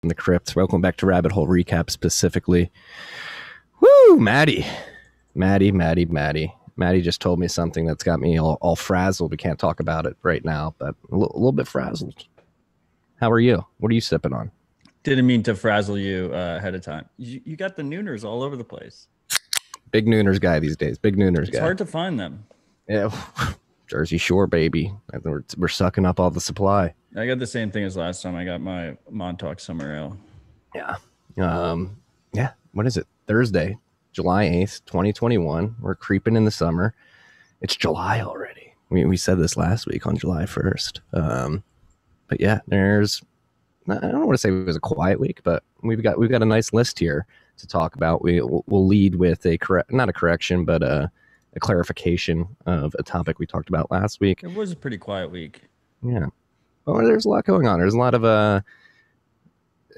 the crypt. Welcome back to Rabbit Hole Recap specifically. Woo, Maddie just told me something that's got me all frazzled. We can't talk about it right now, but a little bit frazzled. How are you? What are you sipping on? Didn't mean to frazzle you ahead of time. You got the Nooners all over the place. Big Nooners guy these days. Big Nooners guy. It's hard to find them. Yeah, Jersey Shore, baby. We're sucking up all the supply. I got the same thing as last time. I got my Montauk Summer Ale. Yeah. Yeah. What is it? Thursday, July 8th, 2021. We're creeping in the summer. It's July already. We said this last week on July 1st. But yeah, I don't want to say it was a quiet week, but we've got a nice list here to talk about. We'll lead with not a correction, but a clarification of a topic we talked about last week. It was a pretty quiet week. Yeah. Well, there's a lot going on. There's a lot of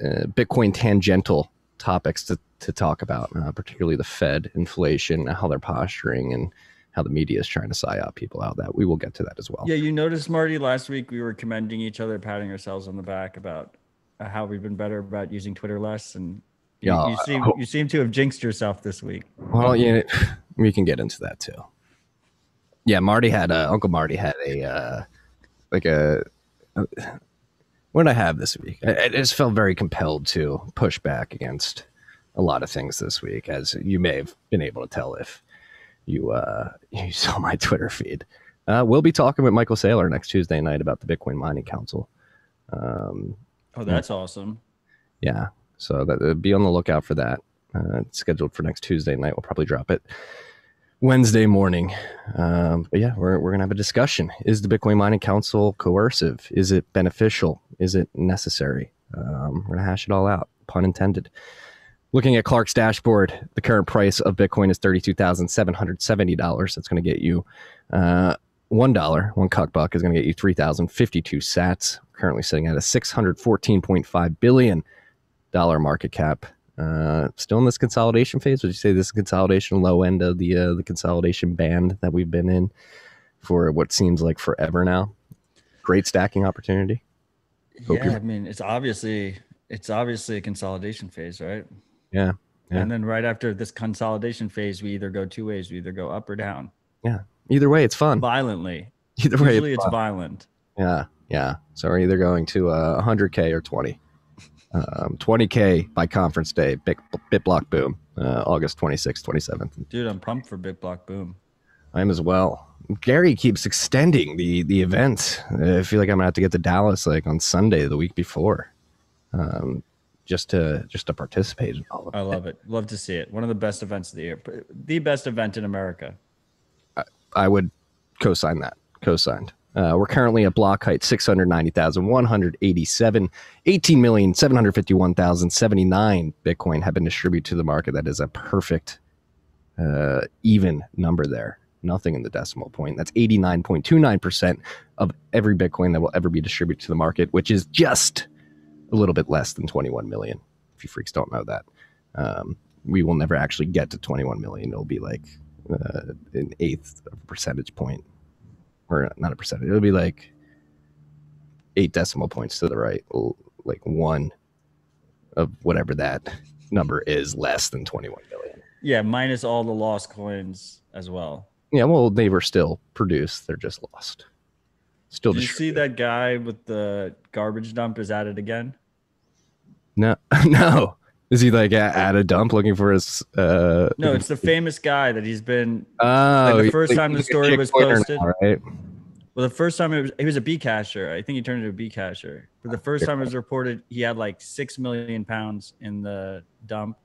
Bitcoin tangential topics to talk about, particularly the Fed, inflation, how they're posturing, and how the media is trying to psyop people out. That we will get to that as well. Yeah, you noticed, Marty, last week we were commending each other, patting ourselves on the back about how we've been better about using Twitter less, and you seem to have jinxed yourself this week. Well, yeah, we can get into that too. Yeah, Uncle Marty had what did I have this week? I just felt very compelled to push back against a lot of things this week, as you may have been able to tell if you saw my Twitter feed. We'll be talking with Michael Saylor next Tuesday night about the Bitcoin Mining Council. Oh, that's awesome. Yeah, so be on the lookout for that. It's scheduled for next Tuesday night. We'll probably drop it Wednesday morning. But yeah, we're going to have a discussion. Is the Bitcoin Mining Council coercive? Is it beneficial? Is it necessary? We're going to hash it all out, pun intended. Looking at Clark's dashboard, the current price of Bitcoin is $32,770. That's going to get you $1. One cuck buck is going to get you 3,052 sats. Currently sitting at a $614.5 billion market cap. Still in this consolidation phase. Would you say this is consolidation low end of the consolidation band that we've been in for what seems like forever now? Great stacking opportunity. I mean, it's obviously a consolidation phase, right? Yeah. And then right after this consolidation phase, we either go two ways. We either go up or down. Yeah. Either way, it's fun. Violently. Either way, usually it's violent. Yeah. Yeah. So we're either going to 100K or 20. 20K by conference day. BitBlock Boom. August 26th, 27th. Dude, I'm pumped for BitBlock Boom. I am as well. Gary keeps extending the event. I feel like I'm gonna have to get to Dallas like on Sunday the week before. Just to participate in all of it. I love it. Love to see it. One of the best events of the year. The best event in America. I would co-sign that. Co-signed. We're currently at block height 690,187. 18,751,079 Bitcoin have been distributed to the market. That is a perfect even number there. Nothing in the decimal point. That's 89.29% of every Bitcoin that will ever be distributed to the market, which is just a little bit less than 21 million. If you freaks don't know that. We will never actually get to 21 million. It'll be like an eighth of a percentage point. Or not a percentage. It'll be like 8 decimal points to the right. Like one of whatever that number is less than 21 million. Yeah, minus all the lost coins as well. Yeah, well, they were still produced. They're just lost. Still. Did you see that guy with the garbage dump is at it again? No. No. Is he like at a dump looking for his... No, it's the famous guy that he's been... Oh, like the first time the story was posted... Now, right? Well, the first time he was a Bcasher. I think he turned into a Bcasher. But the first time it was reported, he had like 6 million pounds in the dump.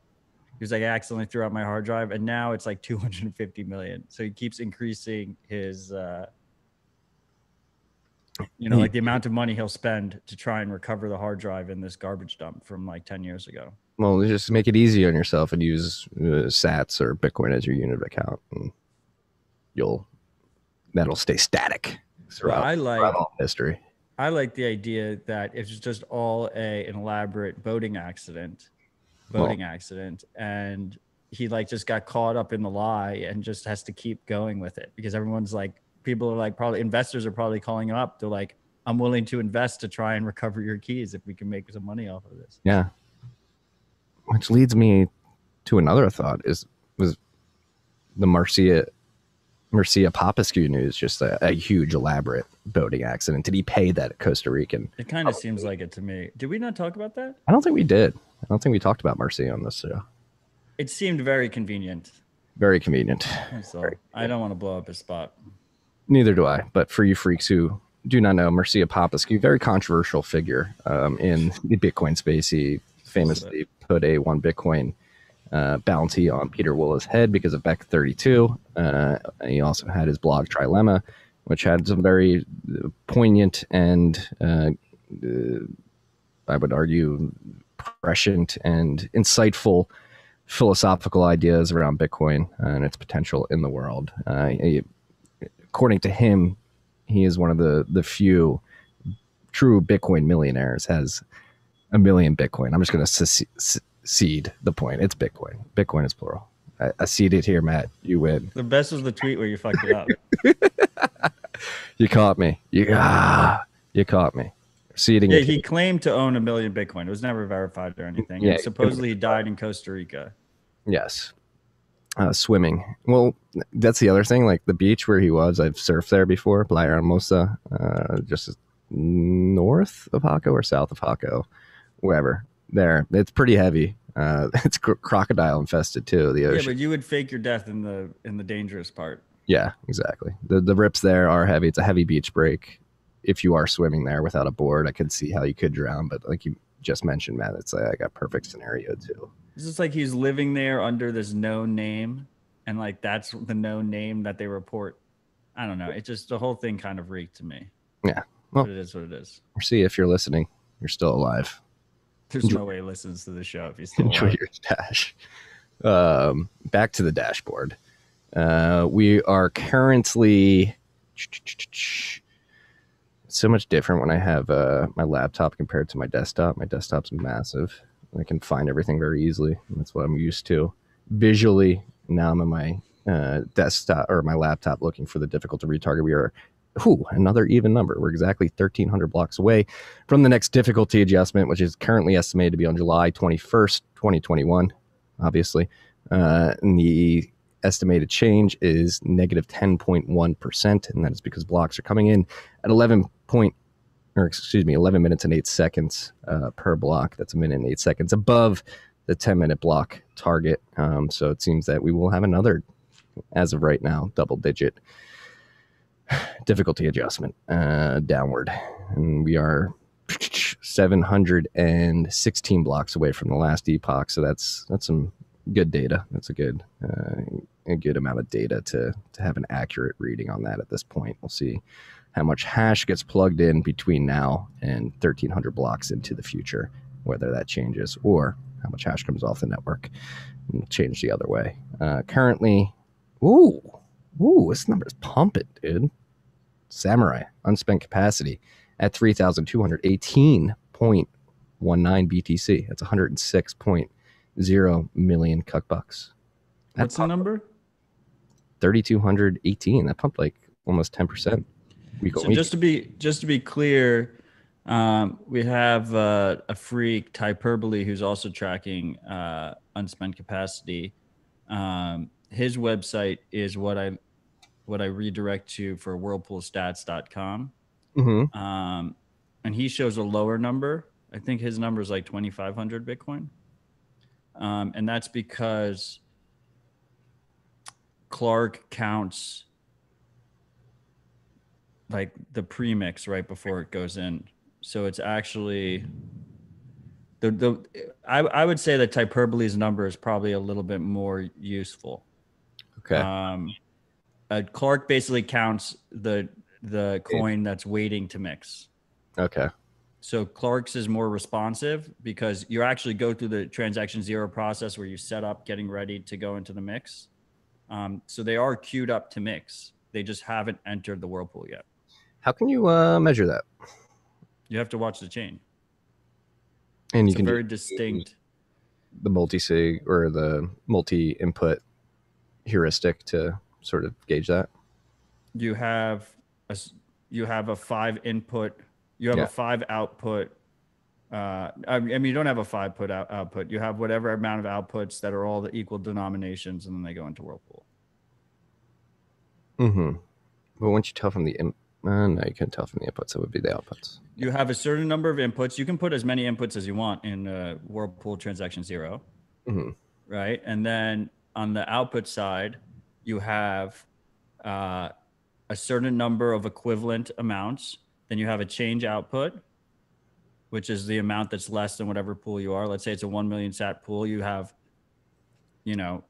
He was like, I accidentally threw out my hard drive. And now it's like 250 million. So he keeps increasing his... like the amount of money he'll spend to try and recover the hard drive in this garbage dump from like 10 years ago. Well, just make it easy on yourself and use Sats or Bitcoin as your unit of account, and that'll stay static throughout all history. I like the idea that it's just all an elaborate boating accident, and he like just got caught up in the lie and just has to keep going with it because everyone's like, people are like, probably investors are probably calling him up. They're like, I'm willing to invest to try and recover your keys if we can make some money off of this. Yeah. Which leads me to another thought: was the Marcia Popescu news just a huge, elaborate boating accident? Did he pay that Costa Rican? It kind of seems like it to me. Did we not talk about that? I don't think we did. I don't think we talked about Marcia on this show. It seemed very convenient. Very convenient. So I don't want to blow up his spot. Neither do I. But for you freaks who do not know, Marcia Popescu, very controversial figure in the Bitcoin space. He famously put a one Bitcoin bounty on Peter Woola's head because of Beck 32. He also had his blog Trilemma, which had some very poignant and I would argue prescient and insightful philosophical ideas around Bitcoin and its potential in the world. According to him, he is one of the few true Bitcoin millionaires, has 1 million Bitcoin. I'm just going to cede the point. It's Bitcoin. Bitcoin is plural. I cede it here, Matt. You win. The best was the tweet where you fucked it up. You caught me. You caught me. Ceding. Yeah, he claimed to own 1 million Bitcoin. It was never verified or anything. Yeah, and supposedly he died in Costa Rica. Yes. Swimming. Well, that's the other thing. Like the beach where he was, I've surfed there before. Playa Hermosa, just north of Jaco or south of Jaco, wherever. There, it's pretty heavy. It's crocodile infested too. The ocean. Yeah, but you would fake your death in the dangerous part. Yeah, exactly. The rips there are heavy. It's a heavy beach break. If you are swimming there without a board, I could see how you could drown. But like you just mentioned, Matt, it's like a perfect scenario too. It's just like he's living there under this known name, and like that's the known name that they report. I don't know. It just the whole thing kind of reeked to me. Yeah, well, but it is what it is. See, if you're listening, you're still alive. There's no way he listens to the show if he's still enjoy alive. your stash. Back to the dashboard. We are currently so much different when I have my laptop compared to my desktop. My desktop's massive. I can find everything very easily. That's what I'm used to. Visually, now I'm on my desktop or my laptop looking for the difficult to retarget. We are another even number. We're exactly 1,300 blocks away from the next difficulty adjustment, which is currently estimated to be on July 21st, 2021, obviously. And the estimated change is negative 10.1%, and that is because blocks are coming in at 11 minutes and 8 seconds per block. That's 1 minute and 8 seconds above the 10-minute block target. So it seems that we will have another, as of right now, double-digit difficulty adjustment downward. And we are 716 blocks away from the last epoch. So that's some good data. That's a good amount of data to have an accurate reading on that at this point. We'll see how much hash gets plugged in between now and 1,300 blocks into the future, whether that changes or how much hash comes off the network and change the other way. Currently, this number is pumping, dude. Samurai unspent capacity at 3,218.19 BTC. That's 106.0 million cuck bucks. What's the number? 3,218. That pumped like almost 10%. So just to be clear, we have a freak, Hyperbole, who's also tracking unspent capacity. His website is what I redirect to for whirlpoolstats.com. Mm-hmm. And he shows a lower number. I think his number is like 2,500 Bitcoin. And that's because Clark counts like the premix right before it goes in. So it's actually I would say that Hyperbole's number is probably a little bit more useful. Okay. Clark basically counts the coin that's waiting to mix. Okay. So Clark's is more responsive because you actually go through the transaction zero process where you set up getting ready to go into the mix. So they are queued up to mix. They just haven't entered the whirlpool yet. How can you measure that? You have to watch the chain. And it's you can very distinct. The multi-sig or the multi-input heuristic to sort of gauge that. You have a 5 input You have Yeah. a 5 output. I mean, you don't have a 5 put output. You have whatever amount of outputs that are all the equal denominations, and then they go into Whirlpool. Mm-hmm. But once you tell from the no, you can't tell from the inputs. It would be the outputs. You have a certain number of inputs. You can put as many inputs as you want in Whirlpool Transaction 0, Mm-hmm. right? And then on the output side, you have uh, a certain number of equivalent amounts. Then you have a change output, which is the amount that's less than whatever pool you are. Let's say it's a 1 million sat pool. You have, you know,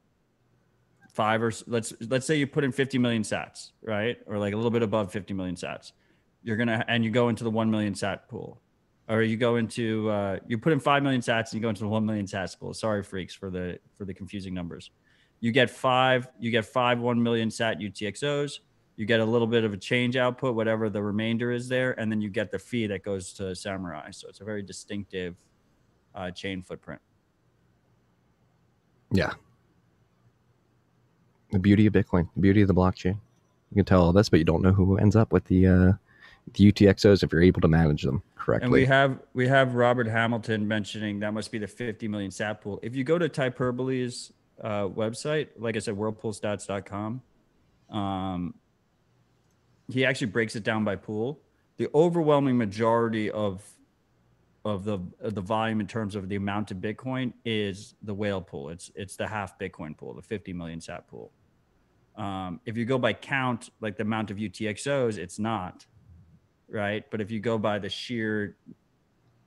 five or let's say you put in 50 million sats, right? Or like a little bit above 50 million sats. And you go into the 1 million sat pool, or you go into you put in 5 million sats and you go into the 1 million sats pool. Sorry, freaks, for the confusing numbers. You get five 1 million sat UTXOs. You get a little bit of a change output, whatever the remainder is there, and then you get the fee that goes to Samurai. So it's a very distinctive chain footprint. Yeah. The beauty of Bitcoin, the beauty of the blockchain. You can tell all this, but you don't know who ends up with the UTXOs if you're able to manage them correctly. And we have Robert Hamilton mentioning that must be the 50 million sat pool. If you go to Typerbole's website, like I said, whirlpoolstats.com, he actually breaks it down by pool. The overwhelming majority of the volume in terms of the amount of Bitcoin is the whale pool. It's the half Bitcoin pool, the 50 million sat pool. If you go by count, like the amount of UTXOs, it's not, right? But if you go by the sheer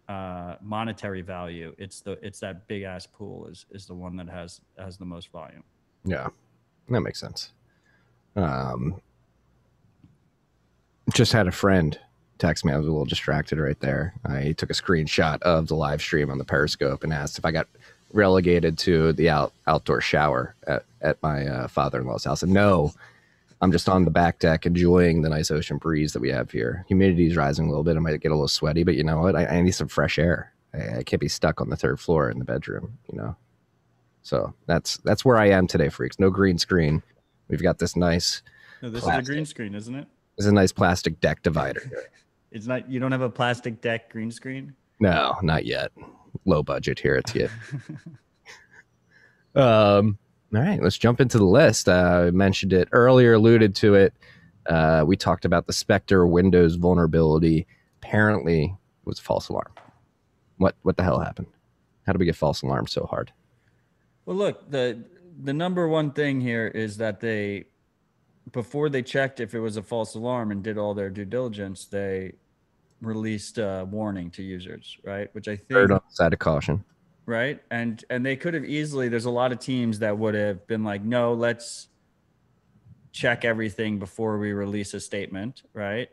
monetary value, it's that big ass pool is the one that has the most volume. Yeah, that makes sense. Just had a friend text me. I was a little distracted right there. I took a screenshot of the live stream on the Periscope and asked if I got relegated to the outdoor shower at my father-in-law's house. And no, I'm just on the back deck enjoying the nice ocean breeze that we have here. Humidity is rising a little bit. I might get a little sweaty, but you know what? I need some fresh air. I can't be stuck on the third floor in the bedroom, you know? So that's where I am today, freaks. No green screen. We've got this nice... No, this is a green screen, isn't it? This is a nice plastic deck divider. It's not. You don't have a plastic deck green screen? No, not yet. Low budget here at TIT. All right, let's jump into the list. I mentioned it earlier, alluded to it. We talked about the Spectre Windows vulnerability. Apparently, it was a false alarm. What the hell happened? How did we get false alarms so hard? Well, look, the number one thing here is that before they checked if it was a false alarm and did all their due diligence, they released a warning to users, right? Which I think Third on the side of caution, right? And they could have easily. There's a lot of teams that would have been like, no, let's check everything before we release a statement, right?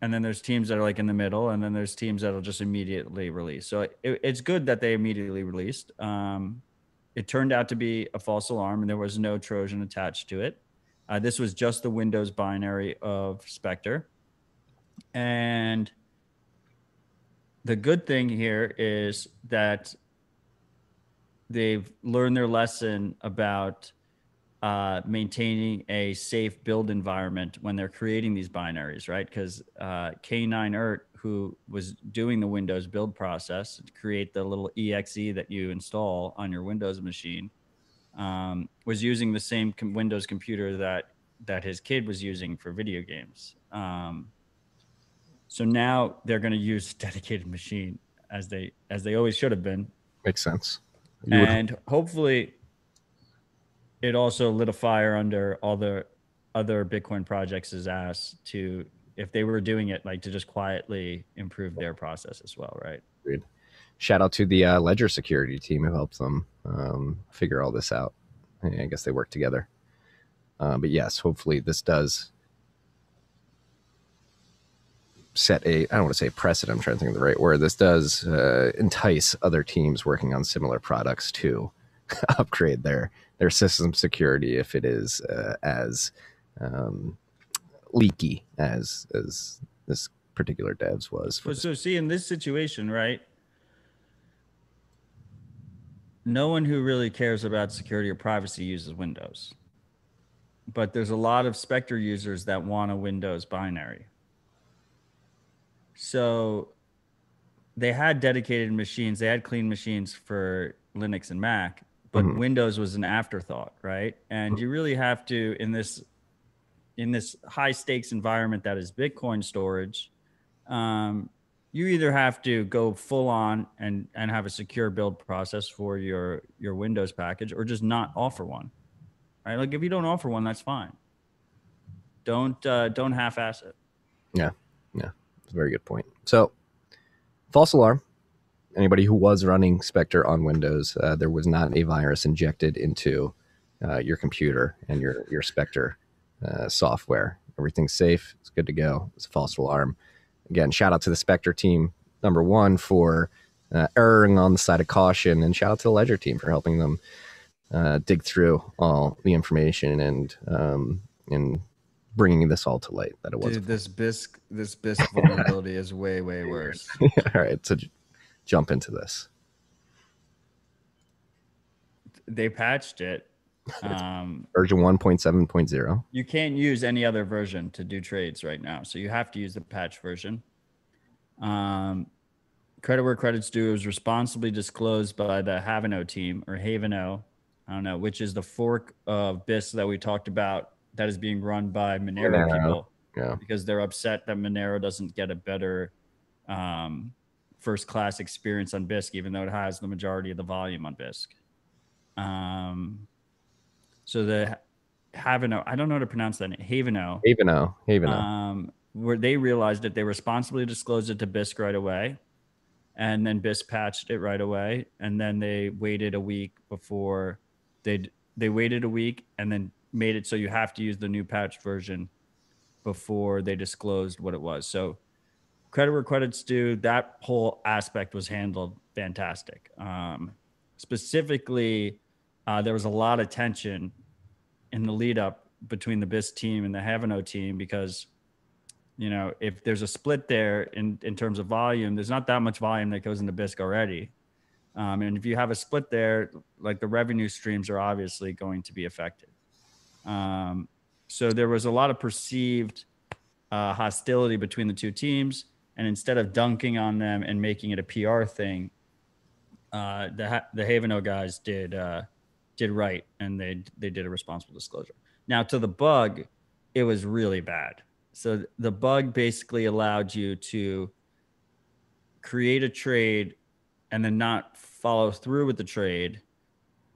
And then there's teams that are like in the middle, and then there's teams that'll just immediately release. So it's good that they immediately released. It turned out to be a false alarm, and there was no Trojan attached to it. This was just the Windows binary of Spectre. And the good thing here is that they've learned their lesson about maintaining a safe build environment when they're creating these binaries, right? Because K9ert, who was doing the Windows build process to create the little exe that you install on your Windows machine, was using the same Windows computer that his kid was using for video games. So now they're going to use a dedicated machine as they always should have been. makes sense. And hopefully it also lit a fire under all the other Bitcoin projects' ass to, if they were doing it, like to just quietly improve their process as well, right? Agreed. Shout out to the Ledger security team who helped them figure all this out. I guess they work together. But yes, hopefully this does set I don't want to say precedent, I'm trying to think of the right word. This does entice other teams working on similar products to upgrade their system security if it is as leaky as this particular devs was. So see, in this situation, right, no one who really cares about security or privacy uses Windows. But there's a lot of Spectre users that want a Windows binary. So they had dedicated machines, they had clean machines for Linux and Mac, but Mhm. Windows was an afterthought, right? And you really have to, in this high stakes environment that is Bitcoin storage, um, you either have to go full on and have a secure build process for your Windows package, or just not offer one. Right? Like if you don't offer one, that's fine. Don't half-ass it. Yeah, yeah, it's a very good point. So, false alarm. Anybody who was running Spectre on Windows, there was not a virus injected into your computer and your Spectre software. Everything's safe. It's good to go. It's a false alarm. Again, shout out to the Spectre team, number one, for erring on the side of caution, and shout out to the Ledger team for helping them dig through all the information and bringing this all to light. That it was. Dude, this BISC vulnerability is way worse. All right, so jump into this. They patched it. Version 1.7.0. You can't use any other version to do trades right now, so you have to use the patch version. Credit where credit's due is responsibly disclosed by the Haveno team, or Haveno, I don't know, which is the fork of BISC that we talked about that is being run by Monero people. Yeah. Because they're upset that Monero doesn't get a better first class experience on BISC, even though it has the majority of the volume on BISC. So the Haveno, I don't know how to pronounce that name, Haveno. Where they realized that they responsibly disclosed it to BISC right away, and then BISC patched it right away, and then they waited a week before they waited a week and then made it so you have to use the new patched version before they disclosed what it was. So credit where credit's due, that whole aspect was handled fantastic. Specifically, there was a lot of tension in the lead up between the BISC team and the Haveno team, because, you know, if there's a split there in terms of volume, there's not that much volume that goes into BISC already. And if you have a split there, like, the revenue streams are obviously going to be affected. So there was a lot of perceived hostility between the two teams. And instead of dunking on them and making it a PR thing, the Haveno guys did right, and they did a responsible disclosure. Now, to the bug, it was really bad. So the bug basically allowed you to create a trade and then not follow through with the trade,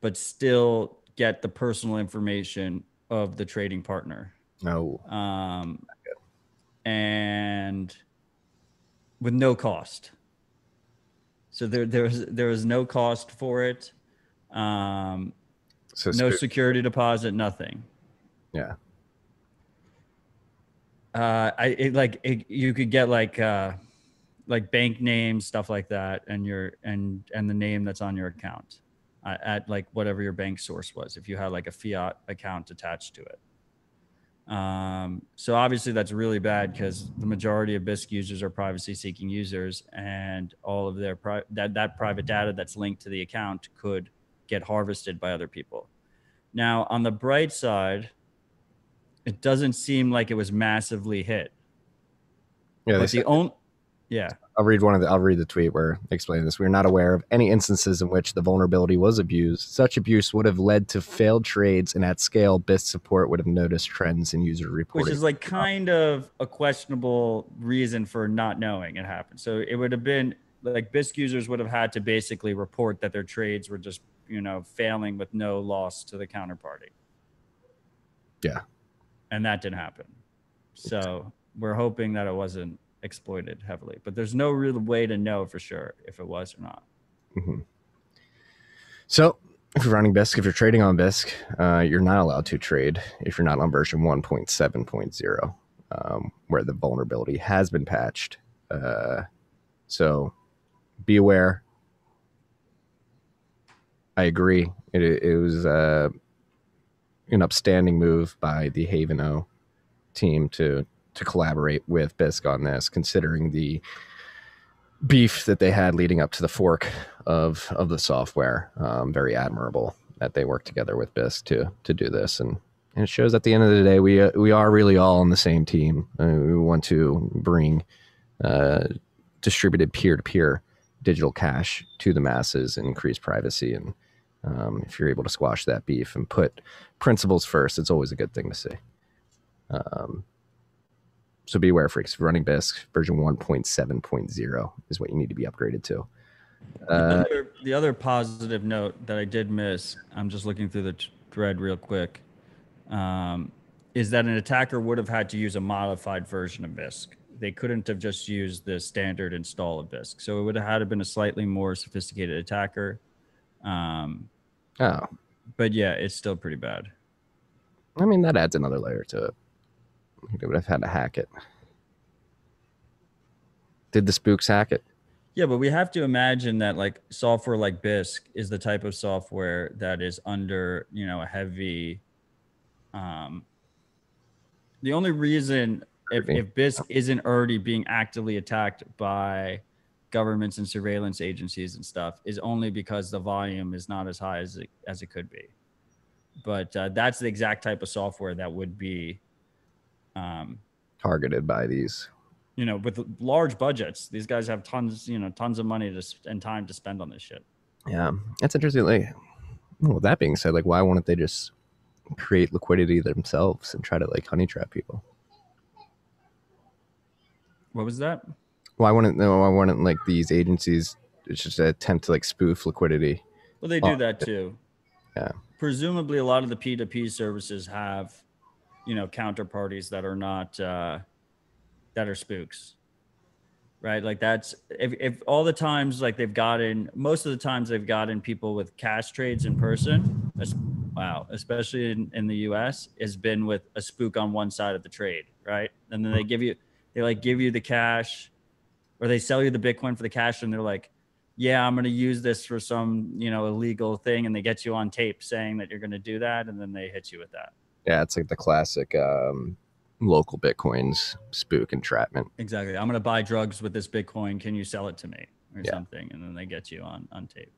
but still get the personal information of the trading partner. No. And with no cost. So there was no cost for it. So no security deposit, nothing. Yeah. You could get like bank names, stuff like that, and the name that's on your account at like whatever your bank source was, if you had like a fiat account attached to it. So obviously that's really bad, because the majority of BISC users are privacy seeking users, and all of their that private data that's linked to the account could get harvested by other people. Now, on the bright side, it doesn't seem like it was massively hit. Yeah, but yeah. I'll read the tweet where they explain this. We are not aware of any instances in which the vulnerability was abused. Such abuse would have led to failed trades, and at scale, BISC support would have noticed trends in user reporting. Which is like kind of a questionable reason for not knowing it happened. So it would have been like BISC users would have had to basically report that their trades were just, you know, failing with no loss to the counterparty. Yeah. And that didn't happen. So we're hoping that it wasn't exploited heavily, but there's no real way to know for sure if it was or not. Mm-hmm. So if you're running BISC, if you're trading on BISC, you're not allowed to trade if you're not on version 1.7.0, where the vulnerability has been patched. So be aware. I agree. It was an upstanding move by the Haveno team to collaborate with BISC on this, considering the beef that they had leading up to the fork of the software. Very admirable that they worked together with BISC to do this, and it shows at the end of the day we are really all on the same team. We want to bring distributed peer-to-peer digital cash to the masses and increase privacy. And if you're able to squash that beef and put principles first, it's always a good thing to see. So beware, freaks. Running Bisq version 1.7.0 is what you need to be upgraded to. The other positive note that I did miss, I'm just looking through the thread real quick, is that an attacker would have had to use a modified version of Bisq. They couldn't have just used the standard install of Bisq. So it would have had to been a slightly more sophisticated attacker. But yeah, it's still pretty bad. I mean, that adds another layer to it. They would have had to hack it. Did the spooks hack it? Yeah, but we have to imagine that like software like Bisq is the type of software that is under, a heavy. The only reason if Bisq isn't already being actively attacked by governments and surveillance agencies and stuff is only because the volume is not as high as it could be. But that's the exact type of software that would be targeted by these. With large budgets, these guys have tons of money and time to spend on this shit. Yeah, that's interesting. Like, well, that being said, like, why wouldn't they just create liquidity themselves and try to like honey trap people? What was that? Why wouldn't like these agencies just attempt to like spoof liquidity? Well, they do that too. Yeah. Presumably, a lot of the P2P services have, counterparties that are not that are spooks, right? Like that's if all the times like most of the times they've gotten people with cash trades in person. Especially in the US, has been with a spook on one side of the trade, right? And then they give you the cash, or they sell you the Bitcoin for the cash, and they're like, yeah, I'm going to use this for some, illegal thing. And they get you on tape saying that you're going to do that. And then they hit you with that. Yeah. It's like the classic local Bitcoins spook entrapment. Exactly. I'm going to buy drugs with this Bitcoin. Can you sell it to me or something? And then they get you on tape.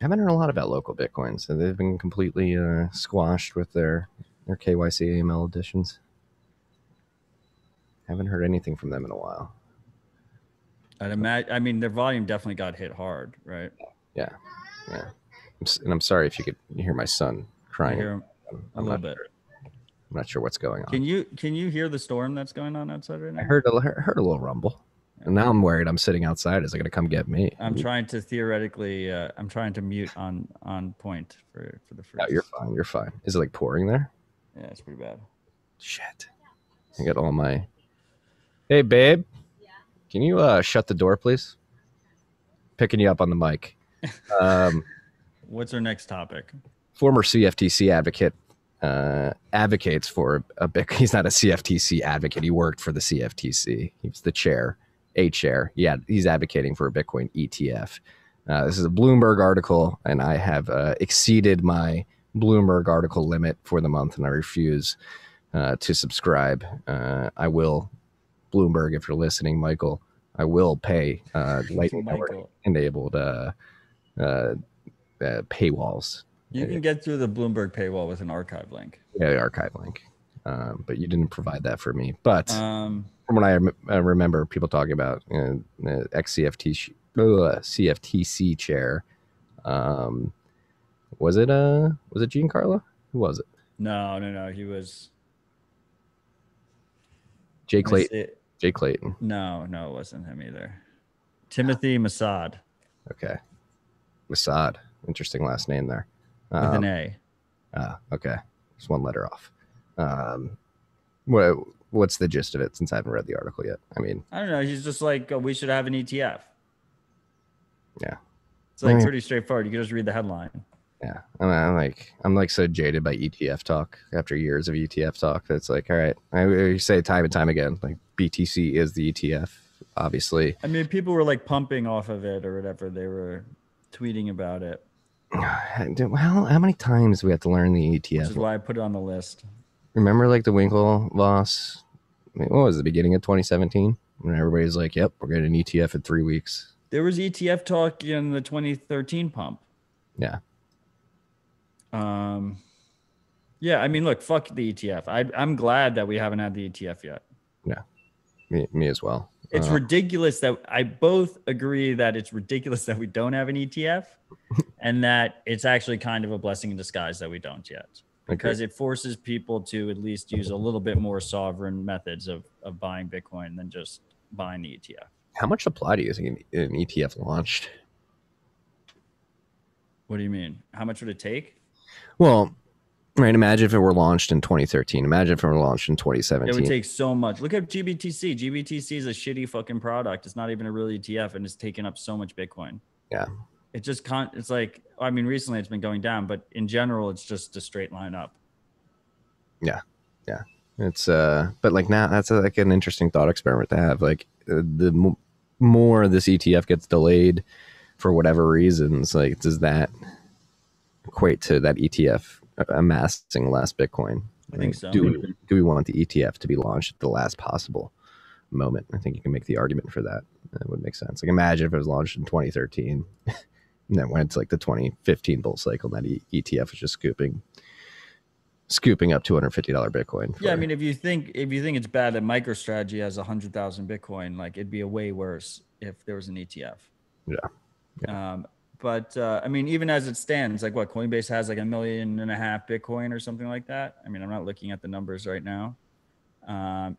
I haven't heard a lot about local Bitcoins. So they've been completely squashed with their KYC AML additions. Haven't heard anything from them in a while. I'd imagine. I mean, their volume definitely got hit hard, right? Yeah. And I'm sorry if you could hear my son crying. I hear him a little bit. Sure. I'm not sure what's going on. Can you hear the storm that's going on outside right now? I heard a little rumble, and now I'm worried. I'm sitting outside. Is it going to come get me? I'm trying to theoretically. I'm trying to mute on point for the first. No, you're fine. You're fine. Is it like pouring there? Yeah, it's pretty bad. Shit. I got all my. Hey, babe. Can you shut the door, please? Picking you up on the mic. What's our next topic? Former CFTC advocate advocates for a Bitcoin. He's not a CFTC advocate. He worked for the CFTC. He was the chair. Yeah, he's advocating for a Bitcoin ETF. This is a Bloomberg article, and I have exceeded my Bloomberg article limit for the month, and I refuse to subscribe. I will. Bloomberg, if you're listening, Michael, I will pay Lightning Network enabled paywalls. You can get through the Bloomberg paywall with an archive link. Yeah, the archive link. But you didn't provide that for me. But from what I remember, people talking about the CFTC chair. Was it Giancarlo? Who was it? No. He was Jay Clayton. Jay Clayton. No, it wasn't him either. Timothy Massad. Okay. Massad. Interesting last name there. With an A. Okay. Just one letter off. What's the gist of it, since I haven't read the article yet? I mean, I don't know. He's just like, we should have an ETF. Yeah. It's like pretty straightforward. You can just read the headline. Yeah. I'm like so jaded by ETF talk after years of ETF talk. That's like, all right. I say time and time again, like BTC is the ETF, obviously. I mean, people were like pumping off of it or whatever. They were tweeting about it. Well, how many times do we have to learn the ETF? Which is why I put it on the list. Remember like the Winklevoss? What was the beginning of 2017? When everybody's like, yep, we're getting an ETF in 3 weeks. There was ETF talk in the 2013 pump. Yeah. Yeah, I mean, look, fuck the ETF. I'm glad that we haven't had the ETF yet. Yeah, me as well. It's ridiculous that I both agree that it's ridiculous that we don't have an ETF and that it's actually kind of a blessing in disguise that we don't yet, because it forces people to at least use a little bit more sovereign methods of buying Bitcoin than just buying the ETF. How much supply do you think an ETF launched? What do you mean? How much would it take? Well, right. Imagine if it were launched in 2013. Imagine if it were launched in 2017. It would take so much. Look at GBTC. GBTC is a shitty fucking product. It's not even a real ETF, and it's taken up so much Bitcoin. Yeah. It just can't. It's like, I mean, recently it's been going down, but in general, it's just a straight line up. Yeah. Yeah. It's but like now that's like an interesting thought experiment to have. Like the more this ETF gets delayed for whatever reasons, like does that equate to that ETF amassing less Bitcoin? I think so. Do we want the ETF to be launched at the last possible moment? I think you can make the argument for that. That would make sense. Like imagine if it was launched in 2013 and then went to like the 2015 bull cycle and that ETF was just scooping up $250 Bitcoin. Yeah, I mean, if you think it's bad that MicroStrategy has 100,000 Bitcoin, like it'd be a way worse if there was an ETF. Yeah. But I mean, even as it stands, like what Coinbase has like 1.5 million Bitcoin or something like that. I mean, I'm not looking at the numbers right now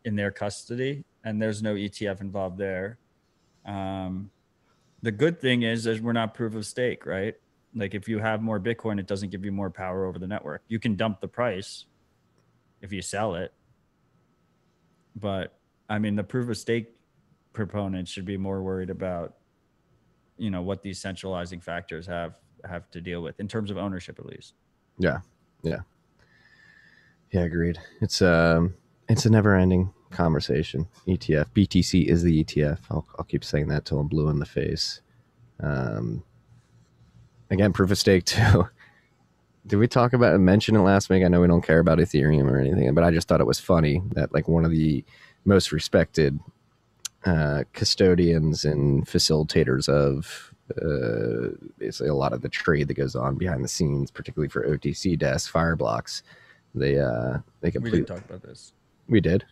in their custody, and there's no ETF involved there. The good thing is we're not proof of stake, right? Like if you have more Bitcoin, it doesn't give you more power over the network. You can dump the price if you sell it. But I mean, the proof of stake proponents should be more worried about, you know, what these centralizing factors have to deal with in terms of ownership, at least. Yeah. Agreed. It's a never ending conversation. ETF, BTC is the ETF. I'll keep saying that till I'm blue in the face. Again, proof of stake too. Did we talk about and mention it last week? I know we don't care about Ethereum or anything, but I just thought it was funny that like one of the most respected custodians and facilitators of basically a lot of the trade that goes on behind the scenes, particularly for OTC desks, Fireblocks. They completely. We did talk about this. We did.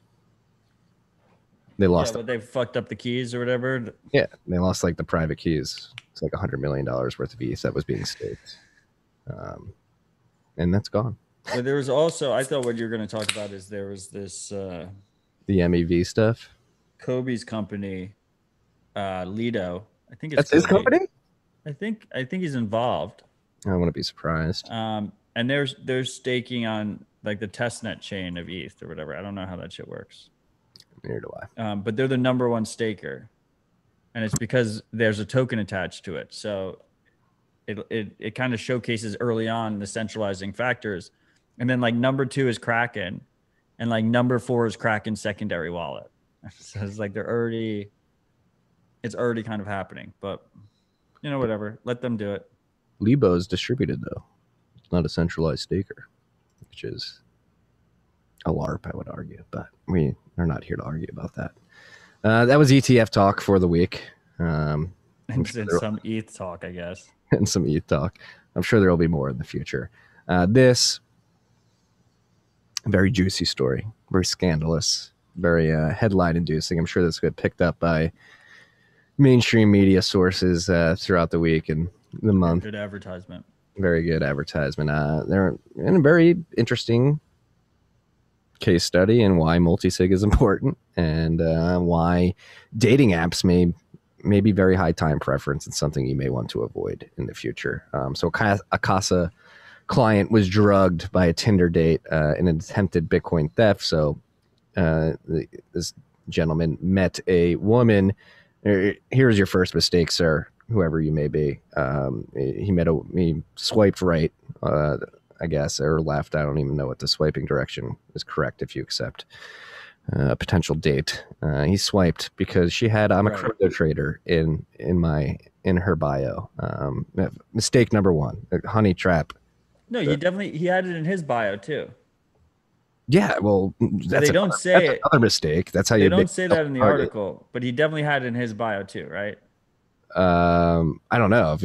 They lost. Yeah, but they fucked up the keys or whatever. Yeah, they lost like the private keys. It's like $100 million worth of ETH that was being staked, and that's gone. But there was also, I thought what you were going to talk about is there was this the MEV stuff. Kobe's company, Lido. I think that's his company. I think he's involved. I wouldn't be surprised. And they're staking on like the testnet chain of ETH or whatever. I don't know how that shit works. Neither do I. But they're the number one staker, and it's because there's a token attached to it. So it kind of showcases early on the centralizing factors, and then like number 2 is Kraken, and like number 4 is Kraken secondary wallet. So it's like it's already kind of happening. But you know, whatever, let them do it. Libo is distributed though; it's not a centralized staker, which is a LARP, I would argue, but we are not here to argue about that. That was ETF talk for the week. And some ETH talk, I guess. And some ETH talk. I'm sure there will be more in the future. This very juicy story, very scandalous, very headline-inducing. I'm sure this will get picked up by mainstream media sources throughout the week and the month. Good advertisement. Very good advertisement. They're in a very interesting case study and why multi-sig is important and why dating apps may be very high time preference and something you may want to avoid in the future. So a Casa client was drugged by a Tinder date in an attempted Bitcoin theft. So this gentleman met a woman. Here's your first mistake, sir, whoever you may be. He swiped right, I guess, or left. I don't even know what the swiping direction is correct if you accept a potential date. He swiped because she had "I'm a crypto trader" in her bio. Mistake number 1, honey trap. No, he had it in his bio too. Yeah, well, that's another mistake. That's how they don't say that in the article, but he definitely had it in his bio too, right? I don't know if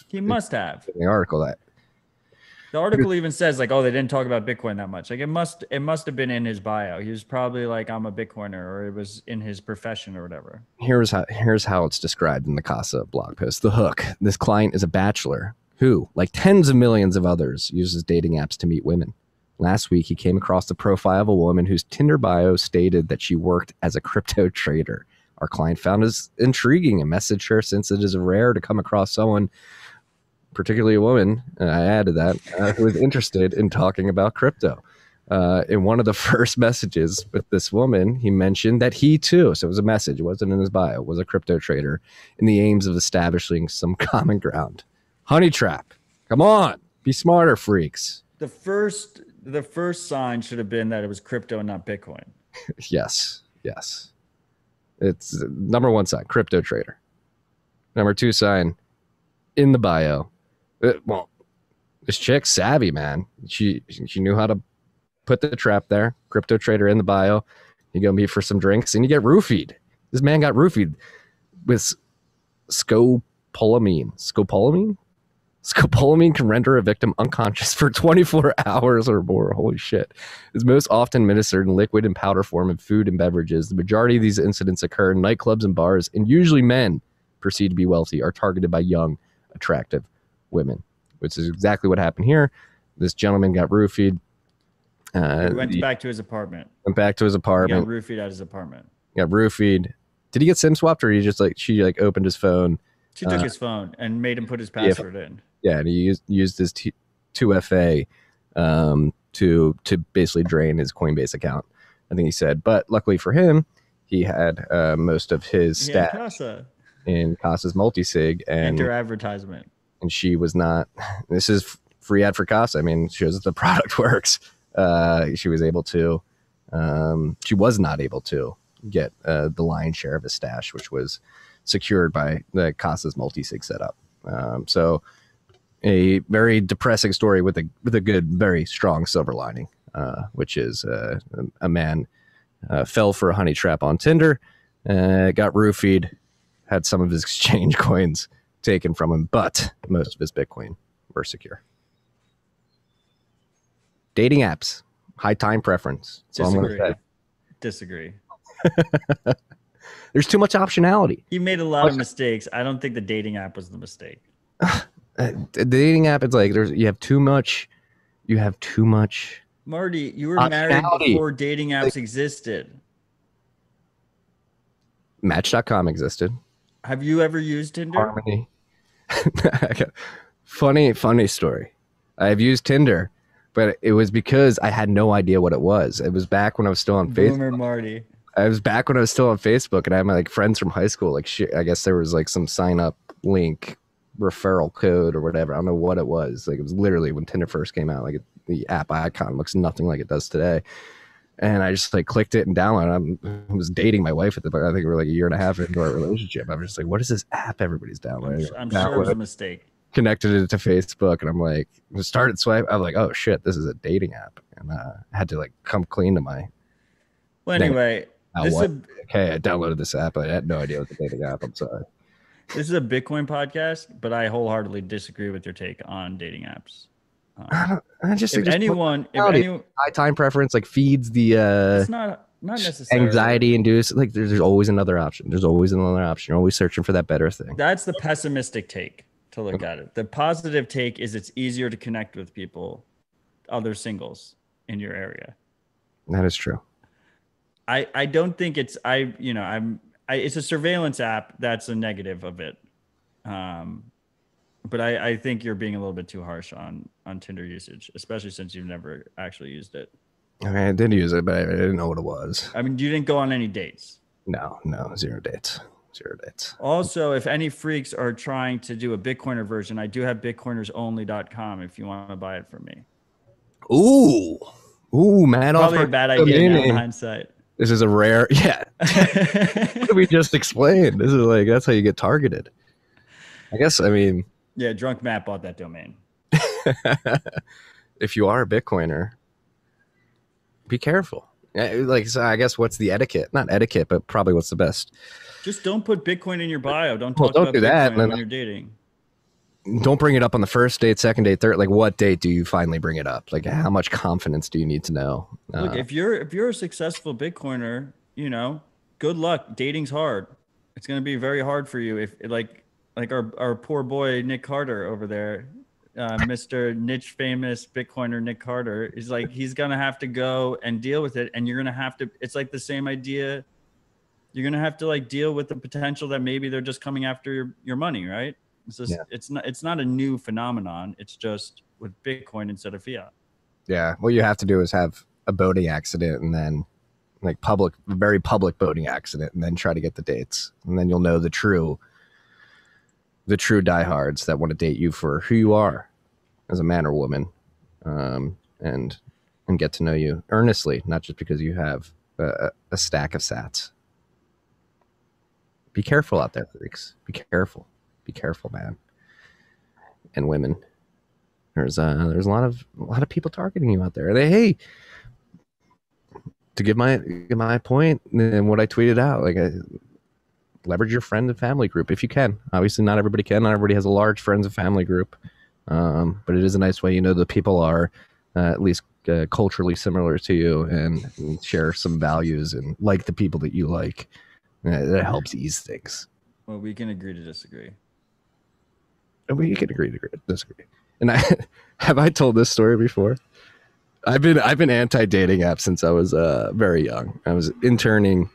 he must have in the article that. The article even says like, oh, they didn't talk about Bitcoin that much. Like it must have been in his bio. He was probably like, I'm a Bitcoiner, or it was in his profession or whatever. Here's how it's described in the Casa blog post. The hook. This client is a bachelor who, like tens of millions of others, uses dating apps to meet women. Last week, he came across the profile of a woman whose Tinder bio stated that she worked as a crypto trader. Our client found this intriguing and messaged her, since it is rare to come across someone, particularly a woman, I added that, who is interested in talking about crypto. In one of the first messages with this woman, he mentioned that he too, so it was a message, it wasn't in his bio, was a crypto trader in the aims of establishing some common ground. Honey trap. Come on, be smarter, freaks. The first sign should have been that it was crypto and not Bitcoin. Yes. It's number one sign, crypto trader. Number two sign, in the bio. Well, this chick's savvy, man. She knew how to put the trap there. Crypto trader in the bio. You go meet for some drinks and you get roofied. This man got roofied with scopolamine. Scopolamine can render a victim unconscious for 24 hours or more. Holy shit. It's most often administered in liquid and powder form in food and beverages. The majority of these incidents occur in nightclubs and bars, and usually men, perceived to be wealthy, are targeted by young, attractive women, which is exactly what happened here. This gentleman got roofied. He went back to his apartment. He got roofied at his apartment. Got roofied. Did he get SIM swapped, or she opened his phone? She took his phone and made him put his password in. Yeah, and he used his 2FA to basically drain his Coinbase account, I think he said. But luckily for him, he had most of his stash in Casa's multisig. And enter advertisement. And she was not. This is free ad for Casa. I mean, shows that the product works. She was able to. She was not able to get the lion's share of his stash, which was secured by the Casa's multisig setup. So a very depressing story with a good, very strong silver lining, which is a man fell for a honey trap on Tinder, got roofied, had some of his exchange coins taken from him, but most of his Bitcoin were secure. Dating apps, high time preference. That's all I'm gonna say. Disagree. There's too much optionality. He made a lot of mistakes. I don't think the dating app was the mistake. The dating app, it's like you have too much. Marty, you were married before dating apps existed. Match.com existed. Have you ever used Tinder? Harmony. Funny story. I've used Tinder, but it was because I had no idea what it was. It was back when I was still on Facebook. Boomer Marty. I was back when I was still on Facebook, and I had my friends from high school. I guess there was some sign up link, referral code or whatever. I don't know what it was. It was literally when Tinder first came out. The app icon looks nothing like it does today. And I just clicked it and downloaded. I was dating my wife at the time. I think we were a year and a half into our relationship. I was just what is this app everybody's downloading? I'm sure it was a mistake. Connected it to Facebook, and I'm started swipe. I was oh shit, this is a dating app, and I had to come clean to my. Well, anyway, I downloaded this app. I had no idea it was a dating app. I'm sorry. This is a Bitcoin podcast, but I wholeheartedly disagree with your take on dating apps. If anyone high time preference feeds the it's not necessarily anxiety induced. There's always another option. There's always another option. You're always searching for that better thing. That's the pessimistic take to look at it. The positive take is it's easier to connect with people, other singles in your area. That is true. I don't think it's it's a surveillance app. That's a negative of it. But I think you're being a little bit too harsh on Tinder usage, especially since you've never actually used it. I did use it, but I didn't know what it was. I mean, you didn't go on any dates? No, zero dates. Also, if any freaks are trying to do a Bitcoiner version, I do have bitcoinersonly.com if you want to buy it from me. Ooh, Matt. Probably a bad idea now in hindsight. This is a rare, What did we just explain? This is that's how you get targeted. I guess, yeah, Drunk Matt bought that domain. If you are a Bitcoiner, be careful. So I guess what's the etiquette? Not etiquette, but probably what's the best. Just don't put Bitcoin in your bio. Don't talk about Bitcoin when you're dating. don't bring it up on the first date, second date, third. Like, what date do you finally bring it up? Like, how much confidence do you need to know? Look, if you're a successful Bitcoiner, you know, good luck. Dating's hard. It's going to be very hard for you if like our poor boy Nick Carter over there, Mr. niche famous Bitcoiner Nick Carter is like, he's going to have to go and deal with it, and you're going to have to. It's like the same idea. You're going to have to like deal with the potential that maybe they're just coming after your money, right? It's just, it's not a new phenomenon. It's just with Bitcoin instead of fiat. Yeah, what you have to do is have a boating accident, and then like very public boating accident, and then try to get the dates, and then you'll know the true diehards that want to date you for who you are as a man or woman, and get to know you earnestly, not just because you have a stack of sats. Be careful out there, freaks. Be careful, man, and women. There's a lot of people targeting you out there. Hey, to give my point and what I tweeted out, like, leverage your friend and family group if you can. Obviously, not everybody can. Not everybody has a large friends and family group, but it is a nice way. You know, the people are at least culturally similar to you and share some values and like the people that you like. That helps ease things. Well, we can agree to disagree. We can agree to disagree. And I told this story before. I've been anti-dating apps since I was very young. I was interning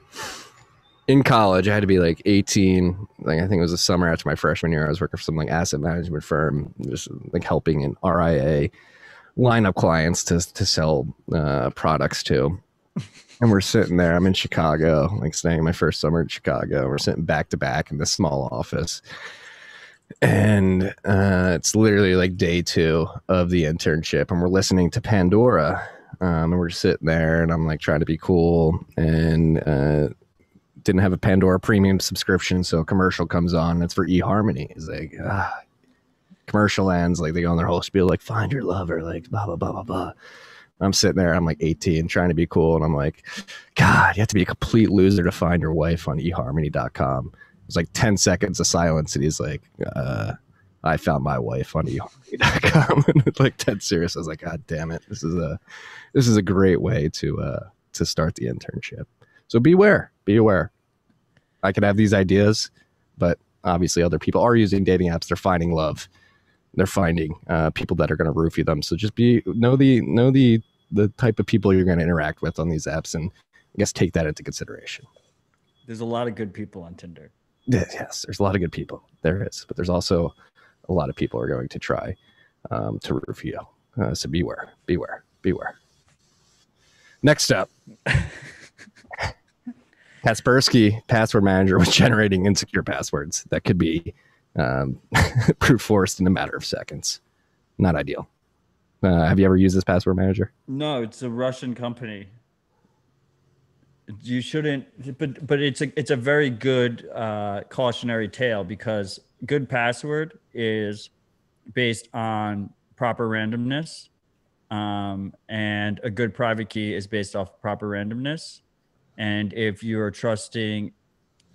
in college. I had to be like 18. Like, I think it was the summer after my freshman year. I was working for some like asset management firm, just like helping an RIA line up clients to sell products to. And we're sitting there. I'm in Chicago, like staying my first summer in Chicago. We're sitting back to back in this small office. And it's literally like day 2 of the internship, and we're listening to Pandora, and we're just sitting there, and I'm like trying to be cool, and didn't have a Pandora premium subscription, so a commercial comes on, and it's for eHarmony. It's like, commercial ends, like they go on their whole spiel, like, find your lover, like blah blah blah blah blah. I'm sitting there, I'm like 18, trying to be cool, and I'm like, God, you have to be a complete loser to find your wife on eHarmony.com. It was like 10 seconds of silence, and he's like, I found my wife on eHarmony.com. And like 10 serious, I was like, God damn it, this is a great way to start the internship. So be aware. I could have these ideas, but obviously other people are using dating apps. They're finding love. They're finding people that are going to roofie them. So just know the type of people you're going to interact with on these apps, and I guess take that into consideration. There's a lot of good people on Tinder. Yes, there's a lot of good people. There is, but there's also a lot of people are going to try to roof you. So beware. Next up, Kaspersky Password Manager was generating insecure passwords that could be brute forced in a matter of seconds. Not ideal. Have you ever used this password manager? No, it's a Russian company. You shouldn't, but it's a very good cautionary tale, because good password is based on proper randomness, and a good private key is based off proper randomness. And if you are trusting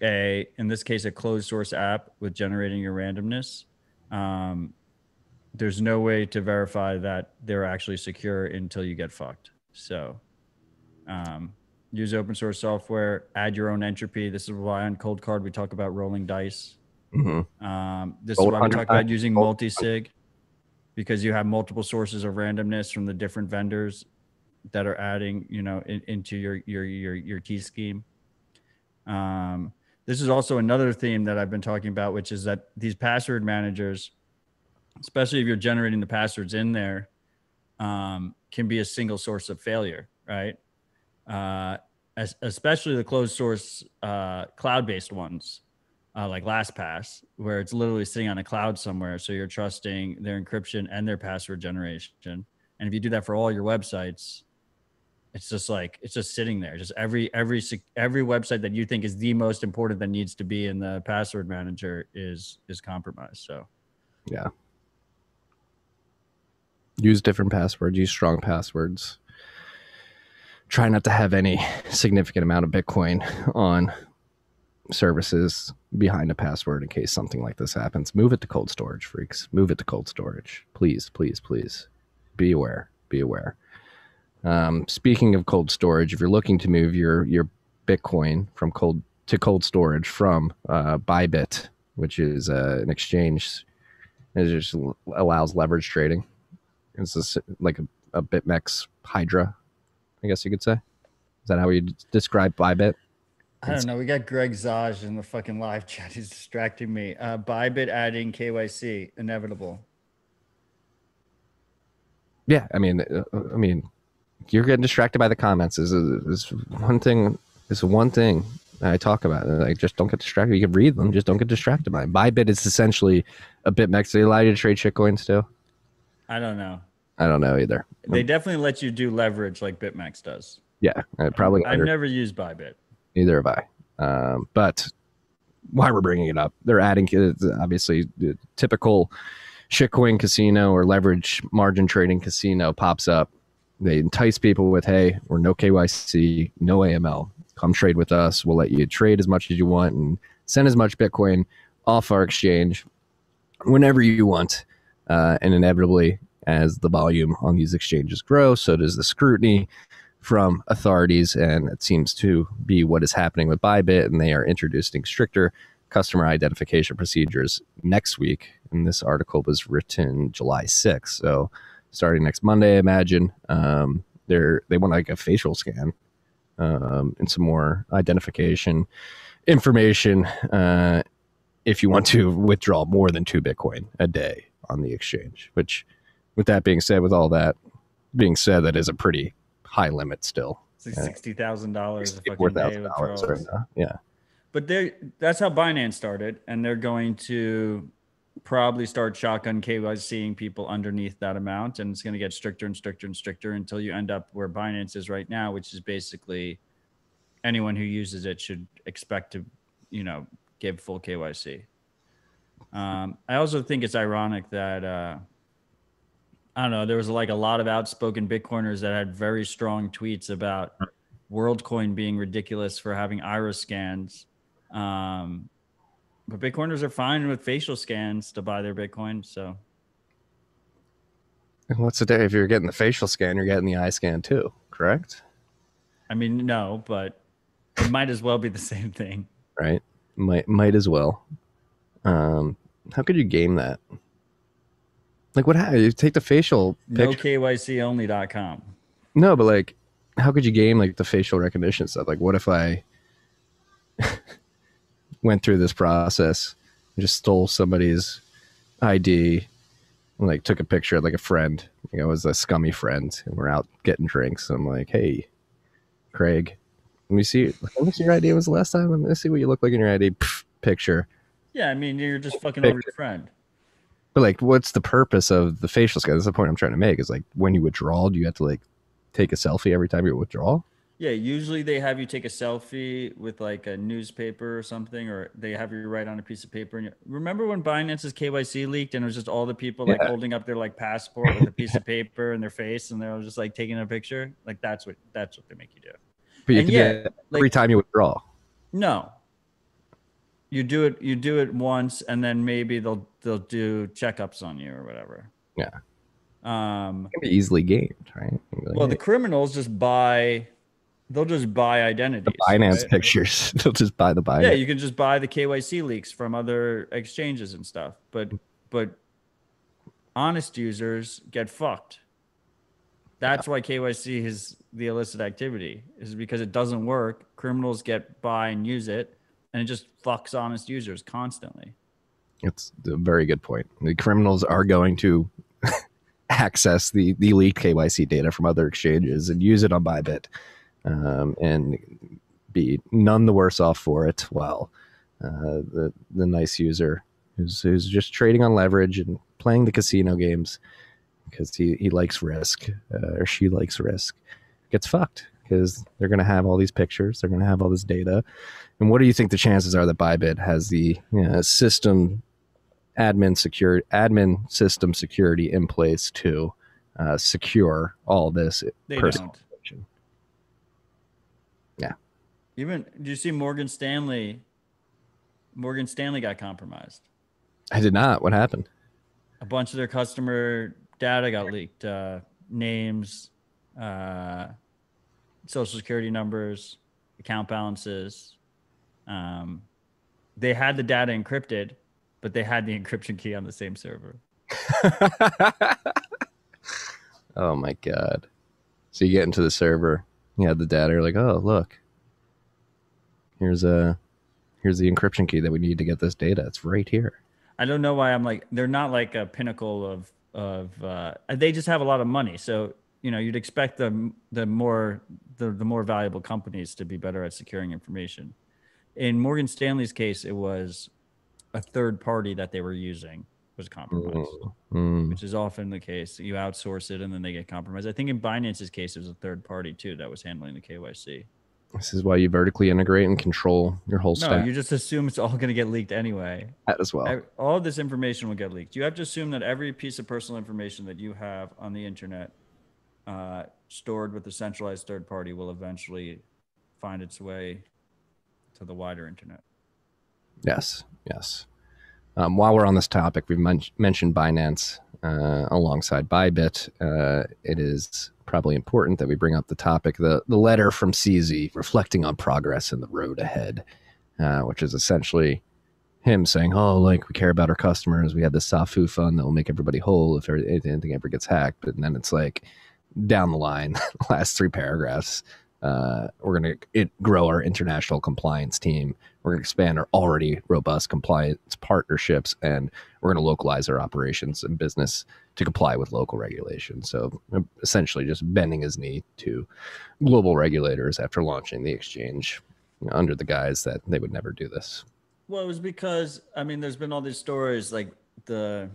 in this case, a closed source app with generating your randomness, there's no way to verify that they're actually secure until you get fucked. So, use open source software, add your own entropy. This is why on Cold Card we talk about rolling dice. Mm-hmm. This is why we talk about using multi-sig, because you have multiple sources of randomness from the different vendors that are adding, into your key scheme. This is also another theme that I've been talking about, which is that these password managers, especially if you're generating the passwords in there, can be a single source of failure, right? Especially the closed source cloud-based ones, like LastPass, where it's literally sitting on a cloud somewhere. So you're trusting their encryption and their password generation. And if you do that for all your websites, it's just sitting there. Just every website that you think is the most important that needs to be in the password manager is compromised. So, yeah. Use different passwords. Use strong passwords. Try not to have any significant amount of Bitcoin on services behind a password in case something like this happens. Move it to cold storage, freaks. Move it to cold storage. Please, please, please. Be aware. Be aware. Speaking of cold storage, if you're looking to move your Bitcoin from cold storage from Bybit, which is an exchange that just allows leverage trading. It's just like a BitMEX Hydra, I guess you could say. Is that how you describe Bybit? I don't know. We got Greg Zaj in the fucking live chat. He's distracting me. Bybit adding KYC, inevitable. Yeah, I mean, you're getting distracted by the comments. Is one thing. Is one thing I talk about. Like, just don't get distracted. You can read them, just don't get distracted by them. Bybit is essentially a BitMEX. They allow you to trade shitcoins too. I don't know. I don't know either. They definitely let you do leverage like BitMEX does. Yeah, probably. I've never used Bybit. Neither have I. But why we're bringing it up, they're adding obviously the typical shitcoin casino or leverage margin trading casino pops up. They entice people with, hey, we're no KYC, no AML. Come trade with us. We'll let you trade as much as you want and send as much Bitcoin off our exchange whenever you want. And inevitably, as the volume on these exchanges grow, so does the scrutiny from authorities. And it seems to be what is happening with Bybit. And they are introducing stricter customer identification procedures next week. And this article was written July 6th. So starting next Monday, I imagine, they want like a facial scan and some more identification information if you want to withdraw more than 2 Bitcoin a day on the exchange. Which, with that being said, with all that being said, that is a pretty high limit still. It's like $60,000 a fucking day $4,000 right now. Yeah. But that's how Binance started, and they're going to probably start shotgun KYCing people underneath that amount, and it's going to get stricter and stricter and stricter until you end up where Binance is right now, which is basically anyone who uses it should expect to, give full KYC. I also think it's ironic that I don't know, there was like a lot of outspoken Bitcoiners that had very strong tweets about WorldCoin being ridiculous for having iris scans. But Bitcoiners are fine with facial scans to buy their Bitcoin. So what's the day? If you're getting the facial scan, you're getting the eye scan too, correct? I mean, no, but it might as well be the same thing. Right. Might as well. How could you game that? Like, what happened? You take the facial picture. NoKYConly.com. No, but like, how could you game like the facial recognition stuff? Like, what if I went through this process and just stole somebody's ID and like took a picture of like a friend? Like, I was a scummy friend and we're out getting drinks. I'm like, hey, Craig, let me see your ID. When was the last time? Let me see what you look like in your ID. Picture. Yeah, I mean, you're just fucking over your friend. But like, what's the purpose of the facial scan? That's the point I'm trying to make. Is like, when you withdraw, do you have to like take a selfie every time you withdraw? Yeah, usually they have you take a selfie with like a newspaper or something, or they have you write on a piece of paper. And remember when Binance's KYC leaked and it was just all the people like holding up their like passport with a piece of paper in their face, and they were just like taking a picture? Like that's what they make you do. But you can do it every time you withdraw. No. You do it once, and then maybe they'll do checkups on you or whatever. Yeah. It can be easily gamed, right? Like, well, the criminals they'll just buy identities. The Binance pictures. They'll just buy the Binance. Yeah, you can just buy the KYC leaks from other exchanges and stuff. But honest users get fucked. That's why KYC is the illicit activity, is because it doesn't work. Criminals get by and use it, and it just fucks honest users constantly. It's a very good point. The criminals are going to access the leaked KYC data from other exchanges and use it on Bybit, and be none the worse off for it. While the nice user who's just trading on leverage and playing the casino games because he likes risk, or she likes risk, gets fucked because they're going to have all these pictures, they're going to have all this data. And what do you think the chances are that Bybit has the system admin system security in place to secure all this personal information? Yeah. Even, do you see Morgan Stanley Morgan Stanley got compromised. I did not. What happened? A bunch of their customer data got leaked. Names, social security numbers, account balances. They had the data encrypted, but they had the encryption key on the same server. Oh my God. So you get into the server, you have the data, you're like, oh, look, here's the encryption key that we need to get this data. It's right here. I don't know why I'm like, they're not like a pinnacle of they just have a lot of money. So, you'd expect the more valuable companies to be better at securing information. In Morgan Stanley's case, it was a third party that they were using was compromised, which is often the case. You outsource it and then they get compromised. I think in Binance's case, it was a third party too that was handling the KYC. This is why you vertically integrate and control your whole stack. No, you just assume it's all going to get leaked anyway. That as well. All of this information will get leaked. You have to assume that every piece of personal information that you have on the internet stored with a centralized third party will eventually find its way to the wider internet. Yes. While we're on this topic, we've mentioned Binance alongside Bybit. It is probably important that we bring up the topic, the letter from CZ reflecting on progress in the road ahead, which is essentially him saying, oh, like, we care about our customers. We have this SAFU fund that will make everybody whole if anything ever gets hacked. And then it's like down the line, the last 3 paragraphs, we're going to grow our international compliance team. We're going to expand our already robust compliance partnerships, and we're going to localize our operations and business to comply with local regulations. So essentially just bending his knee to global regulators after launching the exchange under the guise that they would never do this. Well, it was because, there's been all these stories like they're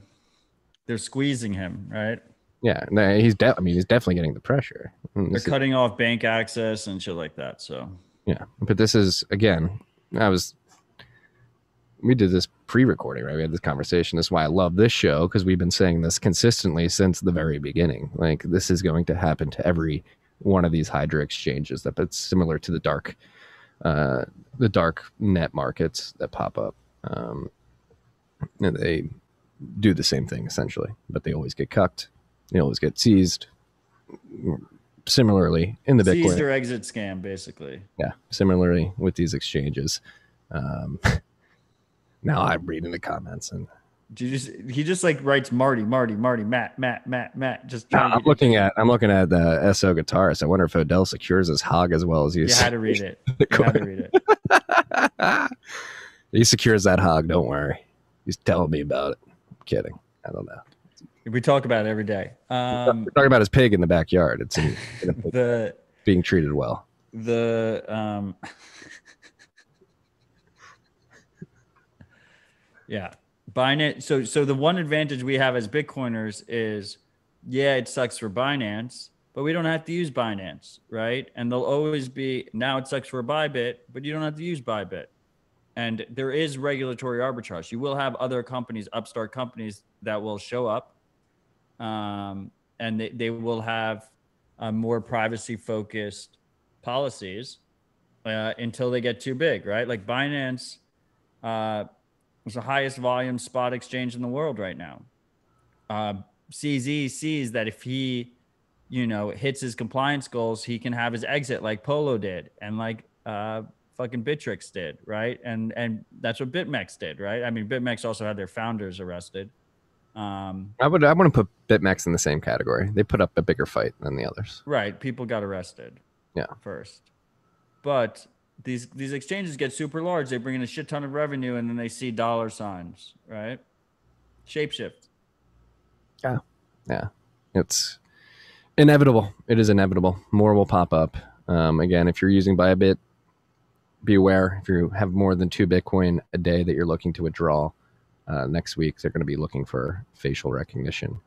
squeezing him, right? Yeah, he's definitely getting the pressure. They're cutting off bank access and shit like that. So yeah, but this is, again, we did this pre-recording, right? We had this conversation. This is why I love this show, because we've been saying this consistently since the very beginning. Like, this is going to happen to every one of these Hydra exchanges. That's similar to the dark net markets that pop up. And they do the same thing essentially, but they always get cucked. They always get seized. Similarly, in the Bitcoin. Seized or exit scam, basically. Yeah, similarly with these exchanges. Now I'm reading the comments and he just like writes Marty, Matt. Just I'm looking at the SO guitarist. I wonder if Odell secures his hog as well as you. You had to read it. You had to read it. He secures that hog. Don't worry. He's telling me about it. I'm kidding. I don't know. We talk about it every day. We're talking about his pig in the backyard. It's being treated well. Yeah. Binance. So the one advantage we have as Bitcoiners is, yeah, it sucks for Binance, but we don't have to use Binance, right? And there'll always be, now it sucks for Bybit, but you don't have to use Bybit. And there is regulatory arbitrage. You will have other companies, upstart companies that will show up, and they will have more privacy-focused policies until they get too big, right? Like Binance is the highest volume spot exchange in the world right now. CZ sees that if he, hits his compliance goals, he can have his exit like Polo did and like fucking Bittrex did, right? And that's what BitMEX did, right? BitMEX also had their founders arrested. I wouldn't put BitMEX in the same category. They put up a bigger fight than the others. Right. People got arrested. Yeah. First. But these exchanges get super large. They bring in a shit ton of revenue and then they see dollar signs, right? Shapeshift. Yeah. It's inevitable. It is inevitable. More will pop up. Again, if you're using Bybit, be aware. If you have more than 2 Bitcoin a day that you're looking to withdraw, next week they're going to be looking for facial recognition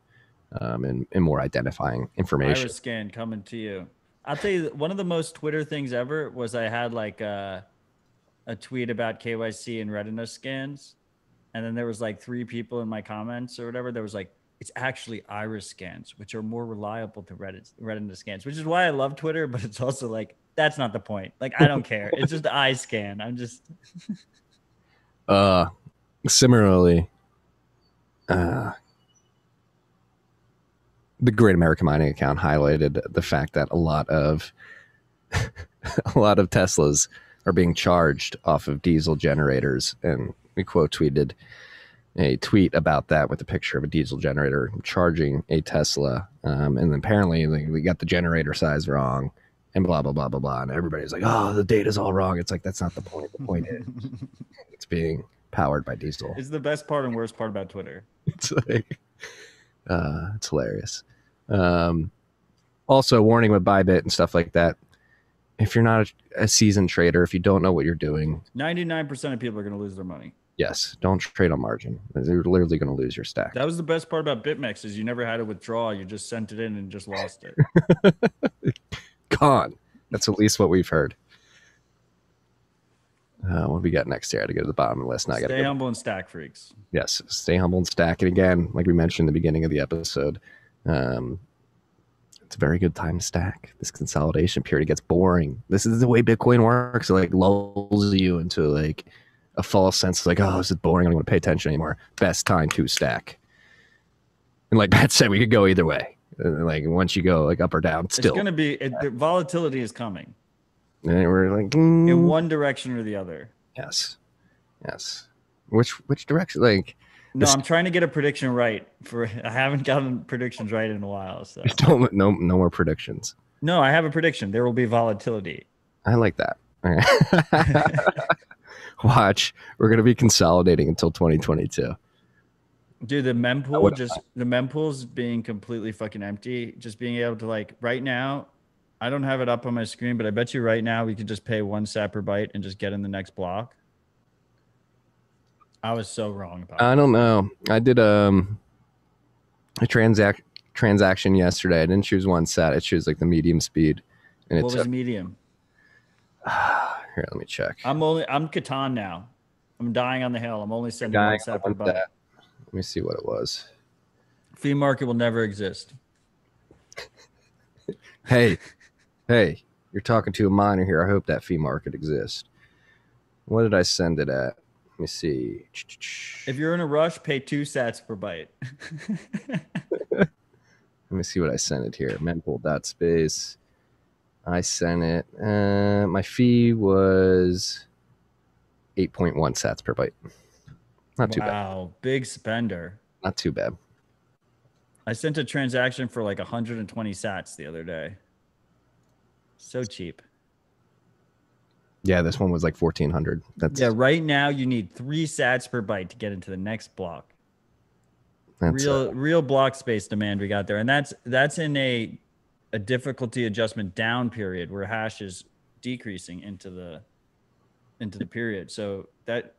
and more identifying information. Iris scan coming to you. I'll tell you, one of the most Twitter things ever was I had like a tweet about KYC and retina scans, and then there was like 3 people in my comments or whatever. There was like, it's actually iris scans, which are more reliable to retina scans, which is why I love Twitter. But it's also like, that's not the point. Like, I don't care. It's just eye scan. I'm just. Similarly, the Great American Mining account highlighted the fact that a lot of Teslas are being charged off of diesel generators, and we quote tweeted a tweet about that with a picture of a diesel generator charging a Tesla, and then apparently we got the generator size wrong, and blah blah blah blah blah, and everybody's like, "Oh, the data's all wrong." It's like that's not the point. The point is it's being powered by diesel. It's the best part and worst part about Twitter. It's like, it's hilarious. Also, warning with Bybit and stuff like that. If you're not a seasoned trader, if you don't know what you're doing, 99% of people are going to lose their money. yes, don't trade on margin. You're literally going to lose your stack. That was the best part about BitMEX is you never had to withdraw. You just sent it in and just lost it. Gone. That's at least what we've heard. What do we got next here? I got to go to the bottom of the list. Now I got to Stay humble and stack, freaks. Yes, stay humble and stack. And again, like we mentioned in the beginning of the episode, it's a very good time to stack. This consolidation period gets boring. This is the way Bitcoin works. It like lulls you into like a false sense of like, oh, this is boring. I don't want to pay attention anymore. Best time to stack. And like Pat said, we could go either way. Like once you go like up or down, still it's going to be the volatility is coming. And we're like in one direction or the other. Yes. Which direction? Like no, I'm trying to get a prediction right. I haven't gotten predictions right in a while. So no more predictions. No, I have a prediction. There will be volatility. I like that. Watch, we're gonna be consolidating until 2022. Dude, the mempool's being completely fucking empty. Just being able to like right now, I don't have it up on my screen, but I bet you right now we could just pay 1 sat per byte and just get in the next block. I was so wrong about I don't know. I did a transaction yesterday. I didn't choose 1 sat. I chose like the medium speed. And what was medium? Here, let me check. I'm Catan now. I'm dying on the hill. I'm only sending 1 sat per byte. Let me see what it was. Fee market will never exist. Hey, you're talking to a miner here. I hope that fee market exists. What did I send it at? Let me see. If you're in a rush, pay 2 sats per byte. Let me see what I sent it here. Mempool.space. I sent it. My fee was 8.1 sats per byte. Not too bad. Wow, big spender. Not too bad. I sent a transaction for like 120 sats the other day. So cheap. Yeah, this one was like 1,400. Yeah, right now you need 3 sats per byte to get into the next block. Real block space demand we got there, and that's in a difficulty adjustment down period where hash is decreasing into the period. So that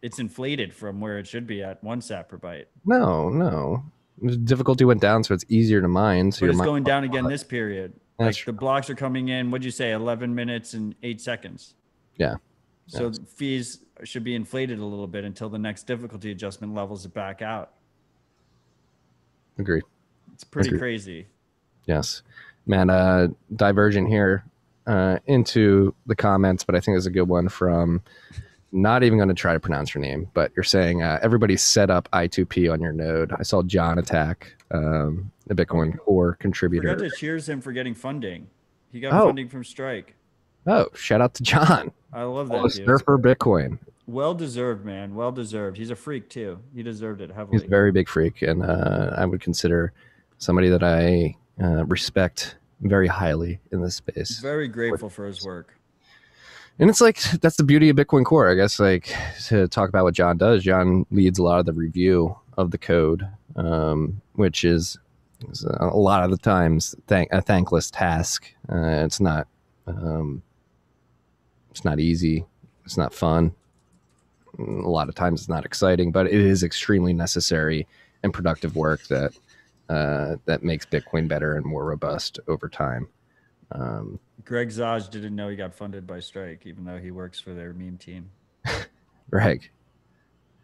it's inflated from where it should be at 1 sat per byte. No. The difficulty went down, so it's easier to mine. So but it's going down again this period. Like the blocks are coming in, what'd you say, 11 minutes and 8 seconds? Yeah. So fees should be inflated a little bit until the next difficulty adjustment levels it back out. Agree. It's pretty crazy. Yes. Man, divergent here into the comments, but I think there's a good one from, not even going to try to pronounce your name, but you're saying everybody set up I2P on your node. I saw John Attack, the Bitcoin Core contributor. I forgot to cheers him for getting funding. He got funding from Strike. Oh, shout out to John. I love that. Surfer Bitcoin. Well deserved, man. Well deserved. He's a freak too. He deserved it heavily. He's a very big freak, and I would consider somebody that I respect very highly in this space. Very grateful for his work. And it's like, that's the beauty of Bitcoin Core, I guess. Like, to talk about what John does, John leads a lot of the review of the code, which is a lot of the times a thankless task. It's not easy. It's not fun. A lot of times it's not exciting, but it is extremely necessary and productive work that makes Bitcoin better and more robust over time. Greg Zaj didn't know he got funded by Strike, even though he works for their meme team. Greg,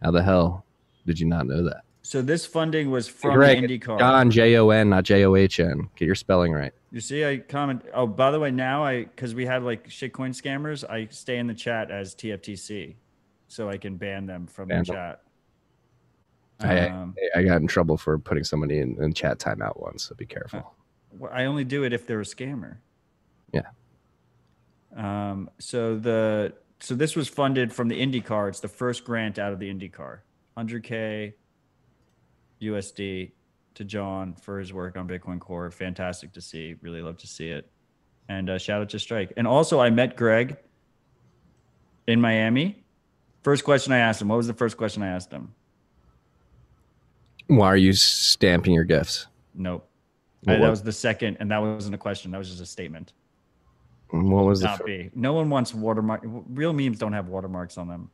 how the hell did you not know that? So this funding was from Greg, IndyCar. John, Jon, not John. Get your spelling right. You see, I comment. Oh, by the way, now because we had like shitcoin scammers, I stay in the chat as TFTC. so I can ban them from Ban the them. chat. I got in trouble for putting somebody in chat timeout once, so be careful. I only do it if they're a scammer. Yeah. So this was funded from the IndyCar. It's the first grant out of the IndyCar, 100K USD to John for his work on Bitcoin Core. Fantastic to see. Really love to see it. And shout out to Strike. And also, I met Greg in Miami. First question I asked him. What was the first question I asked him? Why are you stamping your gifts? Nope. That was the second, and that wasn't a question. That was just a statement. What was Not be. No one wants watermark. Real memes don't have watermarks on them.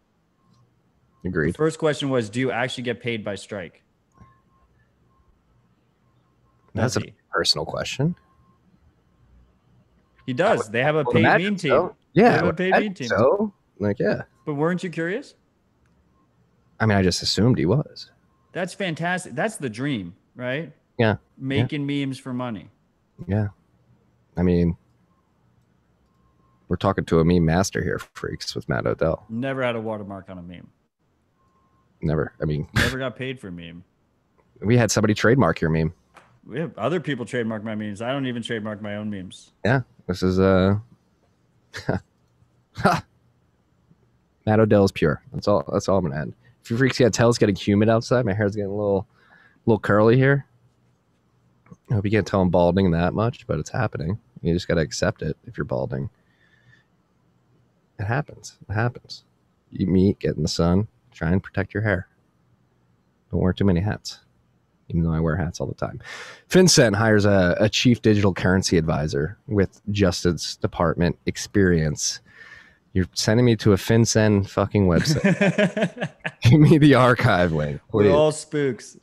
Agreed. The first question was, do you actually get paid by Strike? That's a personal question. He does. They have a paid meme team. So. Yeah, they have a paid meme team. So, like, yeah. But weren't you curious? I mean, I just assumed he was. That's fantastic. That's the dream, right? Yeah. Making memes for money. Yeah. I mean, we're talking to a meme master here, freaks, with Matt Odell. Never had a watermark on a meme. Never. I mean, never got paid for a meme. We had somebody trademark your meme. We have other people trademark my memes. I don't even trademark my own memes. Yeah. This is Matt Odell is pure. That's all I'm gonna add. If you freaks can't tell, it's getting humid outside. My hair's getting a little curly here. I hope you can't tell I'm balding that much, but it's happening. You just gotta accept it if you're balding. It happens. It happens. Eat meat, get in the sun, try and protect your hair. Don't wear too many hats, even though I wear hats all the time. FinCEN hires a chief digital currency advisor with Justice Department experience. You're sending me to a FinCEN fucking website. Give me the archive link. We're all spooks.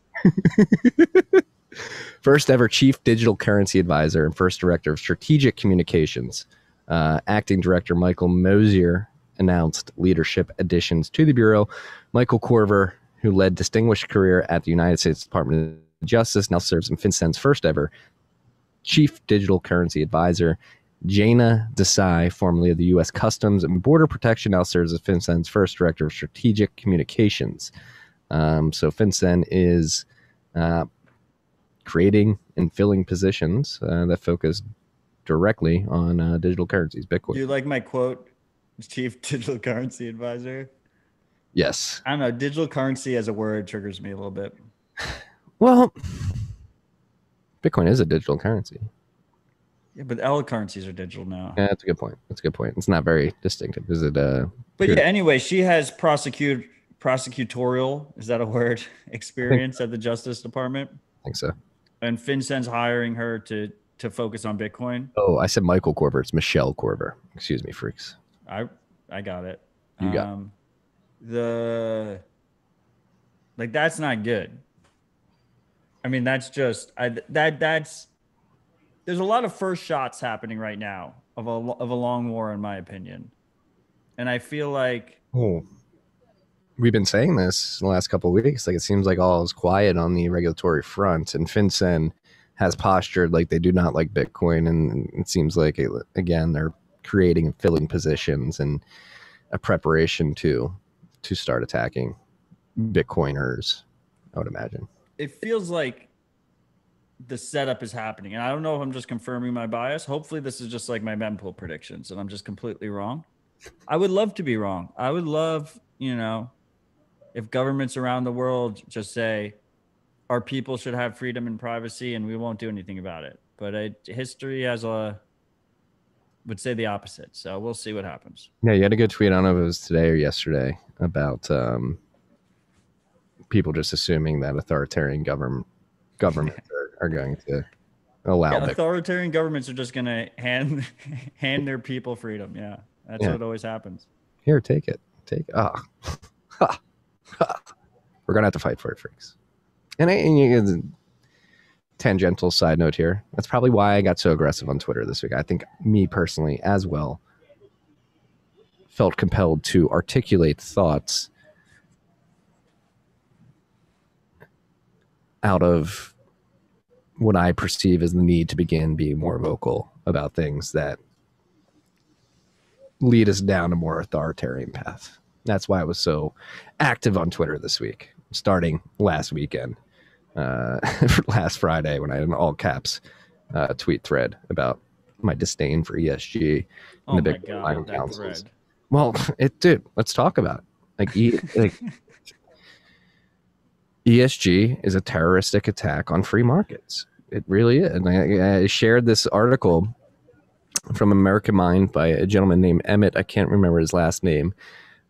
First ever chief digital currency advisor and first director of strategic communications. Acting director Michael Mosier announced leadership additions to the Bureau. Michael Korver, who led distinguished career at the United States Department of Justice, now serves in FinCEN's first ever chief digital currency advisor. Jana Desai, formerly of the U.S. Customs and Border Protection, now serves as FinCEN's first director of strategic communications. So FinCEN is creating and filling positions that focus directly on digital currencies, Bitcoin. Do you like my quote, chief digital currency advisor? Yes. I don't know. Digital currency as a word triggers me a little bit. Well, Bitcoin is a digital currency. Yeah, but all currencies are digital now. Yeah, that's a good point. That's a good point. It's not very distinctive. Is it? But yeah, anyway, she has prosecutorial, is that a word, experience at the Justice Department. I think so. And FinCEN's hiring her to focus on Bitcoin. Oh, I said Michael Korver. It's Michelle Korver. Excuse me, freaks. I got it. You got it. That's not good. I mean, that's just that's there's a lot of first shots happening right now of a long war, in my opinion. And I feel like we've been saying this in the last couple of weeks. Like, it seems like all is quiet on the regulatory front, and FinCEN has postured like they do not like Bitcoin, and it seems like again they're creating and filling positions and a preparation to start attacking Bitcoiners, I would imagine. It feels like the setup is happening, and I don't know if I'm just confirming my bias. Hopefully this is just like my mempool predictions and I'm just completely wrong. I would love to be wrong. I would love, if governments around the world just say our people should have freedom and privacy and we won't do anything about it. But history would say the opposite. So we'll see what happens. Yeah, you had a good tweet. I don't know if it was today or yesterday about people just assuming that authoritarian governments are going to allow authoritarian governments are just going to hand their people freedom. Yeah, that's what always happens. Here, take it. We're going to have to fight for it, freaks. And tangential side note here, that's probably why I got so aggressive on Twitter this week. I think me personally as well felt compelled to articulate thoughts out of what I perceive as the need to begin being more vocal about things that lead us down a more authoritarian path. That's why I was so active on Twitter this week, starting last weekend, last Friday when I had an all caps tweet thread about my disdain for ESG and Oh the my big God, mining that councils. thread. Well, dude, let's talk about it. Like ESG is a terroristic attack on free markets. It really is. And I shared this article from American Mind by a gentleman named Emmett. I can't remember his last name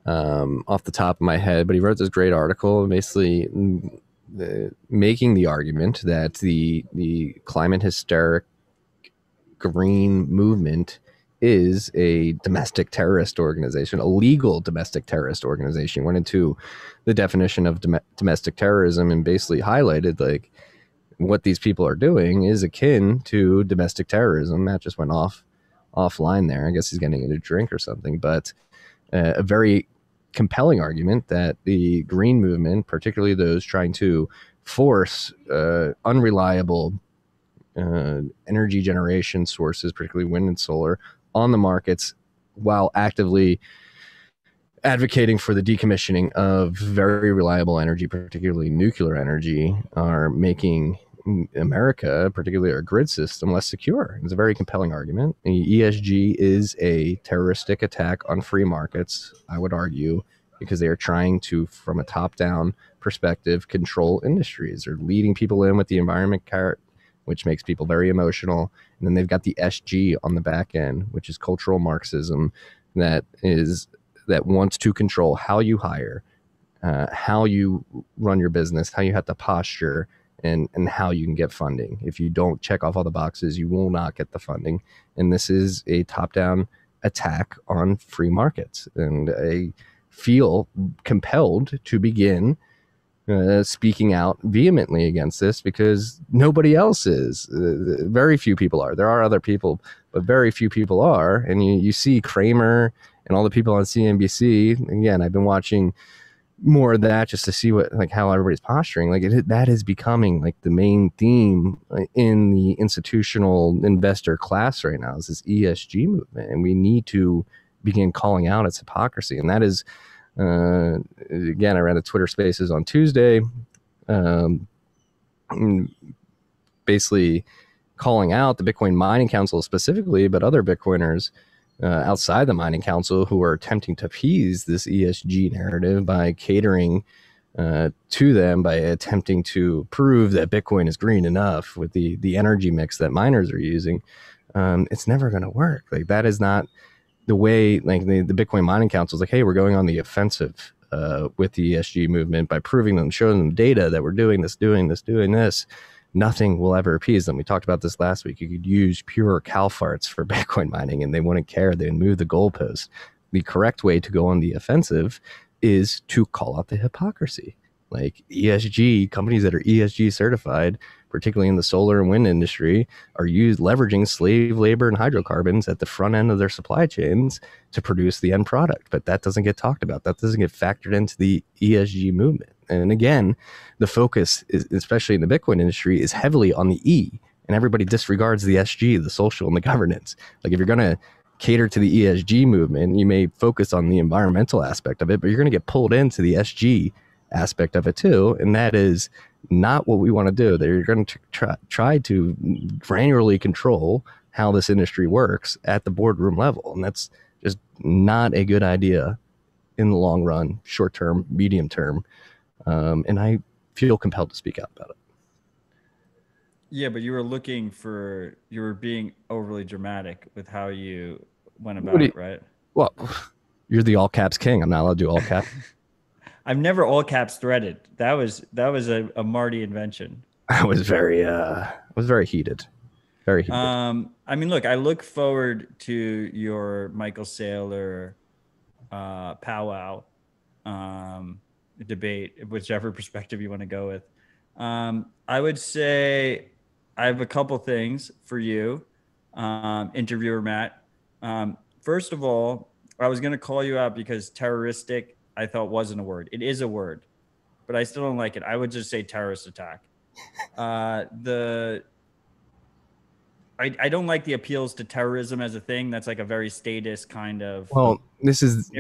off the top of my head, but he wrote this great article basically making the argument that the climate hysteric green movement is a domestic terrorist organization, a legal domestic terrorist organization. Went into the definition of domestic terrorism and basically highlighted like what these people are doing is akin to domestic terrorism. Matt just went offline there. I guess he's getting a drink or something, but a very compelling argument that the green movement, particularly those trying to force unreliable energy generation sources, particularly wind and solar, on the markets while actively advocating for the decommissioning of very reliable energy, particularly nuclear energy, are making America, particularly our grid system, less secure. It's a very compelling argument. ESG is a terroristic attack on free markets, I would argue, because they are trying to, from a top-down perspective, control industries. They're leading people in with the environment carrot, which makes people very emotional. And then they've got the SG on the back end, which is cultural Marxism that wants to control how you hire, how you run your business, how you have to posture, and how you can get funding. If you don't check off all the boxes, you will not get the funding. And this is a top-down attack on free markets. And I feel compelled to begin speaking out vehemently against this because nobody else is. Very few people are. There are other people, but very few people are. And you see Kramer and all the people on CNBC. Again, I've been watching more of that just to see how everybody's posturing. That is becoming like the main theme in the institutional investor class right now is this ESG movement, and we need to begin calling out its hypocrisy. And that is, again, I ran the Twitter Spaces on Tuesday, basically calling out the Bitcoin Mining Council specifically, but other Bitcoiners outside the Mining Council who are attempting to appease this ESG narrative by catering to them, by attempting to prove that Bitcoin is green enough with the energy mix that miners are using. It's never going to work. That is not the way. The Bitcoin Mining Council is like, hey, we're going on the offensive with the ESG movement by proving them, showing them data that we're doing this. Nothing will ever appease them. We talked about this last week. You could use pure cow farts for Bitcoin mining and they wouldn't care. They'd move the goalpost. The correct way to go on the offensive is to call out the hypocrisy. Like ESG, companies that are ESG certified, particularly in the solar and wind industry, are leveraging slave labor and hydrocarbons at the front end of their supply chains to produce the end product. But that doesn't get talked about. That doesn't get factored into the ESG movement. And again, the focus, especially in the Bitcoin industry, is heavily on the E, and everybody disregards the SG, the social, and the governance. Like if you're going to cater to the ESG movement, you may focus on the environmental aspect of it, but you're going to get pulled into the SG aspect of it too, and that is not what we want to do. They're going to try to granularly control how this industry works at the boardroom level, and that's just not a good idea in the long run, short term, medium term. And I feel compelled to speak out about it. Yeah, but you were being overly dramatic with how you went about it, right? Well, you're the all caps king. I'm not allowed to do all caps. I've never all caps threaded. That was a Marty invention. I was very heated. Very heated. I mean, look, I look forward to your Michael Saylor powwow debate, whichever perspective you want to go with. I would say I have a couple things for you, interviewer Matt. First of all, I was going to call you out because terroristic, I thought wasn't a word. It is a word, but I still don't like it. I would just say terrorist attack. I don't like the appeals to terrorism as a thing. That's like a very statist kind of. Well, It reminds this is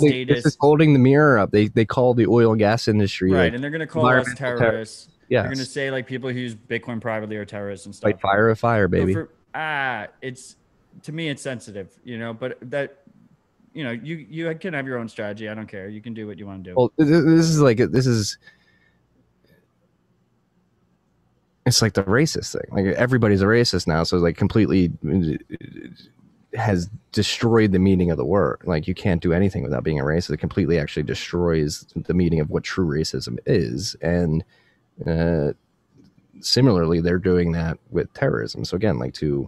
statists, holding the mirror up. They call the oil and gas industry right? like And they're gonna call us environmental terror. terrorists. They're gonna Yes, say like people who use Bitcoin privately are terrorists and fight stuff. fire with fire, So baby. for it's to me it's sensitive, but that you can have your own strategy. I don't care. You can do what you want to do. Well, this is it's like the racist thing. Like everybody's a racist now, so like completely has destroyed the meaning of the word. Like you can't do anything without being a racist. It completely actually destroys the meaning of what true racism is. And similarly, they're doing that with terrorism. So again, like to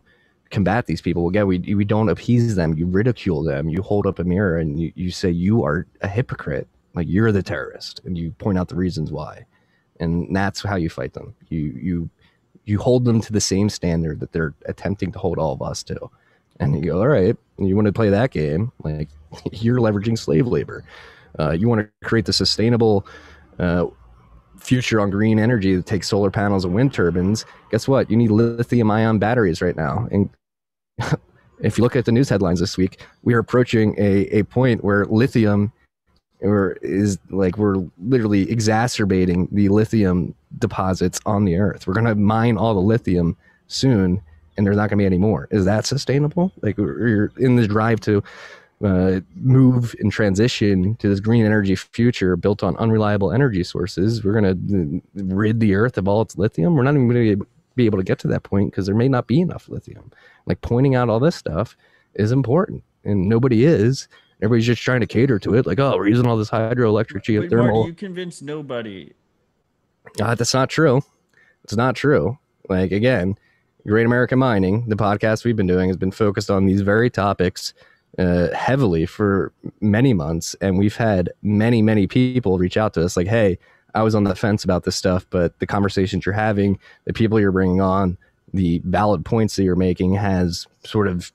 combat these people, again, we don't appease them. You ridicule them. You hold up a mirror and you say you are a hypocrite. Like you're the terrorist, and you point out the reasons why. And that's how you fight them. You hold them to the same standard that they're attempting to hold all of us to. And you go, all right, you want to play that game? Like you're leveraging slave labor. You want to create the sustainable future on green energy that takes solar panels and wind turbines. Guess what? You need lithium-ion batteries right now. And if you look at the news headlines this week, we are approaching a point where lithium is like we're literally exacerbating the lithium deposits on the earth. We're going to mine all the lithium soon, and there's not going to be any more. Is that sustainable? Like we're in the drive to move and transition to this green energy future built on unreliable energy sources. We're going to rid the earth of all its lithium. We're not even going to be able to get to that point because there may not be enough lithium. Like pointing out all this stuff is important, and nobody is. Everybody's just trying to cater to it. Like, oh, we're using all this hydroelectric, geothermal. Marty, you convinced nobody. That's not true. It's not true. Like, again, Great American Mining, the podcast we've been doing, has been focused on these very topics heavily for many months. And we've had many, many people reach out to us like, hey, I was on the fence about this stuff, but the conversations you're having, the people you're bringing on, the valid points that you're making has sort of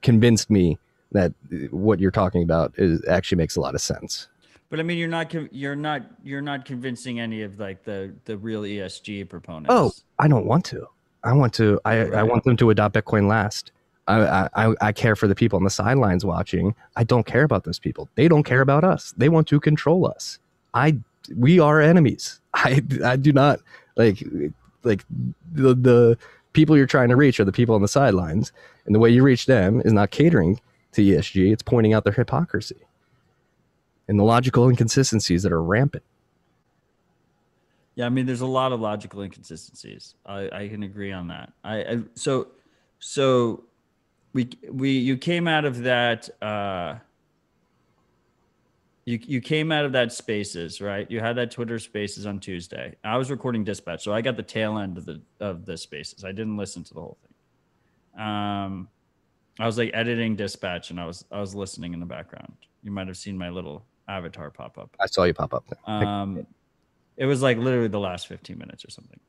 convinced me that what you're talking about actually makes a lot of sense. But I mean, you're not convincing any of like the real ESG proponents. Oh, I don't want to. I want them to adopt Bitcoin last. I care for the people on the sidelines watching. I don't care about those people. They don't care about us. They want to control us. We are enemies. I do not like the people you're trying to reach are the people on the sidelines, and the way you reach them is not catering to ESG. It's pointing out their hypocrisy and the logical inconsistencies that are rampant. Yeah, I mean, there's a lot of logical inconsistencies. I can agree on that. So you came out of that. You came out of that Spaces, right? You had that Twitter Spaces on Tuesday. I was recording Dispatch, so I got the tail end of the Spaces. I didn't listen to the whole thing. I was like editing Dispatch, and I was listening in the background. You might have seen my little avatar pop up. I saw you pop up there. It was like literally the last 15 minutes or something.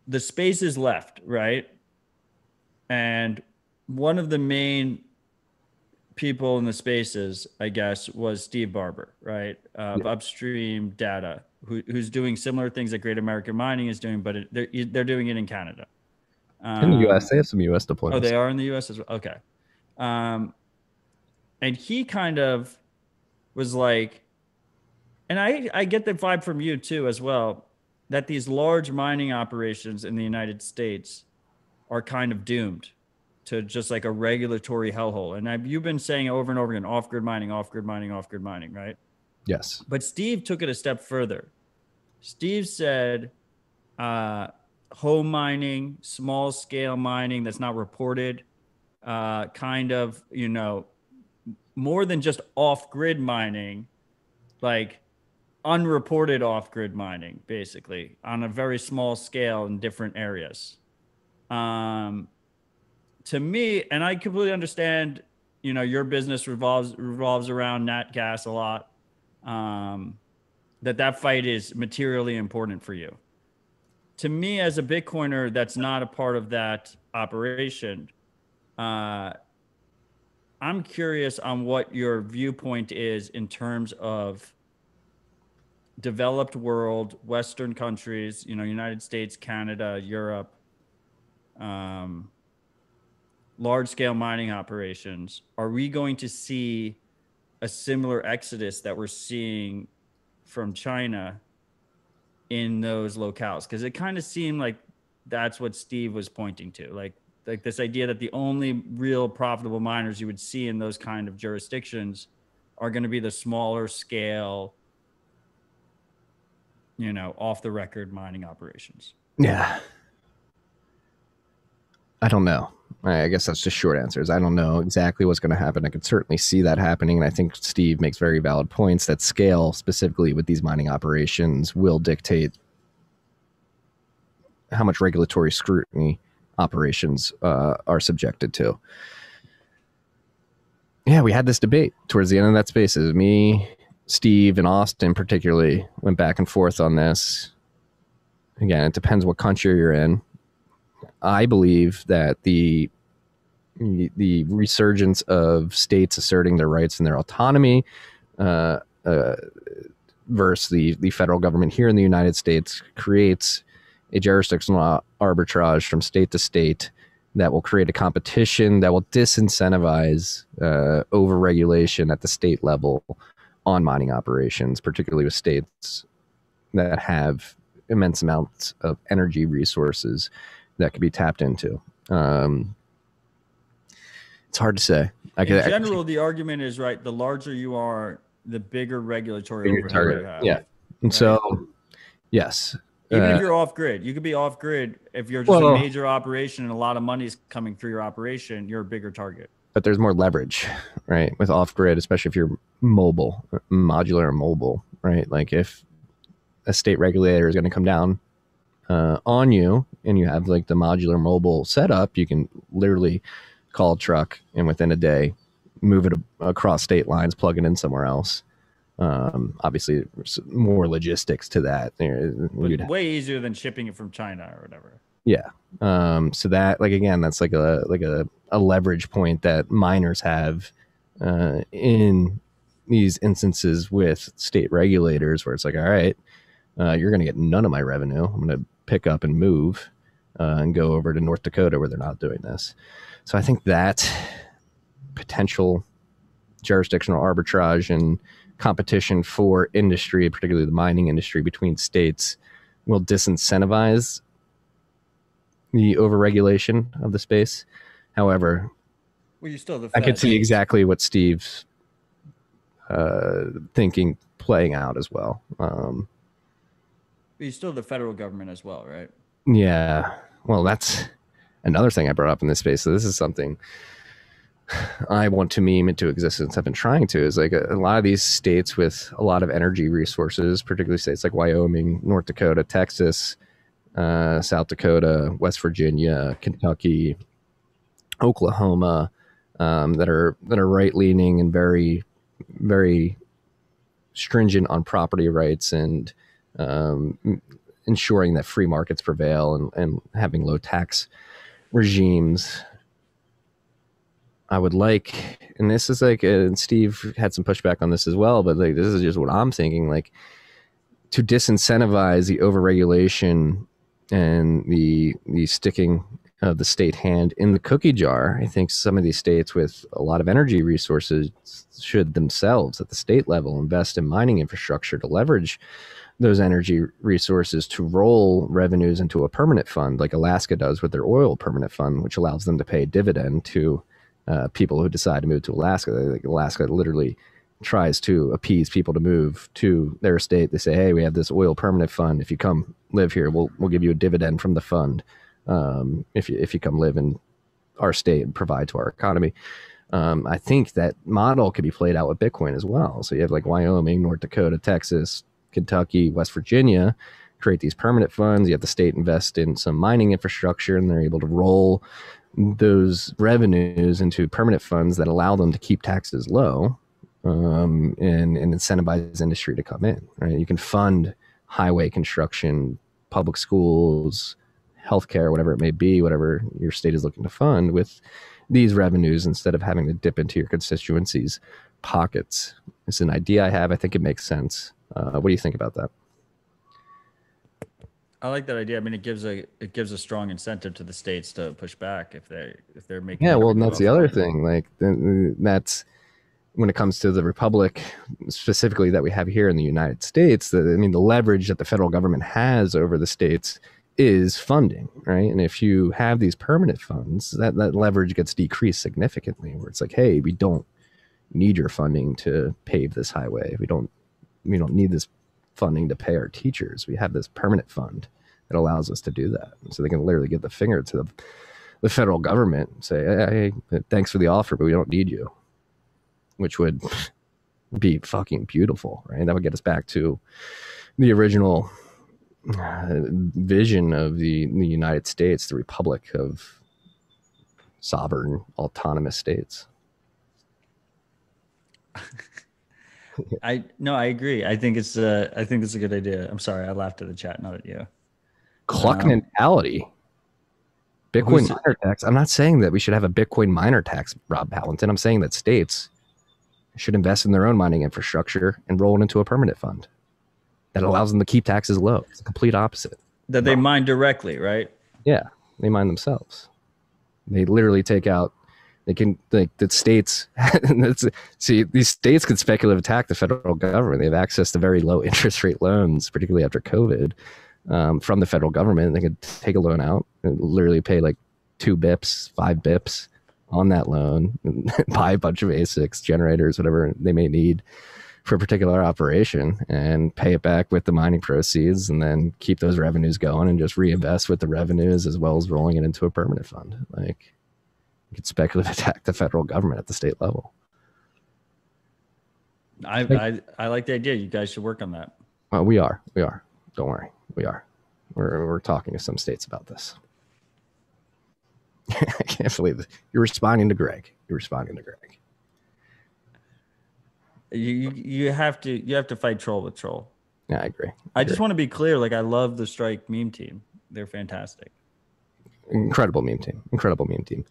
The Spaces left, right? And one of the main people in the Spaces, I guess, was Steve Barber, right? Of Upstream Data, who's doing similar things that Great American Mining is doing, but they're doing it in Canada. In the U.S., they have some U.S. deployments. Oh, they are in the U.S. as well? Okay. And he kind of was like, and I get the vibe from you too as well, that these large mining operations in the United States are kind of doomed to just like a regulatory hellhole. And you've been saying over and over again, off-grid mining, right? Yes. But Steve took it a step further. Steve said home mining, small scale mining that's not reported, kind of, more than just off-grid mining, like unreported off-grid mining, basically on a very small scale in different areas. To me, and I completely understand, your business revolves around nat gas a lot, that fight is materially important for you. To me, as a Bitcoiner, that's not a part of that operation. I'm curious on what your viewpoint is in terms of developed world, Western countries, United States, Canada, Europe, large scale mining operations, are we going to see a similar exodus that we're seeing from China in those locales? Because it kind of seemed like that's what Steve was pointing to, like this idea that the only real profitable miners you would see in those kind of jurisdictions are going to be the smaller scale, off the record mining operations. Yeah. I don't know. I guess that's just short answers. I don't know exactly what's going to happen. I could certainly see that happening. And I think Steve makes very valid points that scale, specifically with these mining operations, will dictate how much regulatory scrutiny operations are subjected to. Yeah, we had this debate towards the end of that space. It was me, Steve, and Austin particularly went back and forth on this. Again, it depends what country you're in. I believe that the resurgence of states asserting their rights and their autonomy versus the federal government here in the United States creates a jurisdictional arbitrage from state to state that will create a competition that will disincentivize overregulation at the state level on mining operations, particularly with states that have immense amounts of energy resources that could be tapped into. It's hard to say. In general, the argument is, right, the larger you are, the bigger regulatory overhead you have. Yeah. And right? So, yes. Even if you're off grid, you could be off grid. If you're just a major operation and a lot of money is coming through your operation, you're a bigger target. But there's more leverage, right? With off grid, especially if you're mobile, modular and mobile, right? Like if a state regulator is going to come down on you and you have like the modular mobile setup, you can literally call a truck and within a day move it across state lines, plug it in somewhere else. Obviously more logistics to that. Way easier than shipping it from China or whatever. Yeah. So that, like, again, that's like a leverage point that miners have in these instances with state regulators where it's like, all right, you're going to get none of my revenue. I'm going to pick up and move and go over to North Dakota where they're not doing this. So I think that potential jurisdictional arbitrage and competition for industry, particularly the mining industry between states, will disincentivize the overregulation of the space. However, you still I could see exactly what Steve's thinking playing out as well. You're still the federal government as well, right? Yeah. Well, that's another thing I brought up in this space. So this is something I want to meme into existence. I've been trying to, is like a lot of these states with a lot of energy resources, particularly states like Wyoming, North Dakota, Texas, South Dakota, West Virginia, Kentucky, Oklahoma, that are right leaning and very, very stringent on property rights and ensuring that free markets prevail and having low tax regimes. I would like, and this is like, and Steve had some pushback on this as well, but like this is just what I'm thinking, like to disincentivize the overregulation and the sticking of the state hand in the cookie jar. I think some of these states with a lot of energy resources should themselves at the state level invest in mining infrastructure to leverage those energy resources to roll revenues into a permanent fund like Alaska does with their oil permanent fund, which allows them to pay dividend to people who decide to move to Alaska. Like Alaska literally tries to appease people to move to their state. They say, hey, we have this oil permanent fund. If you come live here, we'll give you a dividend from the fund. If you come live in our state and provide to our economy. I think that model could be played out with Bitcoin as well. So you have like Wyoming, North Dakota, Texas, Kentucky, West Virginia, create these permanent funds. You have the state invest in some mining infrastructure and they're able to roll those revenues into permanent funds that allow them to keep taxes low and incentivize industry to come in, right? You can fund highway construction, public schools, healthcare, whatever it may be, whatever your state is looking to fund with these revenues instead of having to dip into your constituencies' pockets. It's an idea I have. I think it makes sense. What do you think about that? I like that idea. I mean, it gives a strong incentive to the states to push back if they're making Yeah, well, and argument that's about the other fraud. thing. Like that's when it comes to the republic specifically that we have here in the United States. I mean, the leverage that the federal government has over the states is funding, right? And if you have these permanent funds, that leverage gets decreased significantly. Where it's like, hey, we don't need your funding to pave this highway. We don't need this funding to pay our teachers. We have this permanent fund that allows us to do that. So they can literally give the finger to the federal government and say, hey, thanks for the offer, but we don't need you, which would be fucking beautiful, right? That would get us back to the original vision of the United States, the Republic of sovereign, autonomous states. I agree. I think it's a good idea. I'm sorry, I laughed at the chat, not at you. Cluck mentality. Bitcoin miner tax. I'm not saying that we should have a Bitcoin miner tax, Rob Palanton. I'm saying that states should invest in their own mining infrastructure and roll it into a permanent fund that allows them to keep taxes low. It's the complete opposite. That they mine directly, right? Yeah, they mine themselves. They literally take out. They can like the states. See, these states can speculative attack the federal government. They have access to very low interest rate loans, particularly after COVID, from the federal government. They could take a loan out and literally pay like 2 bips, 5 bips on that loan, and buy a bunch of ASICs, generators, whatever they may need for a particular operation, and pay it back with the mining proceeds, and then keep those revenues going and just reinvest with the revenues as well as rolling it into a permanent fund. Like, you could speculative attack the federal government at the state level. I like the idea. You guys should work on that. Well, we are. Don't worry, we are. We're talking to some states about this. I can't believe it. You're responding to Greg. You have to fight troll with troll. Yeah, I agree. I just want to be clear. Like, I love the Strike meme team. They're fantastic. Incredible meme team.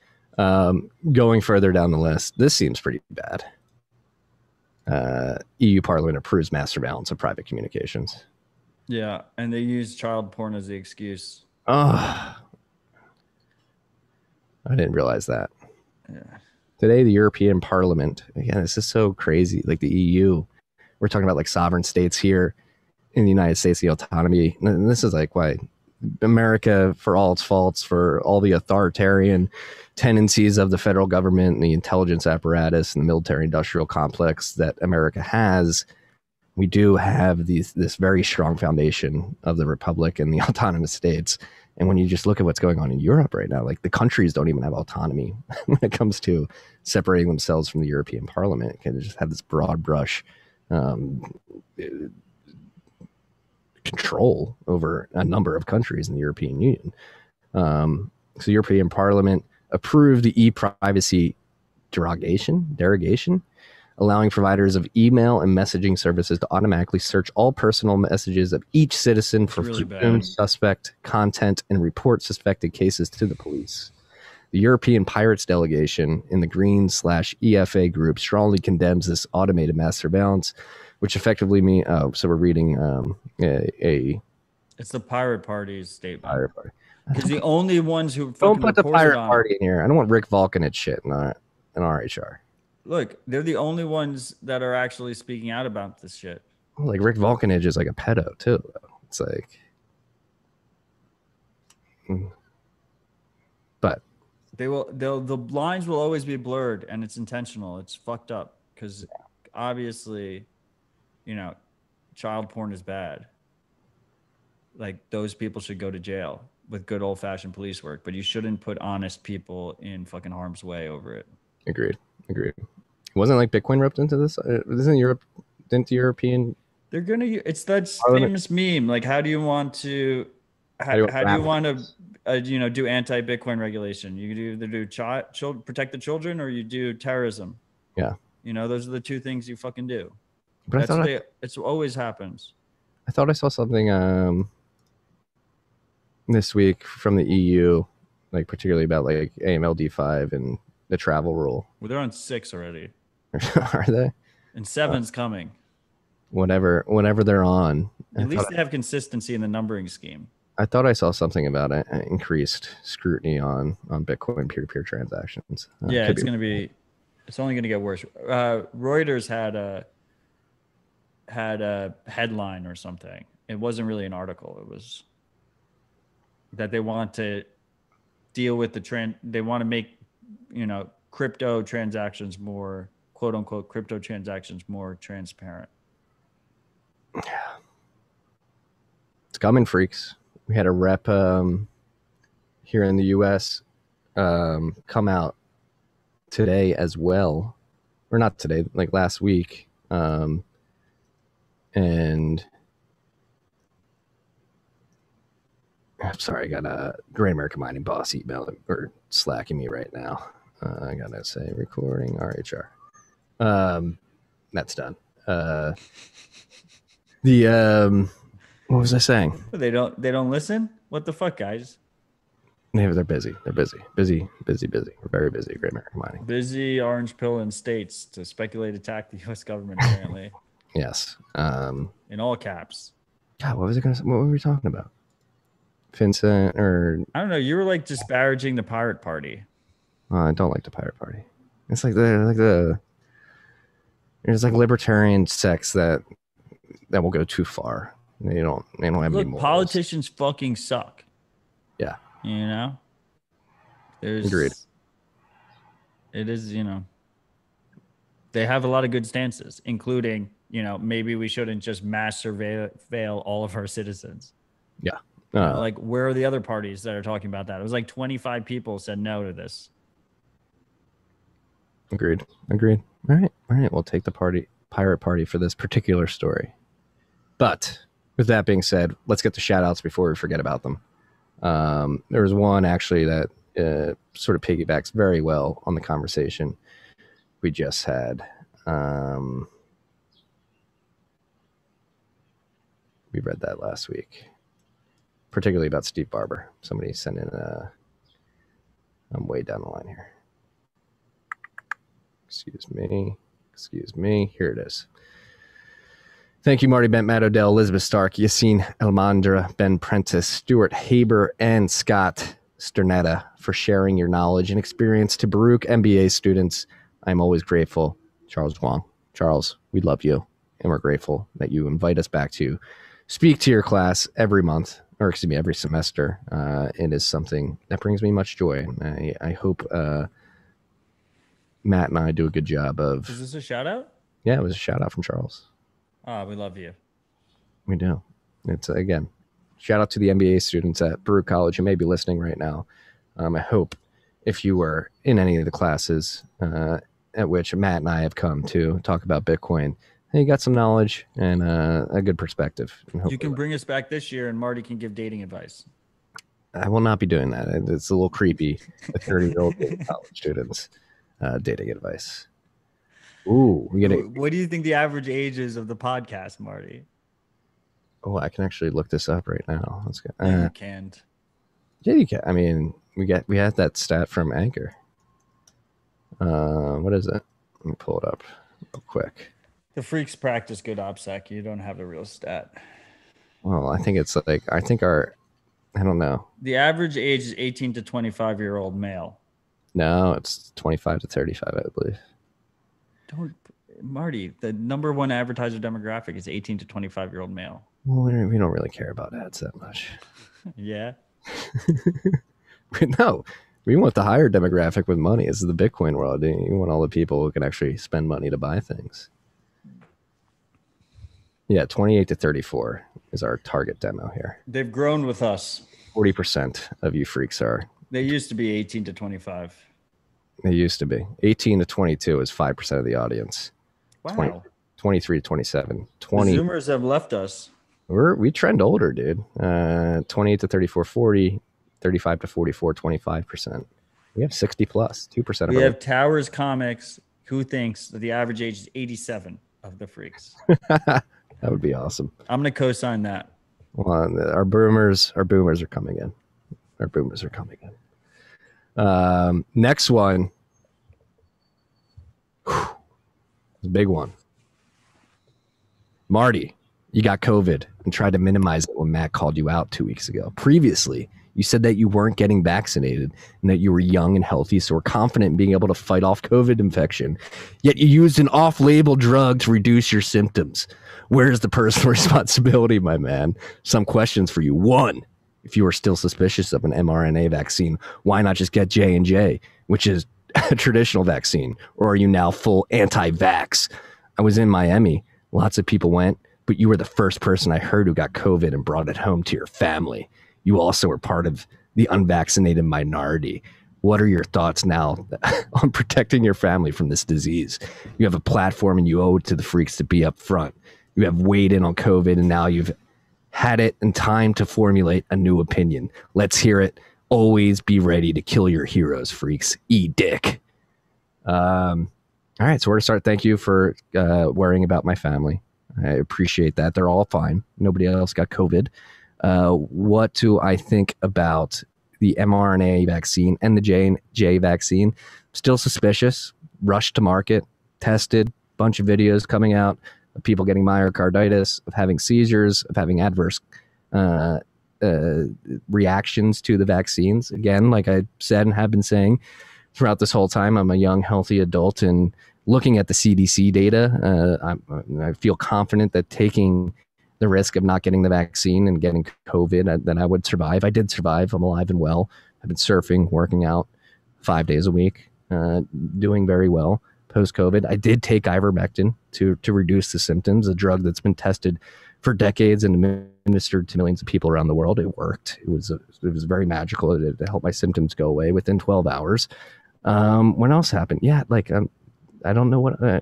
Going further down the list, this seems pretty bad. EU Parliament approves mass surveillance of private communications. Yeah, and they use child porn as the excuse. Oh, I didn't realize that. Yeah. Today, the European Parliament, again, this is so crazy. Like the EU, we're talking about like sovereign states here in the United States, the autonomy. And this is like why America, for all its faults, for all the authoritarian tendencies of the federal government and the intelligence apparatus and the military industrial complex that America has, we do have this very strong foundation of the republic and the autonomous states. And when you just look at what's going on in Europe right now, like the countries don't even have autonomy when it comes to separating themselves from the European Parliament. Can just have this broad brush control over a number of countries in the European Union. So the European Parliament approved the e-privacy derogation, allowing providers of email and messaging services to automatically search all personal messages of each citizen for presumed suspect content and report suspected cases to the police. The European Pirates delegation in the Green/EFA group strongly condemns this automated mass surveillance, which effectively means, so we're reading it's the Pirate Party's statement. Pirate Party. Because the only ones who don't put the Pirate Party in here. I don't want Rick Vulcanich shit in RHR. Look, they're the only ones that are actually speaking out about this shit. Like Rick Vulcanich is like a pedo too. It's like, but the lines will always be blurred, and it's intentional. It's fucked up because obviously, child porn is bad. Like, those people should go to jail with good old fashioned police work, but you shouldn't put honest people in fucking harm's way over it. Agreed. Wasn't like Bitcoin roped into this? Isn't Europe? Didn't the European? They're gonna. It's that famous meme. Like, how do you want to? How do you want to? Do anti-Bitcoin regulation. You either do protect the children, or you do terrorism. Yeah. Those are the two things you fucking do. But it's always happens. I thought I saw something this week from the EU, like particularly about like AMLD5 and the travel rule. Well, they're on 6 already. Are they? And 7's coming. Whatever they're on. At least they have consistency in the numbering scheme. I thought I saw something about it, increased scrutiny on Bitcoin peer-to-peer transactions. Yeah, Could it's be. gonna be. It's only gonna get worse. Reuters had a headline or something. It wasn't really an article. It was that they want to deal with the trend. They want to make, crypto transactions more, quote unquote, crypto transactions more transparent. It's coming, freaks. We had a rep here in the U.S. Come out today as well, or not today, like last week, and I'm sorry, I got a Great American Mining boss email or slacking me right now. I gotta say, recording RHR. That's done. What was I saying? They don't listen. What the fuck, guys? They're busy. They're busy. We're very busy. Great American Mining. Busy orange pill in states to speculate attack the U.S. government. Apparently, Yes. in all caps. God, what was it gonna? What were we talking about? Vincent or I don't know. You were like disparaging the pirate party. I don't like the Pirate Party. It's like there's like libertarian sects that will go too far. They don't have any Look, morals. politicians fucking suck. Yeah. You know, there's Agreed. It is, they have a lot of good stances, including, maybe we shouldn't just mass surveil all of our citizens. Yeah. Like, where are the other parties that are talking about that? It was like 25 people said no to this. Agreed. All right. We'll take the Pirate Party for this particular story. But with that being said, let's get the shout outs before we forget about them. There was one actually that sort of piggybacks very well on the conversation we just had. We read that last week, particularly about Steve Barber. Somebody sent in I'm way down the line here. Excuse me. Here it is. Thank you, Marty Bent, Matt Odell, Elizabeth Stark, Yassine Elmandra, Ben Prentice, Stuart Haber, and Scott Sternetta for sharing your knowledge and experience to Baruch MBA students. I'm always grateful. Charles Wong. Charles, we love you, and we're grateful that you invite us back to speak to your class every month, or excuse me, every semester. It is something that brings me much joy. And I hope Matt and I do a good job of. Is this a shout out? Yeah, it was a shout out from Charles. Oh, we love you. We do. It's again, shout out to the MBA students at Baruch College who may be listening right now. I hope if you were in any of the classes at which Matt and I have come to talk about Bitcoin, you got some knowledge and a good perspective. You can bring us back this year and Marty can give dating advice. I will not be doing that. It's a little creepy. 30-year-old college students dating advice. Ooh, What do you think the average age is of the podcast, Marty? Oh, I can actually look this up right now. Let's go. You can't. Yeah, you can. I mean, we had that stat from Anchor. What is it? Let me pull it up real quick. The freaks practice good OPSEC. You don't have a real stat. Well, I think it's like I don't know. The average age is 18 to 25-year-old male. No, it's 25 to 35, I believe. Marty, the number one advertiser demographic is 18 to 25-year-old male. Well, we don't really care about ads that much. Yeah. No, we want the higher demographic with money. This is the Bitcoin world. You want all the people who can actually spend money to buy things. Yeah, 28 to 34 is our target demo here. They've grown with us. 40% of you freaks are. They used to be 18 to 25. They used to be. 18 to 22 is 5% of the audience. Wow. 23 to 27. The Zoomers have left us. We trend older, dude. 28 to 34, 40. 35 to 44, 25%. We have 60 plus, 2%. We have Towers Comics, who thinks that the average age is 87 of the freaks. That would be awesome. I'm going to co-sign that. Well, our boomers are coming in. Next one. Whew, it's a big one. Marty, You got COVID and tried to minimize it when Matt called you out 2 weeks ago. Previously, you said that you weren't getting vaccinated and that you were young and healthy, so were confident in being able to fight off COVID infection. Yet you used an off-label drug to reduce your symptoms. Where's the personal responsibility, my man? Some questions for you. One, if you are still suspicious of an mRNA vaccine, why not just get J&J, which is a traditional vaccine? Or are you now full anti-vax? I was in Miami. Lots of people went, but you were the first person I heard who got COVID and brought it home to your family. You also were part of the unvaccinated minority. What are your thoughts now on protecting your family from this disease? You have a platform and you owe it to the freaks to be up front. You have weighed in on COVID and now you've had it and time to formulate a new opinion. Let's hear it. Always be ready to kill your heroes, freaks. Dick. All right, so where to start? Thank you for worrying about my family. I appreciate that. They're all fine. Nobody else got COVID. What do I think about the mRNA vaccine and the J&J vaccine? Still suspicious. Rushed to market. Tested. Bunch of videos coming out of people getting myocarditis, of having seizures, of having adverse reactions to the vaccines. Again, like I said and have been saying throughout this whole time, I'm a young, healthy adult, and looking at the CDC data, I feel confident that taking the risk of not getting the vaccine and getting COVID, that I would survive. I did survive. I'm alive and well. I've been surfing, working out 5 days a week, doing very well post-COVID. I did take ivermectin to reduce the symptoms, a drug that's been tested for decades and administered to millions of people around the world. It worked. It was very magical. It helped my symptoms go away within 12 hours. What else happened? Yeah, like I don't know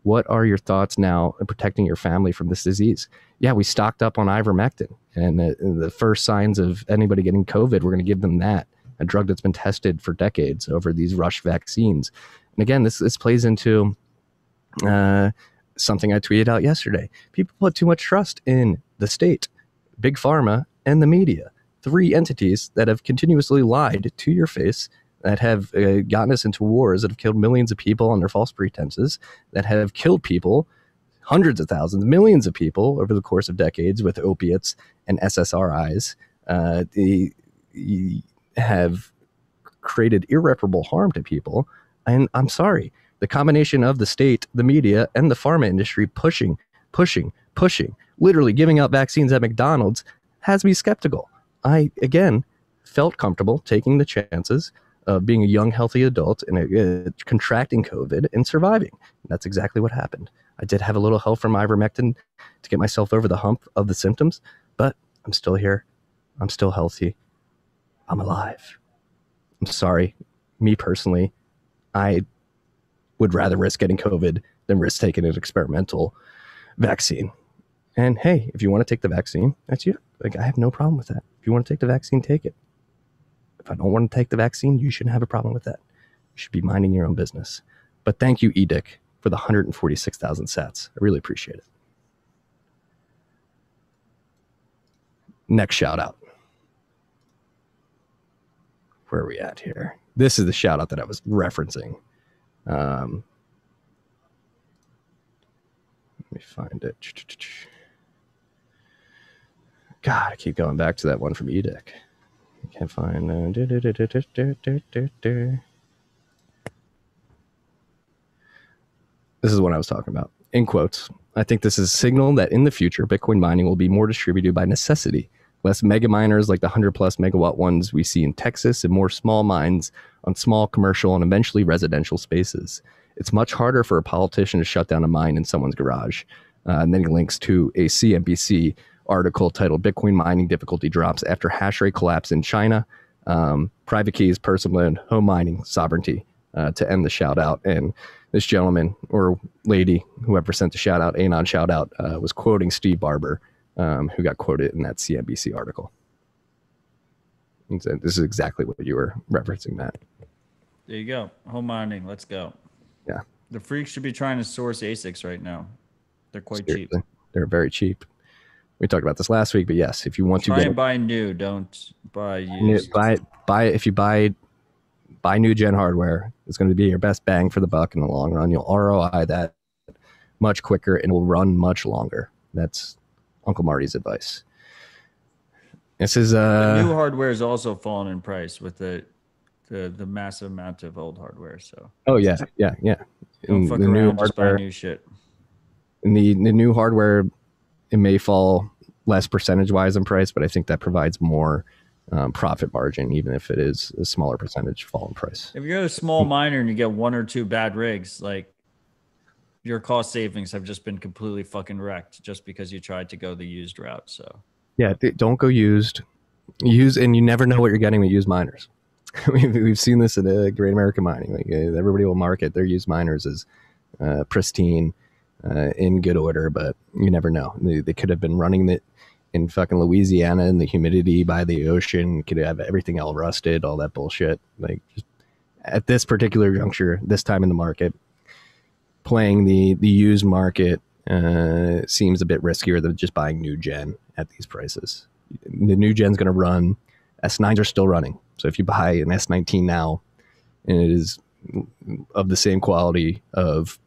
what are your thoughts now in protecting your family from this disease? Yeah, we stocked up on ivermectin, and the first signs of anybody getting COVID, we're going to give them that, a drug that's been tested for decades over these rush vaccines. And again, this plays into something I tweeted out yesterday. People put too much trust in the state, big pharma, and the media, 3 entities that have continuously lied to your face, that have gotten us into wars, that have killed millions of people under false pretenses, that have killed people, hundreds of thousands, millions of people over the course of decades with opiates and SSRIs. They have created irreparable harm to people. And I'm sorry, the combination of the state, the media, and the pharma industry pushing, literally giving out vaccines at McDonald's has me skeptical. I, again, felt comfortable taking the chances of being a young, healthy adult and contracting COVID and surviving. That's exactly what happened. I did have a little help from ivermectin to get myself over the hump of the symptoms, but I'm still here. I'm still healthy. I'm alive. I'm sorry. Me personally, I would rather risk getting COVID than risk taking an experimental vaccine. And hey, if you want to take the vaccine, that's you. Like, I have no problem with that. If you want to take the vaccine, take it. If I don't want to take the vaccine, you shouldn't have a problem with that. You should be minding your own business. But thank you, Edic, for the 146,000 sats. I really appreciate it. Next shout out. Where are we at here? This is the shout out that I was referencing. Let me find it. God, I keep going back to that one from Edic. I can't find. This is what I was talking about. In quotes, I think this is a signal that in the future, Bitcoin mining will be more distributed by necessity. Less mega miners like the 100 plus megawatt ones we see in Texas, and more small mines on small commercial and eventually residential spaces. It's much harder for a politician to shut down a mine in someone's garage. And then he links to a CNBC article titled Bitcoin Mining Difficulty Drops After Hash Rate Collapse in China. Private keys, personal and home mining sovereignty, to end the shout out. And this gentleman or lady, whoever sent the shout out, Anon shout out, was quoting Steve Barber, who got quoted in that CNBC article. And so this is exactly what you were referencing, Matt. There you go. Home mining. Let's go. Yeah. The freaks should be trying to source ASICs right now. They're quite cheap. They're very cheap. We talked about this last week, but yes, if you want to buy new, don't buy used. If you buy new gen hardware, it's going to be your best bang for the buck in the long run. You'll ROI that much quicker and will run much longer. That's Uncle Marty's advice. This is The new hardware has also fallen in price with the massive amount of old hardware. So oh yeah. don't fuck around, just buy new shit. And the new hardware, it may fall less percentage wise in price, but I think that provides more profit margin, even if it is a smaller percentage fall in price. If you're a small miner and you get 1 or 2 bad rigs, like your cost savings have just been completely fucking wrecked just because you tried to go the used route. So yeah, don't go used. And you never know what you're getting with used miners. We've seen this at Great American Mining. Like everybody will market their used miners as pristine, in good order, but you never know. They could have been running it in fucking Louisiana in the humidity by the ocean. Could have everything all rusted, all that bullshit. Like just at this particular juncture, this time in the market, playing the used market seems a bit riskier than just buying new gen at these prices. The new gen's going to run. S9s are still running. So if you buy an S19 now and it is of the same quality of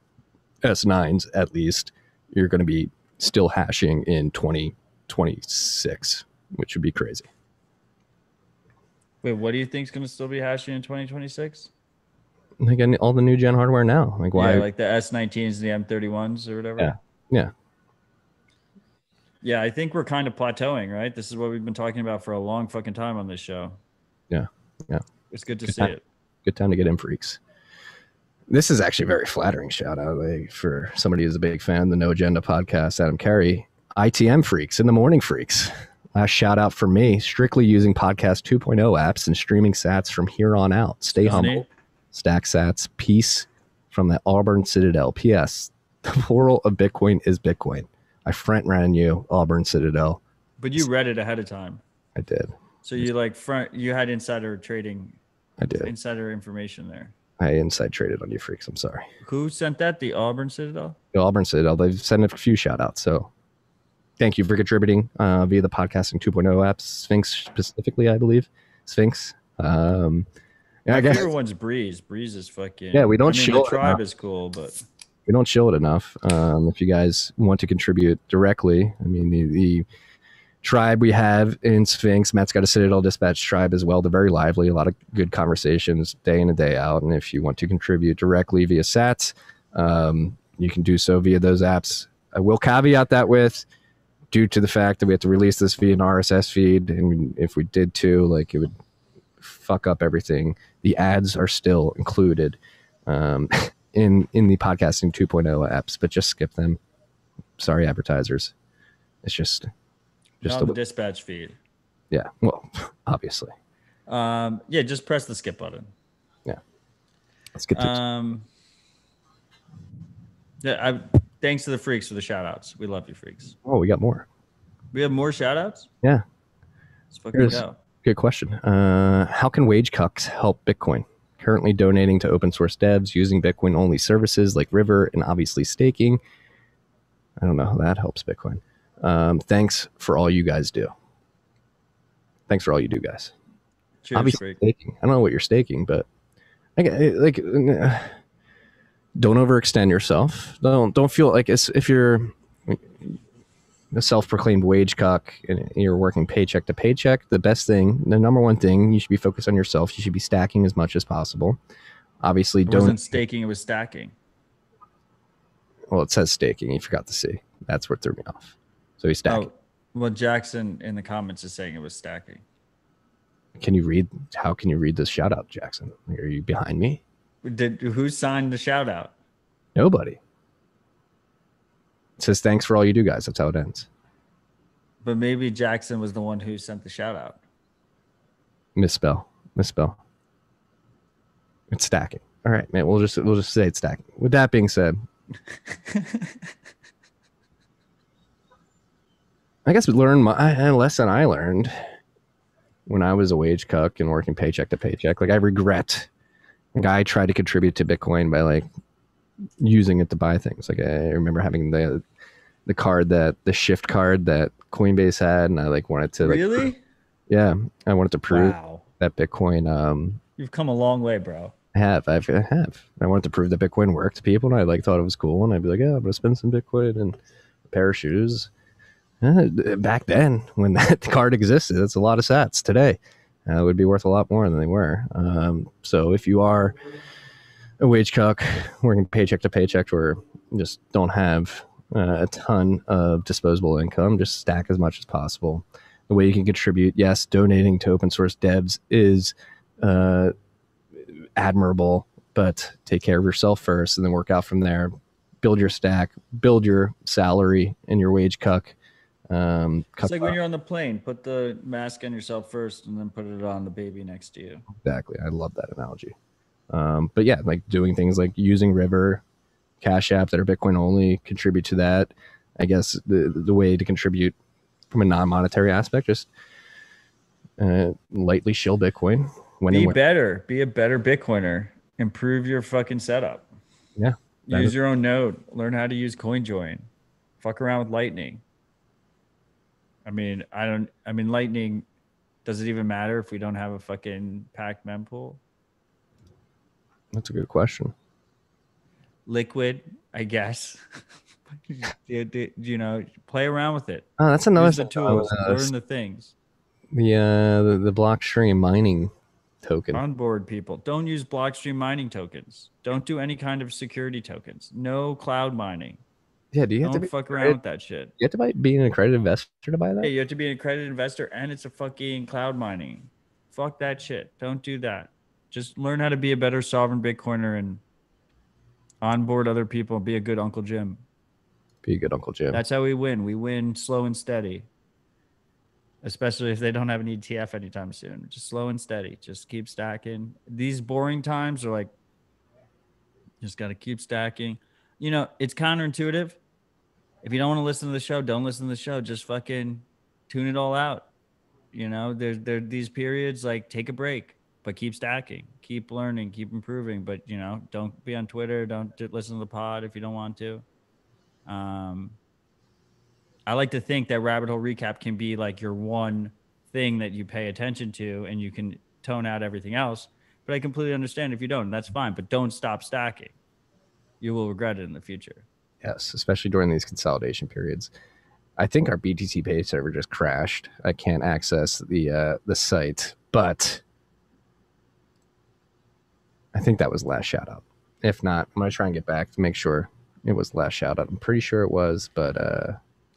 S9s, at least, you're going to be still hashing in 2026, which would be crazy. wait, what do you think is going to still be hashing in 2026? Like all the new gen hardware now. Like why? Yeah, like the S19s, the M31s or whatever. Yeah, I think we're kind of plateauing, right? This is what we've been talking about for a long fucking time on this show. Yeah. It's good to see it. Good time to get in, freaks. This is actually a very flattering shout out for somebody who's a big fan of the No Agenda podcast, Adam Carey. ITM freaks in the morning freaks. Last shout out for me, strictly using podcast 2.0 apps and streaming sats from here on out. Stay humble, stack sats, peace from the Auburn Citadel. P.S. The plural of Bitcoin is Bitcoin. I ran you, Auburn Citadel. But you read it ahead of time. I did. So you you had insider trading. I did. Insider information there. I inside traded on you freaks. I'm sorry. Who sent that? The Auburn Citadel? The Auburn Citadel. They've sent a few shout outs. So thank you for contributing via the podcasting 2.0 apps. Sphinx specifically, I believe. Sphinx. My favorite one's Breeze. Breeze is fucking. Yeah, we don't show the tribe is cool, but we don't show it enough. If you guys want to contribute directly, I mean, the tribe we have in Sphinx, Matt's got a Citadel Dispatch tribe as well. They're very lively, a lot of good conversations day in and day out. And if you want to contribute directly via sats, you can do so via those apps. I will caveat that with, due to the fact that we have to release this via an RSS feed, and if we did too, like it would fuck up everything. The ads are still included in the podcasting 2.0 apps, but just skip them. Sorry, advertisers. It's just not the dispatch feed. Yeah, well, obviously. Yeah, just press the skip button. Yeah, let's get to thanks to the freaks for the shout outs. We love you, freaks. Oh, we got more. We have more shout outs? Yeah. Let's fucking go. Good question. How can wage cucks help Bitcoin? Currently donating to open source devs using Bitcoin only services like River and obviously staking. I don't know how that helps Bitcoin. Thanks for all you guys do. Thanks for all you do, guys. Cheers, obviously, staking. I don't know what you're staking, but don't overextend yourself. Don't feel like if you're a self-proclaimed wage cock and you're working paycheck to paycheck, the number one thing, you should be focused on yourself. You should be stacking as much as possible. Obviously, it wasn't staking, it was stacking. Well, it says staking. You forgot to see. That's what threw me off. So he's stacking. Oh, well, Jackson in the comments is saying it was stacking. How can you read this shout out, Jackson? Are you behind me? Who signed the shout out? Nobody. It says thanks for all you do, guys. That's how it ends. But maybe Jackson was the one who sent the shout out. Misspell. It's stacking. All right, man. We'll just say it's stacking. With that being said, I guess a lesson I learned when I was a wage cuck and working paycheck to paycheck. Like I regret. Like I tried to contribute to Bitcoin by using it to buy things. Like I remember having the the shift card that Coinbase had, and I wanted to really. Yeah, I wanted to prove that Bitcoin. You've come a long way, bro. I have. I wanted to prove that Bitcoin worked to people, and I thought it was cool, and I'd be like, yeah, I'm gonna spend some Bitcoin and pair of shoes. Back then, when that card existed, that's a lot of sats. Today, it would be worth a lot more than they were. So if you are a wage cuck working paycheck to paycheck, or just don't have a ton of disposable income, just stack as much as possible. The way you can contribute, yes, donating to open source devs is admirable, but take care of yourself first and then work out from there. Build your stack, build your salary and your wage cuck. It's like when you're on the plane, put the mask on yourself first and then put it on the baby next to you. Exactly. I love that analogy. But yeah, like doing things like using River, Cash App that are Bitcoin only, contribute to that. I guess the way to contribute from a non-monetary aspect, just lightly shill Bitcoin. Be better. Be a better Bitcoiner. Improve your fucking setup. Yeah. Use your own node. Learn how to use CoinJoin. Fuck around with Lightning. I mean, Lightning, does it even matter if we don't have a fucking packed mempool? That's a good question. Liquid, I guess. You know, play around with it. Oh, that's another Use the tools. Learn the things. The Blockstream mining token. Onboard people. Don't use Blockstream mining tokens. Don't do any kind of security tokens. No cloud mining. Yeah, do you have Don't to fuck around with that shit? You have to be an accredited investor to buy that? Yeah, you have to be an accredited investor, and it's a fucking cloud mining. Fuck that shit. Don't do that. Just learn how to be a better sovereign Bitcoiner and onboard other people and be a good Uncle Jim. Be a good Uncle Jim. That's how we win. We win slow and steady. Especially if they don't have an ETF anytime soon. Just slow and steady. Just keep stacking. These boring times are like, just got to keep stacking. You know, it's counterintuitive. If you don't want to listen to the show, don't listen to the show. Just fucking tune it all out. You know, there these periods, like, take a break, but keep stacking, keep learning, keep improving. But, you know, don't be on Twitter. Don't listen to the pod if you don't want to. I like to think that Rabbit Hole Recap can be like your one thing that you pay attention to and you can tone out everything else. But I completely understand if you don't. That's fine. But don't stop stacking. You will regret it in the future. Yes, especially during these consolidation periods. I think our BTC Pay server just crashed. I can't access the site, but I think that was last shout out. If not, I'm gonna try and get back to make sure it was last shout out. I'm pretty sure it was, but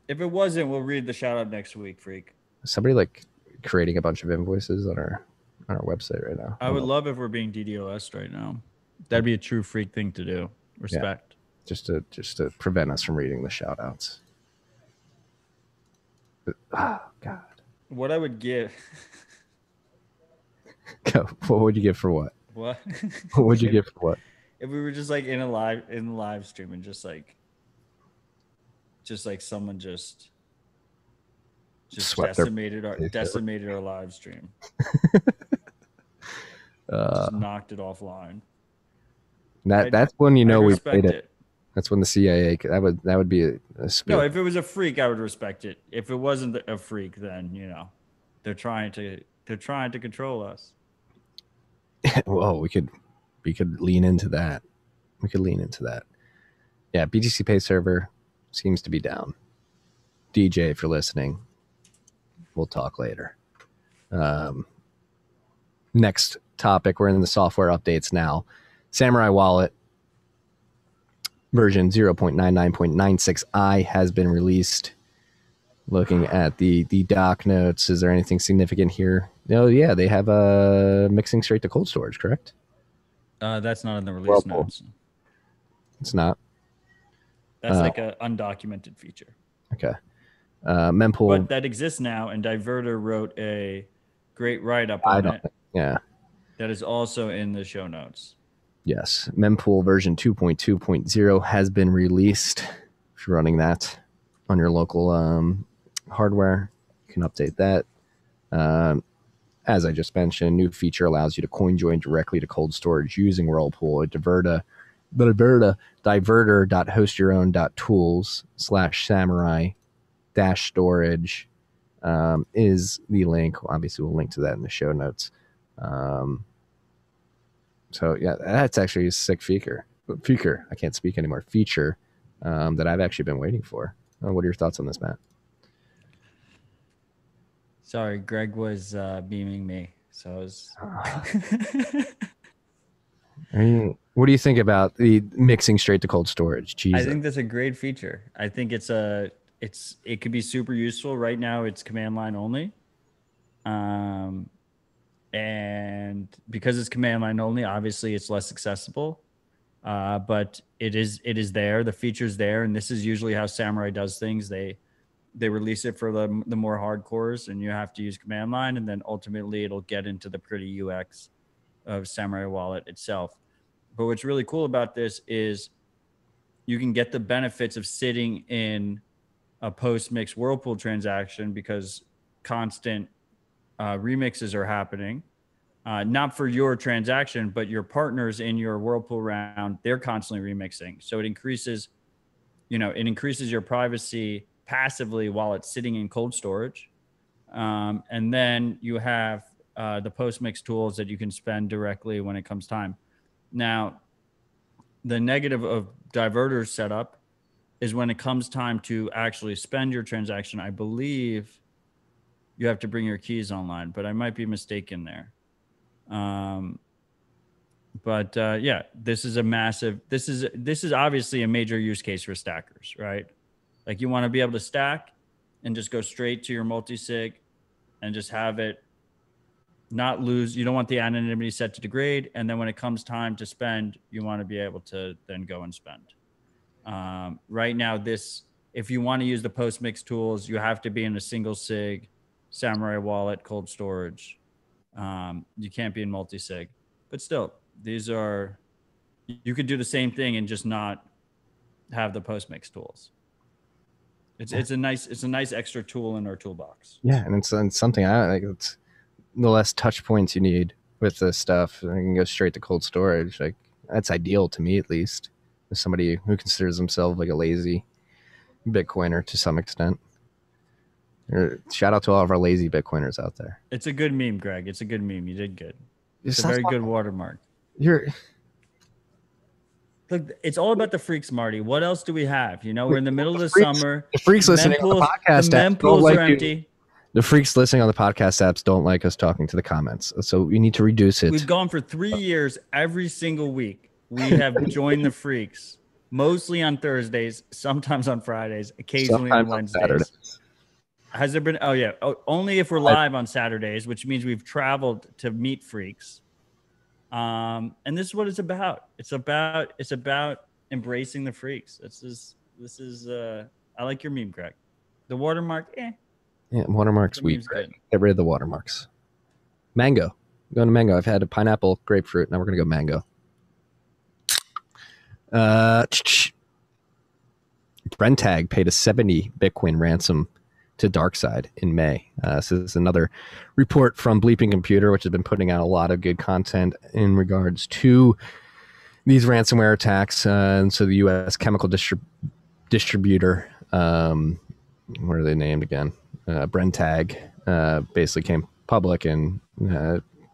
if it wasn't, we'll read the shout out next week, freak. Somebody like creating a bunch of invoices on our website right now. I would love if we're being DDoS right now. That'd be a true freak thing to do. Respect. Yeah. Just to prevent us from reading the shout outs. Oh, God. What I would give. What would you give for what? What? What would you give for what? If we were just like in the live stream and just like someone just decimated our live stream. Just knocked it offline. That's when you know we played it. That's when the CIA that would be a spill. No, if it was a freak, I would respect it. If it wasn't a freak, then you know they're trying to control us. Well, we could lean into that. Yeah, BTC Pay server seems to be down. DJ, if you're listening, we'll talk later. Next topic, we're in the software updates now. Samurai Wallet version 0.99.96i has been released. Looking at the doc notes, is there anything significant here? Oh, yeah, they have a mixing straight to cold storage, correct? That's not in the release notes. It's not. That's like an undocumented feature. Okay. Mempool. But that exists now, and Diverter wrote a great write-up on it. Yeah. That is also in the show notes. Yes. Mempool version 2.2.0 has been released. If you're running that on your local hardware, you can update that. As I just mentioned, new feature allows you to coin join directly to cold storage using Whirlpool or diverter.hostyourown.tools/samurai-storage is the link. Obviously, we'll link to that in the show notes. So yeah, that's actually a sick feature. I can't speak anymore. Feature that I've actually been waiting for. What are your thoughts on this, Matt? Sorry, Greg was beaming me, so I was. What do you think about the mixing straight to cold storage? I Jesus. think that's a great feature. I think it could be super useful. Right now, it's command line only. Um, and because it's command line only, obviously it's less accessible. But it is there. The feature's there, and this is usually how Samurai does things. They release it for the more hardcores, and you have to use command line, and then ultimately it'll get into the pretty UX of Samurai Wallet itself. But what's really cool about this is you can get the benefits of sitting in a post-mix Whirlpool transaction because constant remixes are happening. Not for your transaction, but your partners in your Whirlpool round, they're constantly remixing. So it increases your privacy passively while it's sitting in cold storage. And then you have the post-mix tools that you can spend directly when it comes time. Now, the negative of diverter setup is when it comes time to actually spend your transaction, I believe you have to bring your keys online, but I might be mistaken there. Yeah, this is obviously a major use case for stackers, right? Like you want to be able to stack and just go straight to your multi-sig and just have it not lose. You don't want the anonymity set to degrade. And then when it comes time to spend, you want to be able to then go and spend. Right now, if you want to use the post-mix tools, you have to be in a single sig, Samurai Wallet, cold storage. You can't be in multi-sig. But still, you could do the same thing and just not have the post-mix tools. It's a nice extra tool in our toolbox. Yeah, and it's something I like. It's the less touch points you need with this stuff. I can go straight to cold storage. Like that's ideal to me, at least, as somebody who considers himself like a lazy Bitcoiner to some extent. Shout out to all of our lazy Bitcoiners out there. It's a good meme, Greg. It's a good meme. You did good. It's a very good watermark. Look, it's all about the freaks, Marty. What else do we have? We're in the middle of the summer. The freaks listening on the podcast the mempools are empty. The freaks listening on the podcast apps don't like us talking to the comments, so we need to reduce it. We've gone for 3 years every single week. We have joined the freaks, mostly on Thursdays, sometimes on Fridays, occasionally on Wednesdays. On Saturdays. Has there been? Oh yeah, only if we're live on Saturdays, which means we've traveled to meet freaks. And this is what it's about. It's about embracing the freaks. I like your meme, Greg. The watermark, Yeah, watermark's sweet. Get rid of the watermarks. Mango. I'm going to mango. I've had a pineapple, grapefruit. Now we're going to go mango. Brentag paid a 70 Bitcoin ransom to DarkSide in May. So this is another report from Bleeping Computer, which has been putting out a lot of good content in regards to these ransomware attacks. And so the U.S. chemical distributor, what are they named again? Brentag basically came public and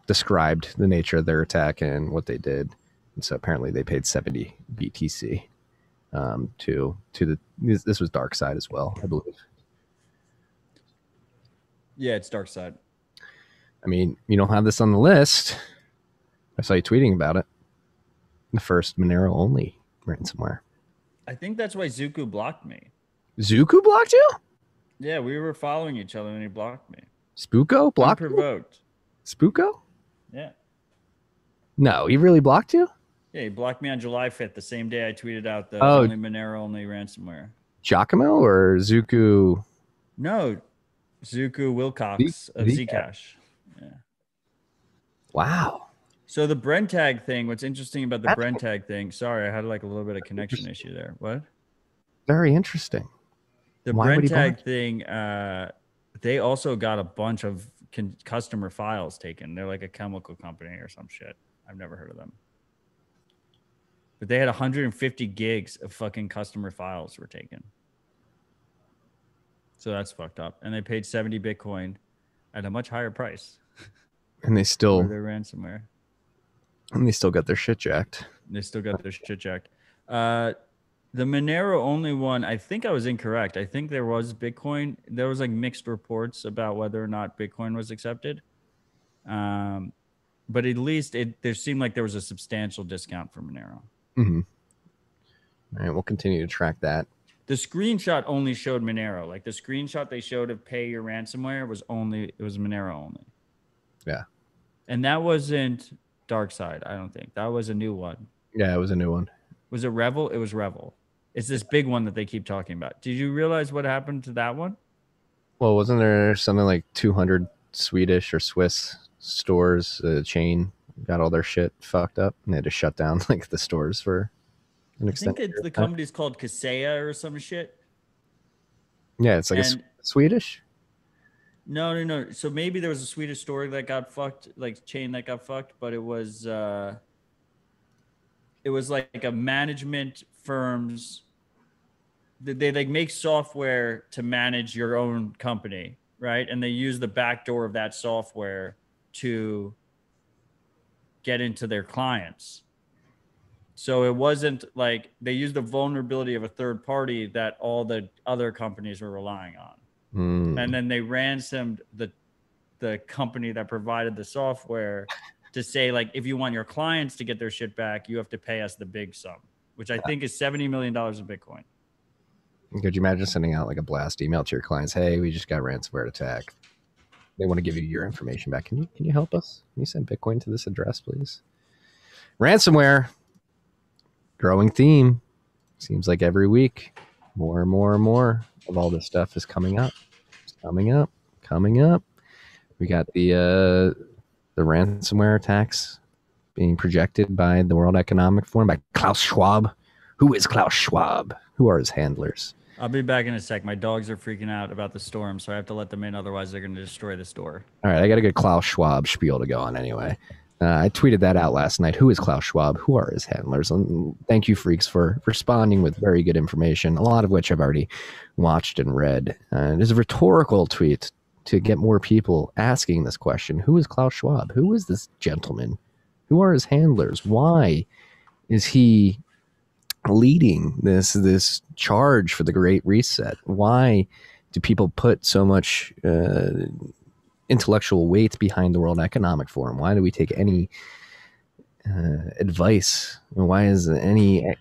described the nature of their attack and what they did. And so apparently they paid 70 BTC to this was DarkSide as well, I believe. Yeah, it's DarkSide. I mean, you don't have this on the list. I saw you tweeting about it. The first Monero only ransomware. I think that's why Zuku blocked me. Zuku blocked you? Yeah, we were following each other and he blocked me. Spooko blocked Unprovoked. Spooko? Yeah. No, he really blocked you? Yeah, he blocked me on July 5th, the same day I tweeted out the only Monero only ransomware. Giacomo or Zuku? No, Zuku Wilcox of Zcash. Yeah. Wow. So the Brentag thing, what's interesting about the Brentag thing, sorry, I had like a little bit of connection issue there. What? Very interesting. The Brentag thing, they also got a bunch of customer files taken. They're like a chemical company or some shit. I've never heard of them. But they had 150 gigs of fucking customer files were taken. So that's fucked up. And they paid 70 Bitcoin at a much higher price. And they still... for their ransomware. And they still got their shit jacked. They still got their shit jacked. The Monero only one, I think I was incorrect. I think there was Bitcoin. There was like mixed reports about whether or not Bitcoin was accepted. Um, but at least there seemed like there was a substantial discount for Monero. Mm-hmm. All right, we'll continue to track that. The screenshot only showed Monero. Like the screenshot they showed of pay your ransomware was Monero only. Yeah. And that wasn't DarkSide, I don't think. That was a new one. Yeah, it was a new one. Was it Revel? It was Revel. It's this big one that they keep talking about. Did you realize what happened to that one? Well, wasn't there something like 200 Swedish or Swiss stores, chain, got all their shit fucked up and they had to shut down like the stores for an I think extent? the company's called Kaseya or some shit. Yeah, it's like And Swedish. no. So maybe there was a Swedish store that got fucked, like chain that got fucked, but it was like a management firm's they like make software to manage your own company, right? And they use the back door of that software to get into their clients. So it wasn't like they used the vulnerability of a third party that all the other companies were relying on. And then they ransomed the company that provided the software to say, like, if you want your clients to get their shit back, you have to pay us the big sum, which I think is $70 million of Bitcoin. Could you imagine sending out like a blast email to your clients? Hey, we just got ransomware attack. They want to give you your information back. Can you help us? Can you send Bitcoin to this address, please? Ransomware, growing theme. Seems like every week, more and more and more of all this stuff is coming up. It's coming up. We got the ransomware attacks being projected by the World Economic Forum, by Klaus Schwab. Who is Klaus Schwab? Who are his handlers? I'll be back in a sec. My dogs are freaking out about the storm, so I have to let them in. Otherwise, they're going to destroy the store. All right, I got a good Klaus Schwab spiel to go on anyway. I tweeted that out last night. Who is Klaus Schwab? Who are his handlers? And thank you, freaks, for responding with very good information, a lot of which I've already watched and read. It is a rhetorical tweet to get more people asking this question. Who is Klaus Schwab? Who is this gentleman? Who are his handlers? Why is he leading this charge for the Great Reset? Why do people put so much intellectual weight behind the World Economic Forum? Why do we take any advice? Why is any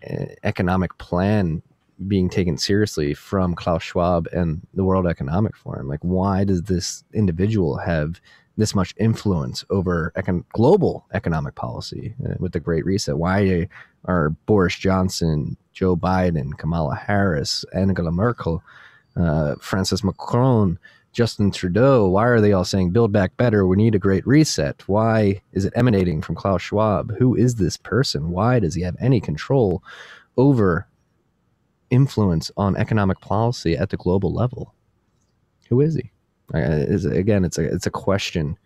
economic plan being taken seriously from Klaus Schwab and the World Economic Forum? Like, why does this individual have this much influence over global economic policy with the Great Reset? Why are Boris Johnson, Joe Biden, Kamala Harris, Angela Merkel, Francis Macron, Justin Trudeau, why are they all saying build back better? We need a Great Reset. Why is it emanating from Klaus Schwab? Who is this person? Why does he have any control over influence on economic policy at the global level? Who is he? Again, it's a question.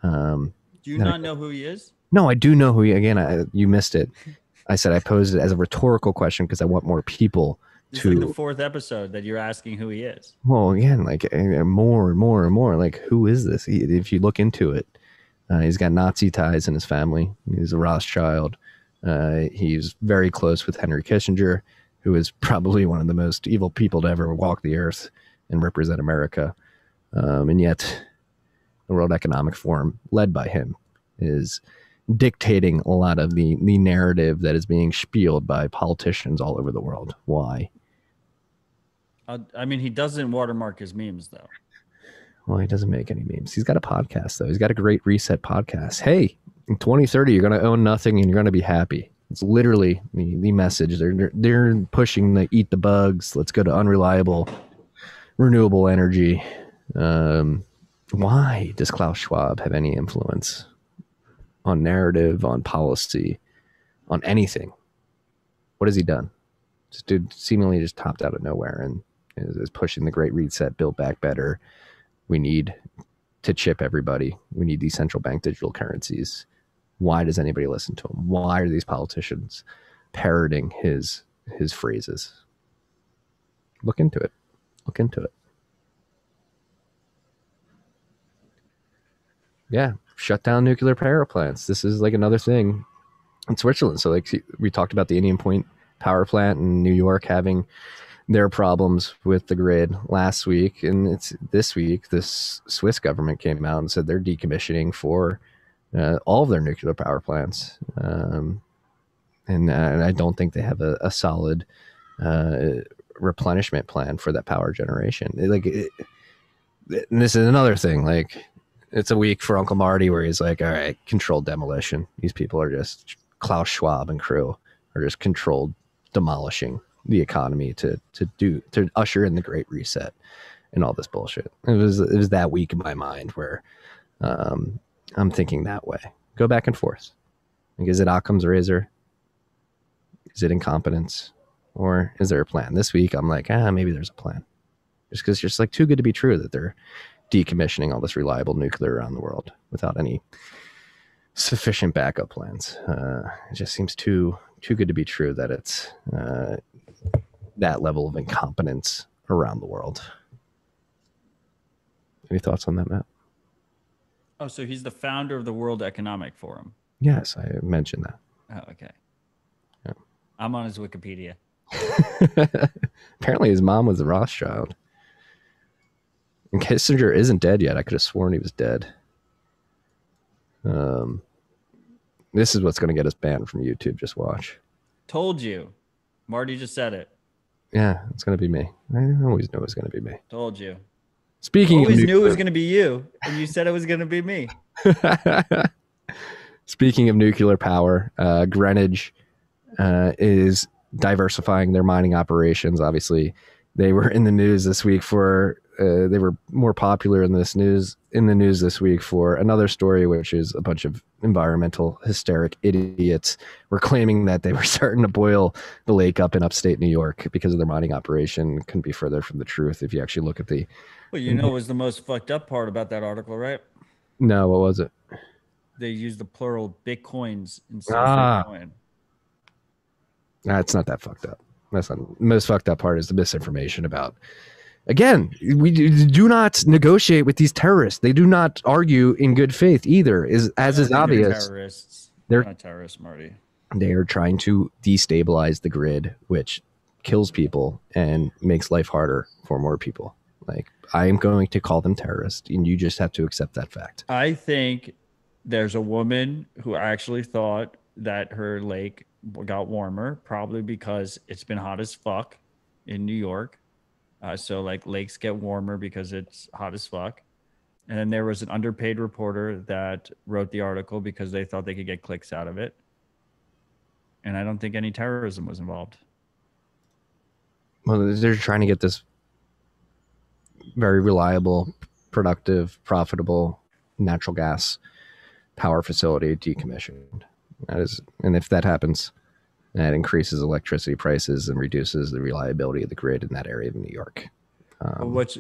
Do you not know who he is? No, I do know who he. Again, you missed it. I said I posed it as a rhetorical question because I want more people to. It's like the fourth episode that you're asking who he is. Well, again, like more and more and more. Like, who is this? If you look into it, he's got Nazi ties in his family. He's a Rothschild. He's very close with Henry Kissinger, who is probably one of the most evil people to ever walk the earth and represent America. And yet, the World Economic Forum, led by him, is dictating a lot of the narrative that is being spieled by politicians all over the world. Why? I mean, he doesn't watermark his memes, though. Well, he doesn't make any memes. He's got a podcast, though. He's got a Great Reset podcast. Hey, in 2030, you're going to own nothing and you're going to be happy. It's literally the message. They're pushing the eat the bugs. Let's go to unreliable, renewable energy. Why does Klaus Schwab have any influence on narrative, on policy, on anything? What has he done? This dude seemingly just topped out of nowhere and is pushing the Great Reset, build back better. We need to chip everybody. We need these central bank digital currencies. Why does anybody listen to him? Why are these politicians parroting his phrases? Look into it. Look into it. Yeah, shut down nuclear power plants. This is like another thing in Switzerland. So like we talked about the Indian Point power plant in New York having their problems with the grid last week, and it's this week. This Swiss government came out and said they're decommissioning for all of their nuclear power plants, and I don't think they have a solid replenishment plan for that power generation. And this is another thing. Like, it's a week for Uncle Marty where he's like, all right, controlled demolition. These people are just Klaus Schwab and crew are just controlled demolishing the economy to usher in the Great Reset and all this bullshit. It was that week in my mind where I'm thinking that way. Go back and forth. Like, is it Occam's razor? Is it incompetence? Or is there a plan? This week I'm like, maybe there's a plan. Just because it's just like too good to be true that they're decommissioning all this reliable nuclear around the world without any sufficient backup plans. It just seems too good to be true that it's that level of incompetence around the world. Any thoughts on that, Matt? Oh, so he's the founder of the World Economic Forum. Yes, I mentioned that. Oh, okay. Yeah. I'm on his Wikipedia. Apparently his mom was a Rothschild. And Kissinger isn't dead yet. I could have sworn he was dead. This is what's going to get us banned from YouTube. Just watch. Told you. Marty just said it. Yeah, it's going to be me. I always knew it was going to be me. Told you. Speaking always knew it was going to be you, and you said it was going to be me. Speaking of nuclear power, Greenwich is diversifying their mining operations. Obviously, they were in the news this week for they were more popular in the news this week for another story, which is a bunch of environmental hysteric idiots were claiming that they were starting to boil the lake up in upstate New York because of their mining operation. Couldn't be further from the truth if you actually look at the. Well, you know, what was the most fucked up part about that article, right? No, what was it? They used the plural Bitcoins instead of Bitcoin. Nah, it's not that fucked up. That's not the most fucked up part. Is the misinformation about. Again, we do not negotiate with these terrorists. They do not argue in good faith either. Is obvious. Terrorists. They're not terrorists, Marty. They are trying to destabilize the grid, which kills people and makes life harder for more people. Like, I am going to call them terrorists, and you just have to accept that fact. I think there's a woman who actually thought that her lake got warmer, probably because it's been hot as fuck in New York. So like lakes get warmer because it's hot as fuck. And then there was an underpaid reporter that wrote the article because they thought they could get clicks out of it. And I don't think any terrorism was involved. Well, they're trying to get this very reliable, productive, profitable natural gas power facility decommissioned. And if that happens, that increases electricity prices and reduces the reliability of the grid in that area of New York. What's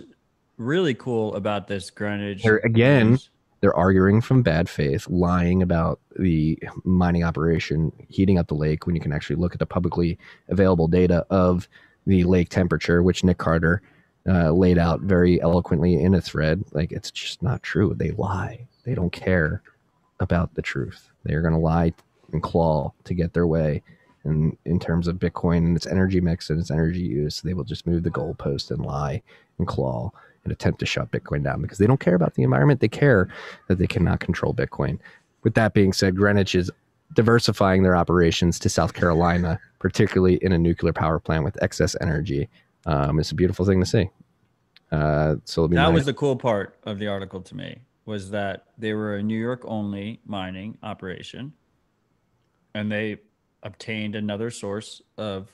really cool about this Greenwich... They're arguing from bad faith, lying about the mining operation heating up the lake when you can actually look at the publicly available data of the lake temperature, which Nick Carter laid out very eloquently in a thread. Like, it's just not true. They lie. They don't care about the truth. They're going to lie and claw to get their way. And in terms of Bitcoin and its energy mix and its energy use, they will just move the goalpost and lie and claw and attempt to shut Bitcoin down because they don't care about the environment. They care that they cannot control Bitcoin. With that being said, Greenwich is diversifying their operations to South Carolina, particularly in a nuclear power plant with excess energy. It's a beautiful thing to see. So that was the cool part of the article to me, was that they were a New York only mining operation, and they obtained another source of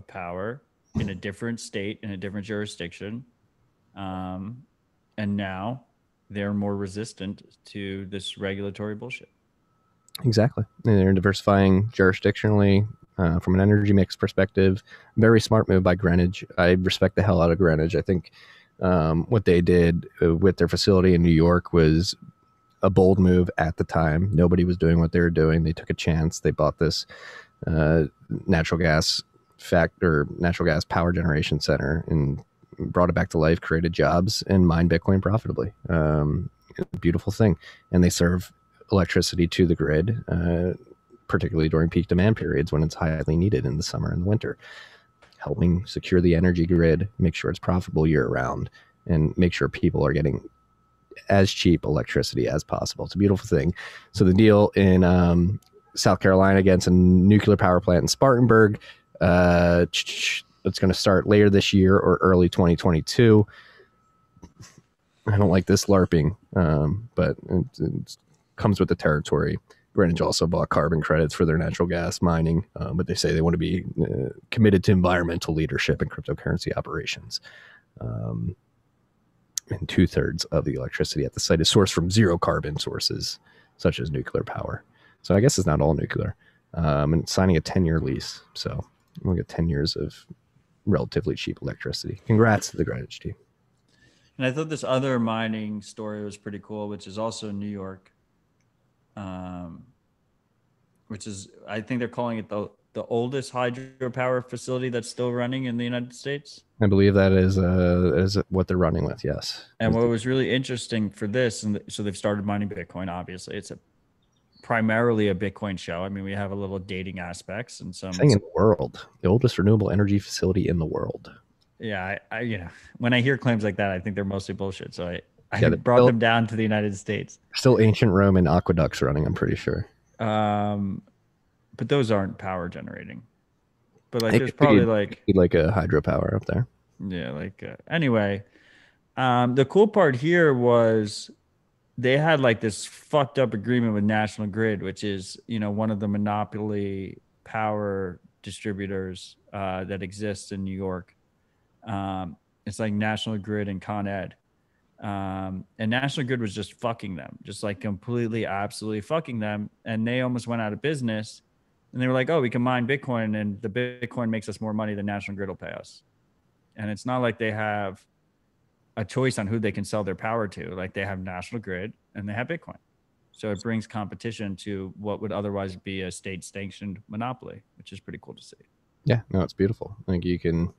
power in a different state, in a different jurisdiction. And now they're more resistant to this regulatory bullshit. Exactly. And they're diversifying jurisdictionally from an energy mix perspective. Very smart move by Greenwich. I respect the hell out of Greenwich. I think what they did with their facility in New York was a bold move at the time. Nobody was doing what they were doing. They took a chance. They bought this natural gas power generation center and brought it back to life, created jobs, and mined Bitcoin profitably. It's a beautiful thing. And they serve electricity to the grid, particularly during peak demand periods when it's highly needed in the summer and the winter. Helping secure the energy grid, make sure it's profitable year round, and make sure people are getting as cheap electricity as possible. It's a beautiful thing. So the deal in South Carolina against a nuclear power plant in Spartanburg, it's going to start later this year or early 2022. I don't like this LARPing, but it comes with the territory. Greenwich also bought carbon credits for their natural gas mining, but they say they want to be committed to environmental leadership and cryptocurrency operations. And 2/3 of the electricity at the site is sourced from zero carbon sources, such as nuclear power. So I guess it's not all nuclear. And signing a 10-year lease. So we'll get 10 years of relatively cheap electricity. Congrats to the Greenwich team. And I thought this other mining story was pretty cool, which is also in New York. Which is, I think they're calling it the oldest hydropower facility that's still running in the United States. I believe that is what they're running with, yes. And what was really interesting for this, and so they've started mining Bitcoin, obviously. It's primarily a Bitcoin show. I mean, we have a little dating aspects and some thing in the world, the oldest renewable energy facility in the world. Yeah, I when I hear claims like that, I think they're mostly bullshit. So I brought them down to the United States. Still ancient Roman aqueducts running, I'm pretty sure. But those aren't power generating. But like, there's probably like a hydropower up there. Yeah, anyway, the cool part here was they had like this fucked up agreement with National Grid, which is, one of the monopoly power distributors that exists in New York. It's like National Grid and Con Ed. And National Grid was just fucking them, just like completely, absolutely fucking them. And they almost went out of business. And they were like, oh, we can mine Bitcoin, and the Bitcoin makes us more money than National Grid will pay us. And it's not like they have a choice on who they can sell their power to. Like, they have National Grid and they have Bitcoin. So it brings competition to what would otherwise be a state-sanctioned monopoly, which is pretty cool to see. Yeah, no, it's beautiful. Like, you can,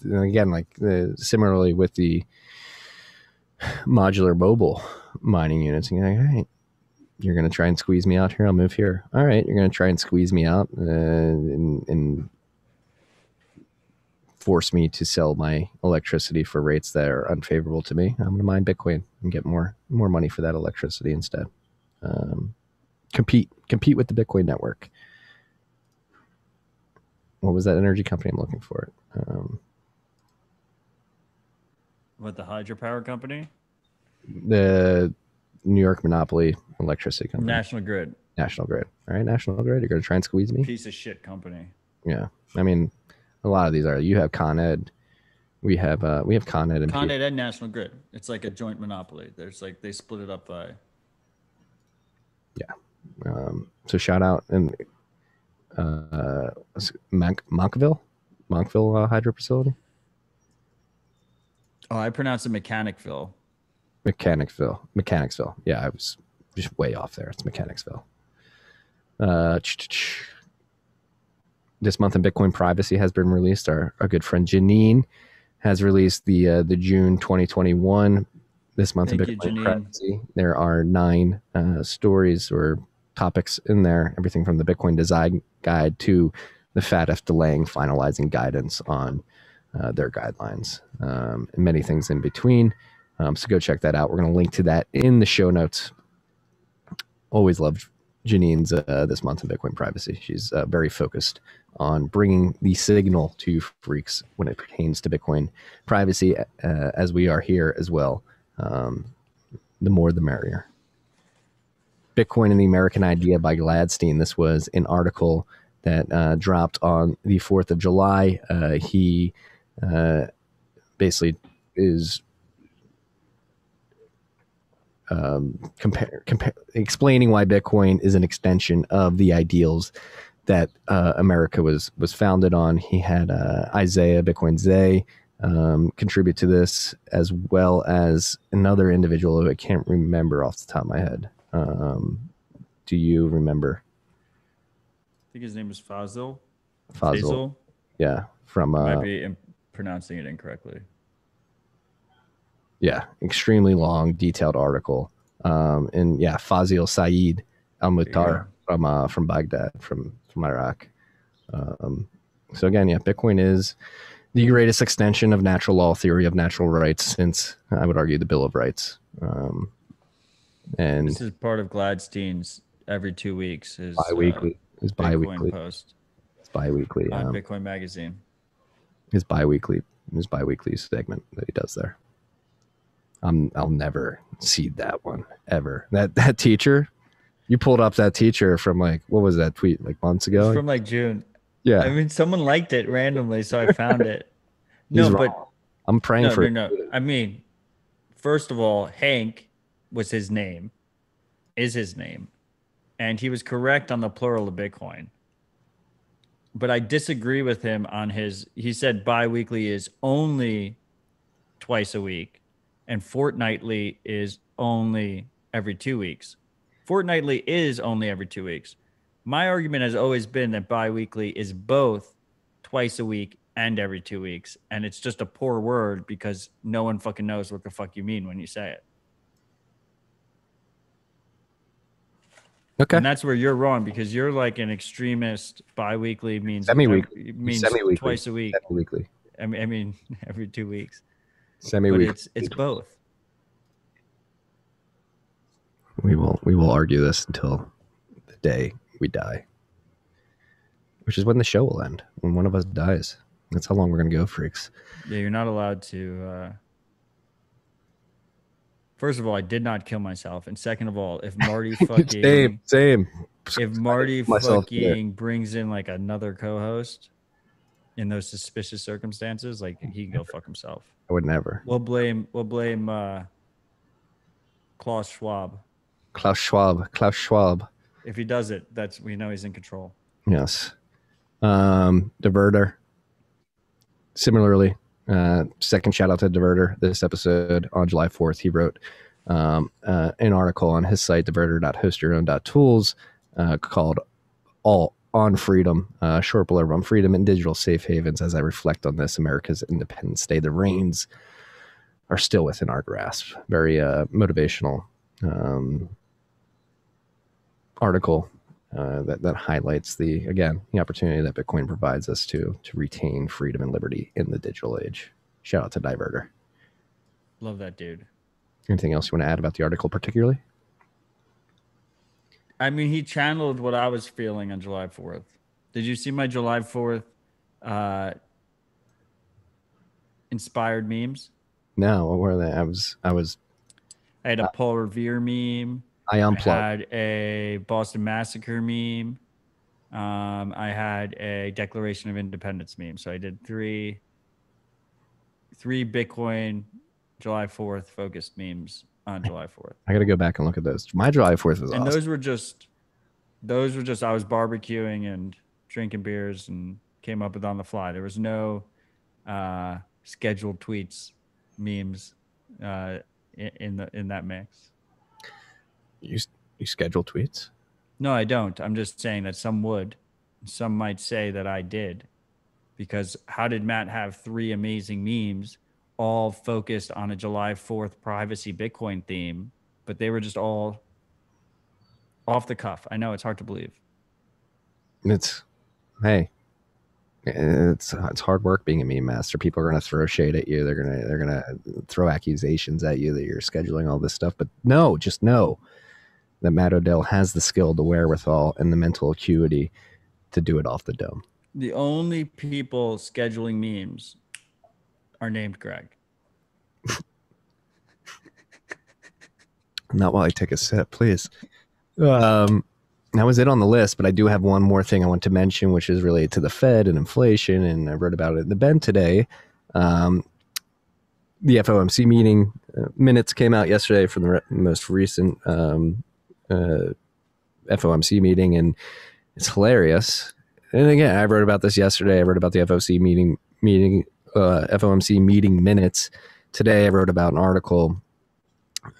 again, like similarly with the modular mobile mining units, and you're like, all right, you're going to try and squeeze me out here, I'll move here. All right, you're going to try and squeeze me out and force me to sell my electricity for rates that are unfavorable to me. I'm going to mine Bitcoin and get more money for that electricity instead. Compete with the Bitcoin network. What was that energy company I'm looking for? What, the hydropower company? The New York monopoly electricity company. National Grid. National Grid. All right, National Grid. You're going to try and squeeze me? Piece of shit company. Yeah. I mean, a lot of these are. You have Con Ed. We have Con Ed and National Grid. It's like a joint monopoly. There's like, they split it up by. Yeah. So shout out and Monkville hydro facility. Oh, I pronounce it Mechanicville. Mechanicsville. Yeah, I was just way off there. It's Mechanicsville. This month in Bitcoin privacy has been released. Our good friend Janine has released the June 2021. This month in Bitcoin privacy, there are 9 stories or topics in there. Everything from the Bitcoin design guide to the FATF delaying finalizing guidance on their guidelines, and many things in between. So go check that out. We're going to link to that in the show notes. Always loved Janine's this month in Bitcoin privacy. She's very focused on bringing the signal to you freaks when it pertains to Bitcoin privacy, as we are here as well. The more, the merrier. Bitcoin and the American Idea by Gladstein. This was an article that dropped on the 4th of July. He basically is explaining why Bitcoin is an extension of the ideals that America was founded on. He had Isaiah Bitcoin Zay contribute to this, as well as another individual who I can't remember off the top of my head. Do you remember? I think his name is Fazil. Fazil. Yeah, from might be pronouncing it incorrectly. Yeah, extremely long, detailed article. And yeah, Fazil Saeed Al-Muhtar. from Baghdad, from Iraq. So again, yeah, Bitcoin is the greatest extension of natural law theory of natural rights since, I would argue, the Bill of Rights. And This is part of Gladstein's every 2 weeks is bi-weekly. His Bitcoin bi-weekly. post His bi-weekly. on Bitcoin Magazine. His bi-weekly segment that he does there. I'll never see that one ever. That teacher, you pulled up that teacher from like, what was that tweet, like months ago? It's from like June. Yeah. I mean, someone liked it randomly, so I found it. He's No, wrong. but I'm praying for no. I mean, first of all, Hank was his name, is his name, and he was correct on the plural of Bitcoin. But I disagree with him on he said bi-weekly is only twice a week, and fortnightly is only every 2 weeks. Fortnightly is only every 2 weeks. My argument has always been that bi-weekly is both twice a week and every 2 weeks. And it's just a poor word because no one fucking knows what the fuck you mean when you say it. Okay. And that's where you're wrong because you're like an extremist. Bi-weekly means semi-weekly. Means Semi-weekly. Twice a week. Semi-weekly. I mean every 2 weeks. Semi-weekly. But it's both. We will argue this until the day we die, which is when the show will end, when one of us dies. That's how long we're gonna go, freaks. Yeah, you're not allowed to. First of all, I did not kill myself, and second of all, if Marty fucking same. If Marty fucking brings in like another co-host in those suspicious circumstances, like he can go fuck himself. I would never. We'll blame Klaus Schwab. Klaus Schwab. If he does it, we know he's in control. Yes. Diverter. Similarly, second shout out to Diverter. This episode on July 4th, he wrote an article on his site, diverter.hostyourown.tools, called All on Freedom, short blurb on freedom and digital safe havens. As I reflect on this, America's Independence Day, the reins are still within our grasp. Very motivational article that highlights the opportunity that Bitcoin provides us to retain freedom and liberty in the digital age. Shout out to Diverter. Love that dude. Anything else you want to add about the article particularly? I mean, he channeled what I was feeling on July 4th. Did you see my July 4th inspired memes? No, what were they? I had a Paul Revere meme. I unplugged. I had a Boston Massacre meme. I had a Declaration of Independence meme. So I did three Bitcoin July 4th focused memes on July 4th. I got to go back and look at those. My July 4th was awesome. And those were just I was barbecuing and drinking beers and came up with on the fly. There was no scheduled tweets, memes in that mix. You schedule tweets? No, I don't. I'm just saying that some would. Some might say that I did. Because how did Matt have 3 amazing memes all focused on a July 4th privacy Bitcoin theme, but they were just all off the cuff? I know it's hard to believe. It's hard work being a meme master. People are going to throw shade at you. They're going to throw accusations at you that you're scheduling all this stuff. But just know that Matt Odell has the skill, the wherewithal, and the mental acuity to do it off the dome. The only people scheduling memes are named Greg. Not while I take a sip, please. That was it on the list, but I do have one more thing I want to mention, which is related to the Fed and inflation, and I wrote about it in the Bend today. The FOMC meeting minutes came out yesterday from the most recent FOMC meeting, and it's hilarious. And again, I wrote about this yesterday. I wrote about the FOMC meeting minutes. Today, I wrote about an article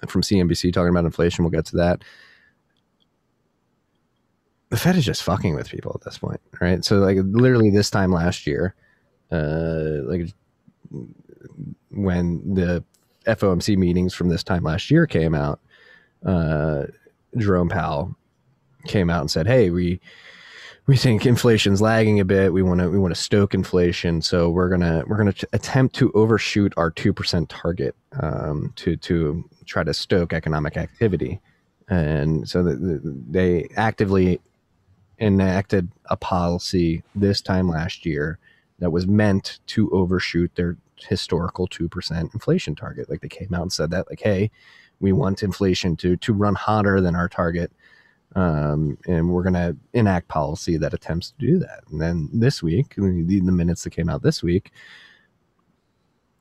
from CNBC talking about inflation. We'll get to that. The Fed is just fucking with people at this point, right? So, like, literally this time last year, when the FOMC meetings from this time last year came out, Jerome Powell came out and said, "Hey, we think inflation's lagging a bit. We want to stoke inflation, so we're gonna attempt to overshoot our 2% target to try to stoke economic activity." And so they actively enacted a policy this time last year that was meant to overshoot their historical 2% inflation target. Like, they came out and said that, like, hey, we want inflation to run hotter than our target. And we're going to enact policy that attempts to do that. And then this week, the minutes that came out this week,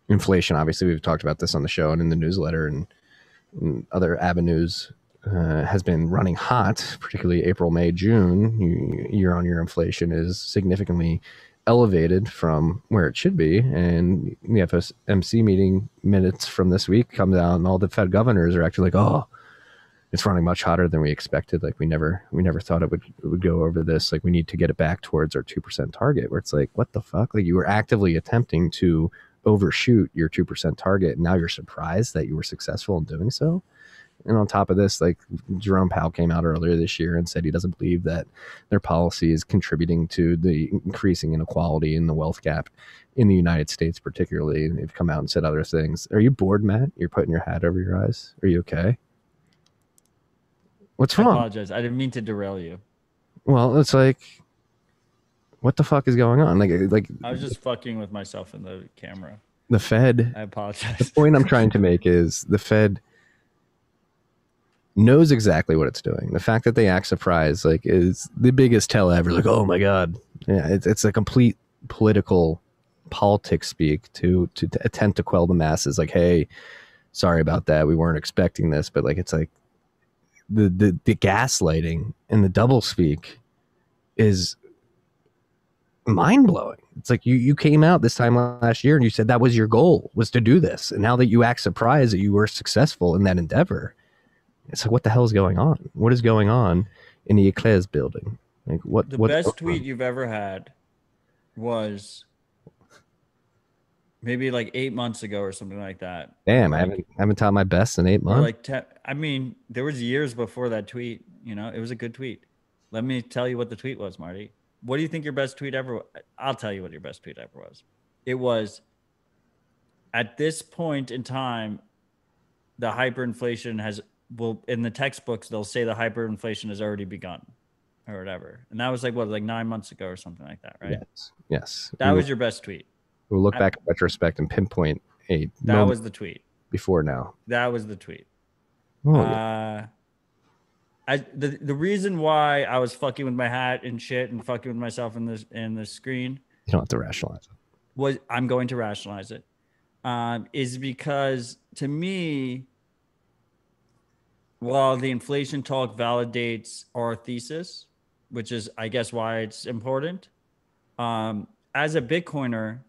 inflation, obviously, we've talked about this on the show and in the newsletter and other avenues, has been running hot, particularly April, May, June. Year-on-year inflation is significantly elevated from where it should be. And the FOMC meeting minutes from this week come out, and all the Fed governors are actually like, oh, it's running much hotter than we expected. Like, we never thought it would go over this. Like, we need to get it back towards our 2% target, where it's like, what the fuck? Like, you were actively attempting to overshoot your 2% target, and now you're surprised that you were successful in doing so. And on top of this, like, Jerome Powell came out earlier this year and said he doesn't believe that their policy is contributing to the increasing inequality in the wealth gap in the United States, particularly. And they've come out and said other things. Are you bored, Matt? You're putting your hat over your eyes. Are you okay? What's wrong? I apologize. I didn't mean to derail you. Well, it's like, what the fuck is going on? Like I was just fucking with myself in the camera. The Fed. I apologize. The point I'm trying to make is the Fed knows exactly what it's doing. The fact that they act surprised, like, is the biggest tell ever. Like, oh my god, yeah, it's a complete politics speak to attempt to quell the masses. Like, hey, sorry about that, we weren't expecting this. But like, it's like the gaslighting and the double speak is mind blowing. It's like you came out this time last year and you said that was your goal, was to do this, and now that you act surprised that you were successful in that endeavor. It's like, what the hell is going on? What is going on in the Eclairs building? Like, what's best tweet you've ever had was maybe like 8 months ago or something like that. Damn, like, I haven't taught my best in 8 months. Like I mean, there was years before that tweet. You know, it was a good tweet. Let me tell you what the tweet was, Marty. What do you think your best tweet ever was? I'll tell you what your best tweet ever was. It was, at this point in time, the hyperinflation has, well, in the textbooks, they'll say the hyperinflation has already begun or whatever. And that was like, what, like 9 months ago or something like that, right? Yes. That was your best tweet. We'll look back in retrospect and pinpoint that was the tweet. Before now. That was the tweet. Oh, yeah. The reason why I was fucking with my hat and shit and fucking with myself in the screen. You don't have to rationalize it. I'm going to rationalize it. Is because, to me, while the inflation talk validates our thesis, which is, I guess, why it's important, as a Bitcoiner,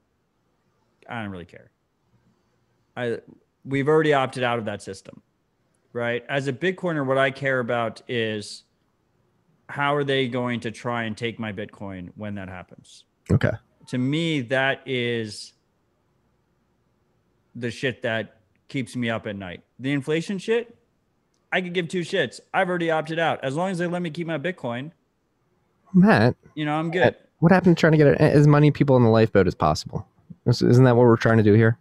I don't really care. We've already opted out of that system, right? As a Bitcoiner, what I care about is, how are they going to try and take my Bitcoin when that happens? Okay. To me, that is the shit that keeps me up at night. The inflation shit, I could give two shits. I've already opted out. As long as they let me keep my Bitcoin, Matt, I'm good. What happened to trying to get as many people in the lifeboat as possible? Isn't that what we're trying to do here?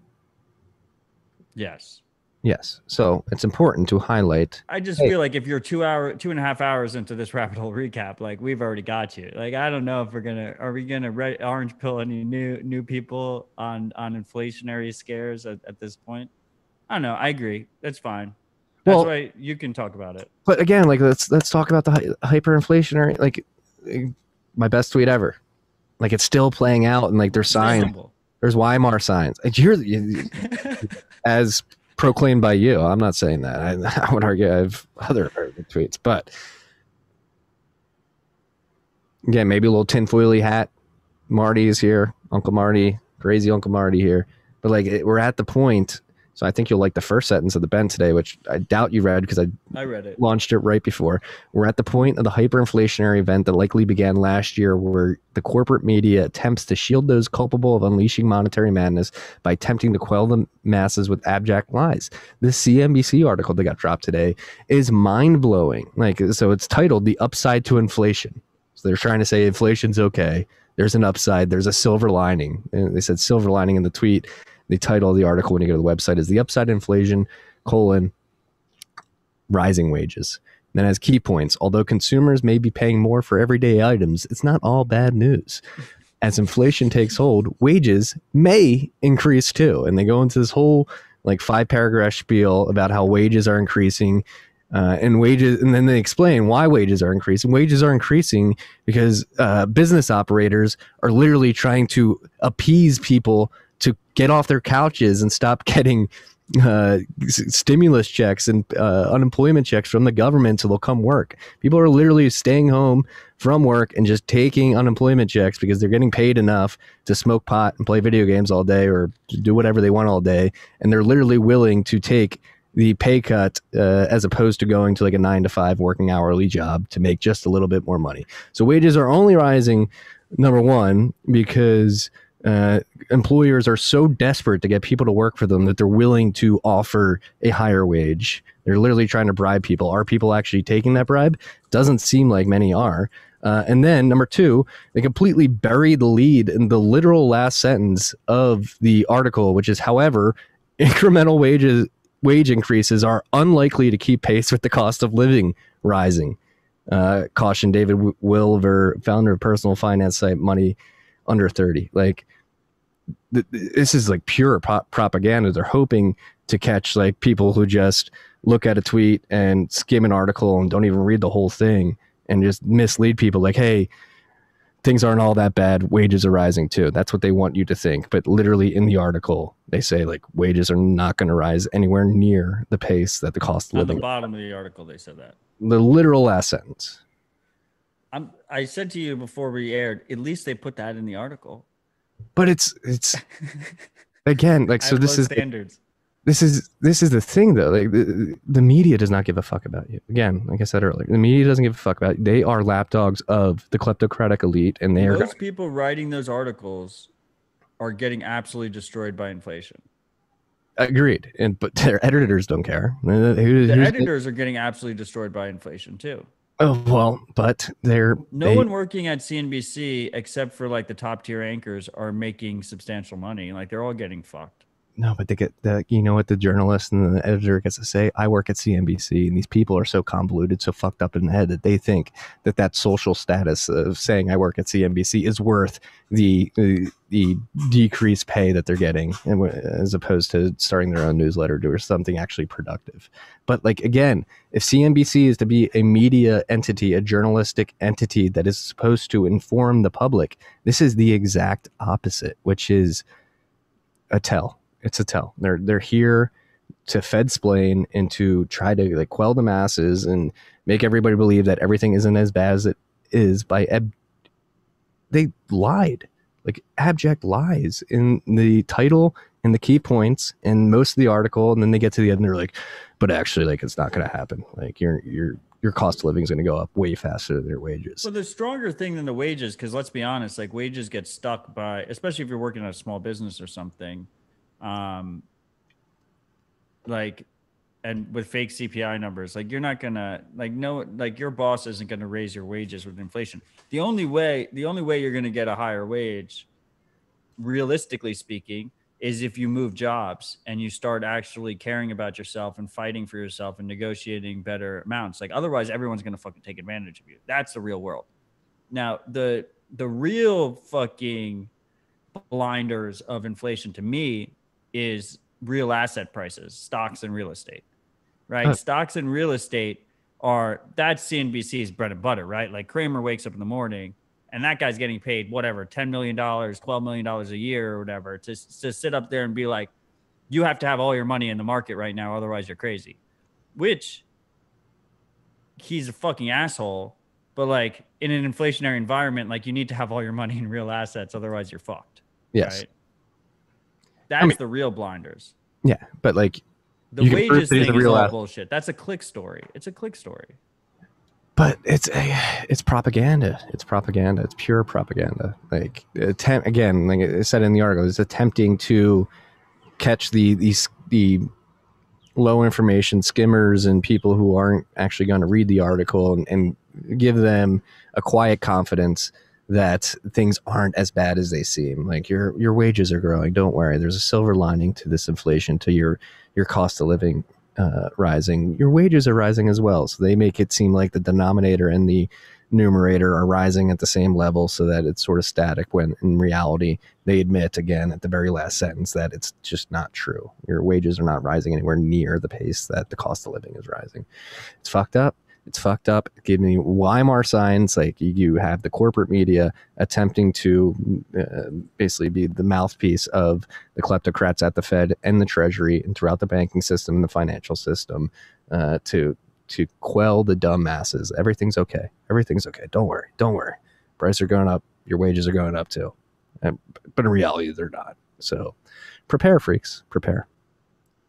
Yes. Yes. So it's important to highlight. I just feel like if you're 2.5 hours into this rabbit hole recap, like, we've already got you. Like, I don't know if are we gonna orange pill any new people on inflationary scares at this point? I don't know. I agree. That's fine. That's why you can talk about it. But again, like, let's talk about the hyperinflationary. Like, my best tweet ever. Like, it's still playing out, and like, there's signs. Reasonable. There's Weimar signs. As proclaimed by you. I'm not saying that. I would argue I have other tweets, but again, maybe a little tinfoily hat. Marty is here. Uncle Marty, crazy Uncle Marty here. But like, we're at the point So I think you'll like the first sentence of the Bend today, which I doubt you read because I read it. launched it right before. We're at the point of the hyperinflationary event that likely began last year, where the corporate media attempts to shield those culpable of unleashing monetary madness by attempting to quell the masses with abject lies. This CNBC article that got dropped today is mind-blowing. Like, so it's titled "The Upside to Inflation." So they're trying to say inflation's okay. There's an upside. There's a silver lining. And they said silver lining in the tweet. The title of the article when you go to the website is "The Upside Inflation, rising wages." And then as key points, although consumers may be paying more for everyday items, it's not all bad news. As inflation takes hold, wages may increase too. And they go into this whole like 5-paragraph spiel about how wages are increasing. And then they explain why wages are increasing. Wages are increasing because business operators are literally trying to appease people to get off their couches and stop getting stimulus checks and unemployment checks from the government so they'll come work. People are literally staying home from work and just taking unemployment checks because they're getting paid enough to smoke pot and play video games all day or do whatever they want all day. And they're literally willing to take the pay cut as opposed to going to like a 9-to-5 working hourly job to make just a little bit more money. So wages are only rising, number one, because employers are so desperate to get people to work for them that they're willing to offer a higher wage. They're literally trying to bribe people. Are people actually taking that bribe? Doesn't seem like many are. And then number two, they completely bury the lead in the literal last sentence of the article, which is, however, incremental wage increases are unlikely to keep pace with the cost of living rising. Cautioned David Wilver, founder of personal finance site Money Under 30. Like, this is like pure propaganda. They're hoping to catch like people who just look at a tweet and skim an article and don't even read the whole thing and just mislead people like, hey, things aren't all that bad. Wages are rising too. That's what they want you to think. But literally in the article, they say like wages are not going to rise anywhere near the pace that the cost of living. At the bottom of the article, they said that. The literal last sentence. I said to you before we aired, at least they put that in the article. But it's again, like, so this is standards. This is the thing though. Like the media does not give a fuck about you. Again, like I said earlier, the media doesn't give a fuck about you. They are lapdogs of the kleptocratic elite, and those people writing those articles are getting absolutely destroyed by inflation. Agreed, but their editors don't care. The editors are getting absolutely destroyed by inflation too. Oh well, but no one working at CNBC except for like the top tier anchors are making substantial money. Like they're all getting fucked. No, but they get you know what the journalist and the editor gets to say? I work at CNBC, and these people are so convoluted, so fucked up in the head that they think that social status of saying I work at CNBC is worth the decreased pay that they're getting, as opposed to starting their own newsletter or something actually productive. But like again, if CNBC is to be a media entity, a journalistic entity that is supposed to inform the public, this is the exact opposite, which is a tell. It's a tell. They're here to Fedsplain and to try to like quell the masses and make everybody believe that everything isn't as bad as it is they lied, like abject lies in the title and the key points and most of the article, and then they get to the end and they're like, but actually like it's not going to happen. Like your cost of living is going to go up way faster than their wages. Well, the stronger thing than the wages, because let's be honest, like wages get stuck by, especially if you're working at a small business or something. Like, and with fake CPI numbers, like you're not gonna like your boss isn't gonna raise your wages with inflation. The only way you're gonna get a higher wage, realistically speaking, is if you move jobs and you start actually caring about yourself and fighting for yourself and negotiating better amounts. Like otherwise, everyone's gonna fucking take advantage of you. That's the real world. Now, the real fucking blinders of inflation to me is real asset prices, stocks and real estate, right? Stocks and real estate that's CNBC's bread and butter, right? Like Kramer wakes up in the morning and that guy's getting paid whatever, $10 million, $12 million a year or whatever to sit up there and be like, you have to have all your money in the market right now, otherwise you're crazy, which he's a fucking asshole. But like in an inflationary environment, like you need to have all your money in real assets, otherwise you're fucked. Yes. Right? That's the real blinders. Yeah, but like The you can prove wages that he's a thing is real all athlete. bullshit. That's a click story. It's a click story. But it's propaganda. It's propaganda. It's pure propaganda. Like again, like I said in the article, it's attempting to catch the low information skimmers and people who aren't actually going to read the article and give them a quiet confidence that things aren't as bad as they seem. Like your wages are growing. Don't worry. There's a silver lining to this inflation, to your cost of living rising. Your wages are rising as well. So they make it seem like the denominator and the numerator are rising at the same level so that it's sort of static, when in reality they admit again at the very last sentence that it's just not true. Your wages are not rising anywhere near the pace that the cost of living is rising. It's fucked up. It's fucked up. Give me Weimar signs. Like you have the corporate media attempting to basically be the mouthpiece of the kleptocrats at the Fed and the Treasury and throughout the banking system and the financial system to quell the dumb masses. Everything's okay. Everything's okay. Don't worry. Don't worry. Prices are going up. Your wages are going up too. But in reality, they're not. So prepare, freaks. Prepare.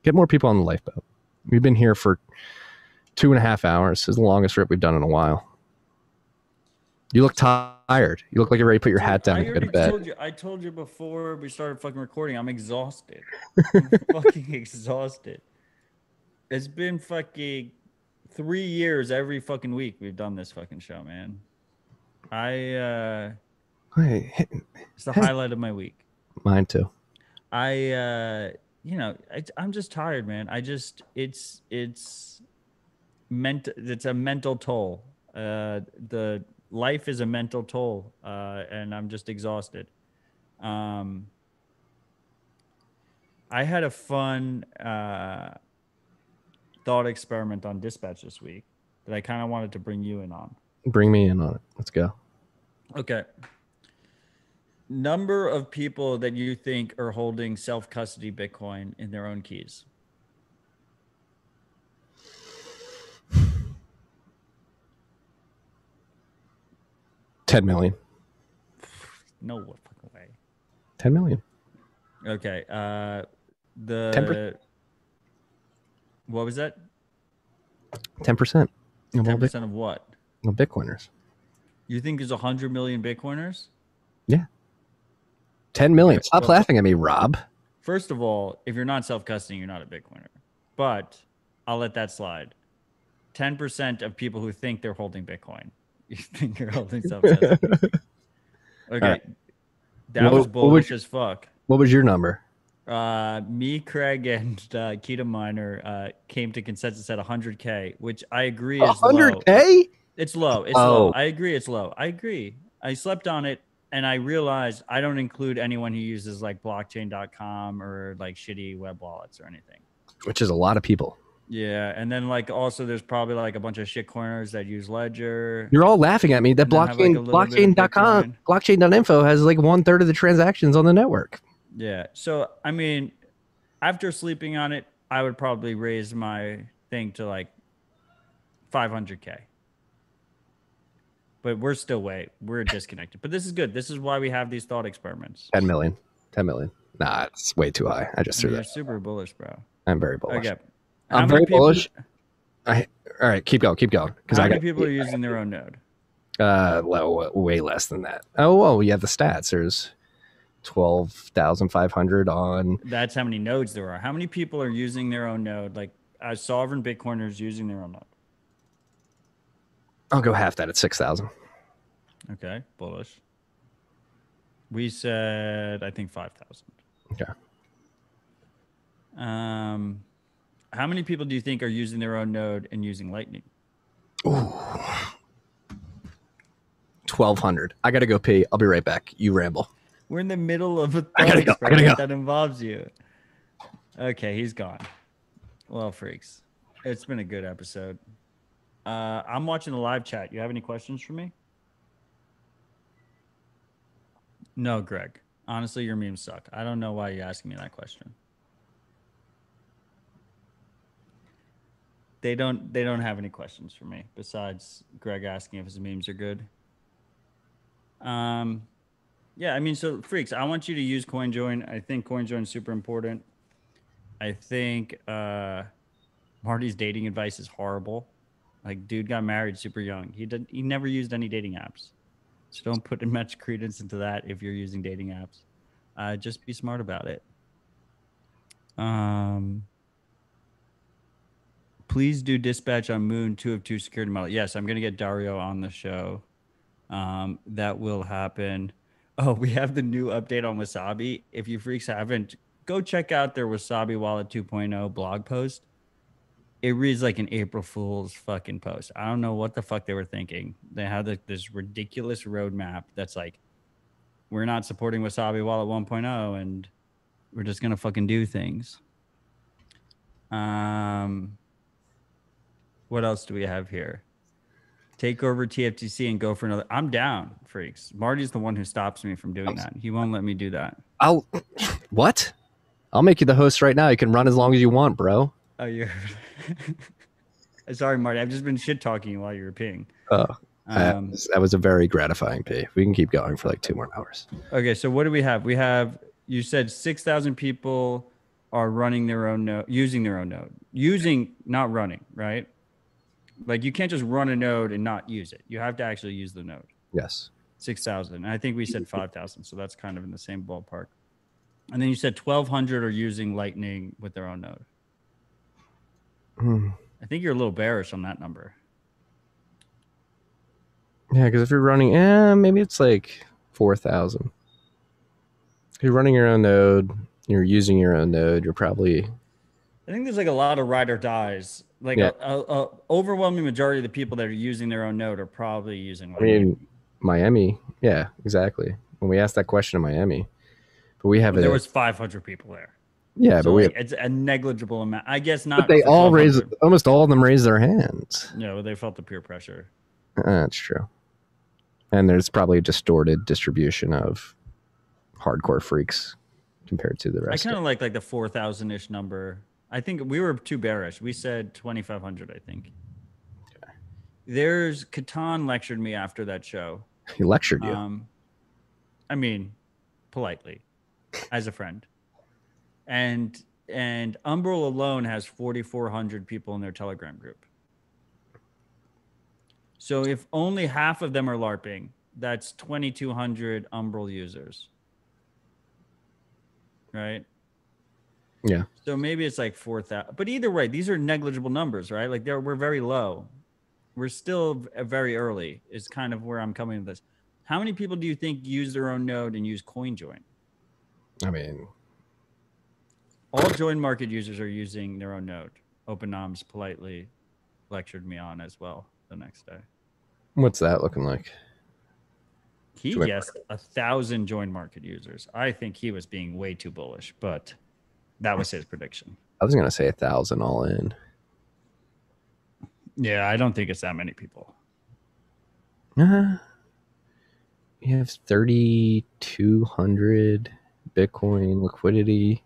Get more people on the lifeboat. We've been here for 2.5 hours. This is the longest trip we've done in a while. You look tired. You look like you're ready to put your hat down and go to bed. I told you before we started fucking recording. I'm exhausted. I'm fucking exhausted. It's been fucking 3 years every fucking week we've done this fucking show, man. It's the highlight of my week. Mine too. I'm just tired, man. It's a mental toll. The life is a mental toll, and I'm just exhausted. I had a fun thought experiment on Dispatch this week that I kind of wanted to bring you in on. Bring me in on it. Let's go. Okay. Number of people that you think are holding self-custody Bitcoin in their own keys. $10 million. No fucking way. 10 million. Okay. 10%. What was that? 10%. 10% of what? Of Bitcoiners. You think there's 100 million Bitcoiners? Yeah. 10 million. Okay, Stop laughing at me, Rob. First of all, if you're not self-custodying, you're not a Bitcoiner. But I'll let that slide. 10% of people who think they're holding Bitcoin. You think you're holding self-custody. Okay. Right. That was bullish as fuck. What was your number? Me, Craig, and Keto Miner came to consensus at 100K, which I agree is 100K? It's low. It's low. I agree it's low. I agree. I slept on it, and I realized I don't include anyone who uses like blockchain.com or like shitty web wallets or anything. Which is a lot of people. Yeah, and then like also there's probably like a bunch of shitcoiners that use Ledger. You're all laughing at me. That blockchain.com, blockchain.info has like 1/3 of the transactions on the network. Yeah. So I mean, after sleeping on it, I would probably raise my thing to like 500K. But we're disconnected. But this is good. This is why we have these thought experiments. 10 million. 10 million. Nah, it's way too high. I just threw that. You're super bullish, bro. I'm very bullish. Okay. I'm very bullish. All right, keep going. How many people are using their own node? Way less than that. Oh, well, you have the stats. There's 12,500 on. That's how many nodes there are. How many people are using their own node? Like as sovereign Bitcoiners using their own node? I'll go half that at 6,000. Okay, bullish. We said I think 5,000. Okay. How many people do you think are using their own node and using Lightning? Ooh. 1,200. I gotta go pee. I'll be right back. You ramble. We're in the middle of a I gotta go. that involves you. Okay, he's gone. Well, freaks. It's been a good episode. I'm watching the live chat. You have any questions for me? No, Greg. Honestly, your memes suck. I don't know why you're asking me that question. They don't have any questions for me besides Greg asking if his memes are good. Yeah, I mean, so freaks, I want you to use CoinJoin. I think CoinJoin is super important. I think Marty's dating advice is horrible. Like, dude got married super young. He never used any dating apps. So don't put much credence into that if you're using dating apps. Just be smart about it. Please do dispatch on Moon 2 of 2 security model. Yes, I'm going to get Dario on the show. That will happen. Oh, we have the new update on Wasabi. If you freaks haven't, go check out their Wasabi Wallet 2.0 blog post. It reads like an April Fool's fucking post. I don't know what the fuck they were thinking. They had this ridiculous roadmap that's like, we're not supporting Wasabi Wallet 1.0 and we're just going to fucking do things. What else do we have here? Take over TFTC and go for another. I'm down, freaks. Marty's the one who stops me from doing that. He won't let me do that. What? I'll make you the host right now. You can run as long as you want, bro. Oh, you're sorry, Marty. I've just been shit talking you while you were peeing. Oh, that was a very gratifying pee. We can keep going for like 2 more hours. Okay, so what do we have? We have, you said 6,000 people are running their own node, using their own node, not running, right? Like you can't just run a node and not use it. You have to actually use the node. Yes. 6,000. I think we said 5,000. So that's kind of in the same ballpark. And then you said 1,200 are using Lightning with their own node. I think you're a little bearish on that number. Yeah, because if you're running, maybe it's like 4,000. If you're running your own node, you're using your own node, you're probably... I think there's like a lot of ride or dies. Like a overwhelming majority of the people that are using their own node are probably using Lightning. I mean, Miami. Yeah, exactly. When we asked that question in Miami, but we have there was 500 people there. Yeah, so but like, it's a negligible amount. I guess not. But they all raised, almost all of them raised their hands. No, they felt the peer pressure. That's true. And there's probably a distorted distribution of hardcore freaks compared to the rest. I kind of like the 4,000-ish number. I think we were too bearish. We said 2,500, I think. Okay. There's Catan lectured me after that show. He lectured you? I mean, politely, as a friend. And Umbrel alone has 4,400 people in their Telegram group. So if only half of them are LARPing, that's 2,200 Umbrel users. Right? Yeah. So maybe it's like 4,000. But either way, these are negligible numbers, right? Like we're very low. We're still very early is kind of where I'm coming with this. How many people do you think use their own node and use CoinJoin? I mean, all Join Market users are using their own node. OpenNoms politely lectured me on as well the next day. What's that looking like? He guessed 1,000 Join Market users. I think he was being way too bullish, but that was his prediction. I was going to say 1,000 all in. Yeah, I don't think it's that many people. You have 3,200 Bitcoin liquidity.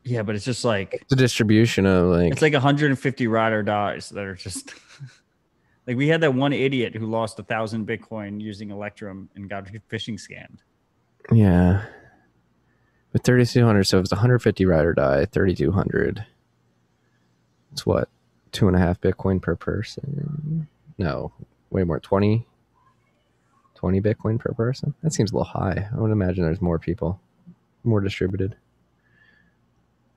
Yeah, but it's just like it's a distribution of like it's like 150 ride or dies that are just like we had that one idiot who lost 1,000 Bitcoin using Electrum and got phishing scammed. Yeah, with 3,200, so if it's 150 ride or die, 3,200. It's what, 2.5 Bitcoin per person? No, way more. 20 Bitcoin per person. That seems a little high. I would imagine there's more people, more distributed.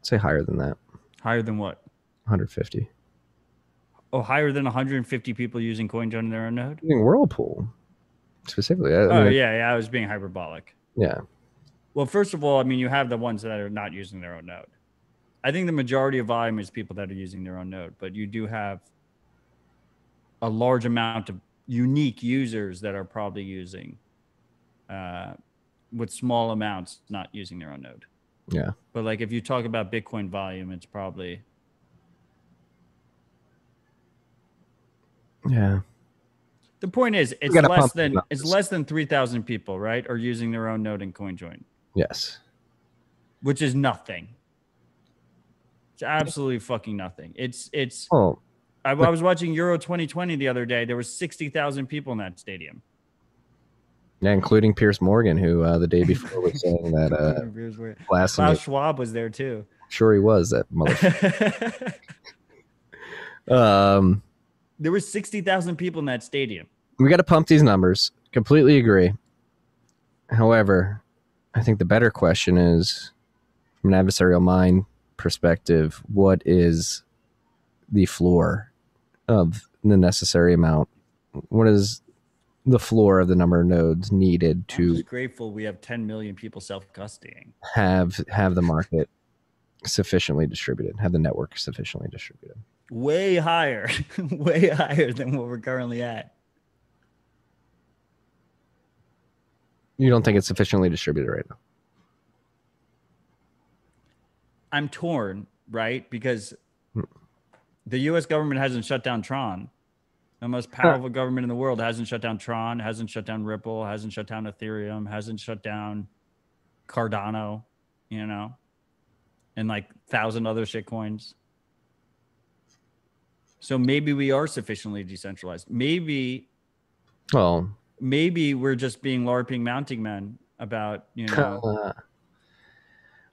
Say higher than that. Higher than what? 150. Oh, higher than 150 people using CoinJoin in their own node? Using Whirlpool, specifically. I was being hyperbolic. Yeah. Well, first of all, I mean, you have the ones that are not using their own node. I think the majority of volume is people that are using their own node, but you do have a large amount of unique users that are probably using with small amounts not using their own node. Yeah. But like if you talk about Bitcoin volume, it's probably yeah. The point is it's less than 3,000 people, right? Are using their own node in CoinJoin. Yes. Which is nothing. It's absolutely fucking nothing. I was watching Euro 2020 the other day. There was 60,000 people in that stadium. Yeah, including Piers Morgan, who the day before was saying that Klaus Schwab was there too. Sure, he was that motherfucker. There were 60,000 people in that stadium. We got to pump these numbers. Completely agree. However, I think the better question is, from an adversarial mind perspective, what is the floor of the necessary amount? What is the floor of the number of nodes needed I'm to just grateful we have 10 million people self-custodying. have the market sufficiently distributed, have the network sufficiently distributed? Way higher, way higher than what we're currently at. You don't think it's sufficiently distributed right now? I'm torn, right? Because the US government hasn't shut down Tron. The most powerful government in the world hasn't shut down Tron, hasn't shut down Ripple, hasn't shut down Ethereum, hasn't shut down Cardano, you know, and like 1,000 other shitcoins. So maybe we are sufficiently decentralized. Maybe we're just being LARPing mounting men about, you know,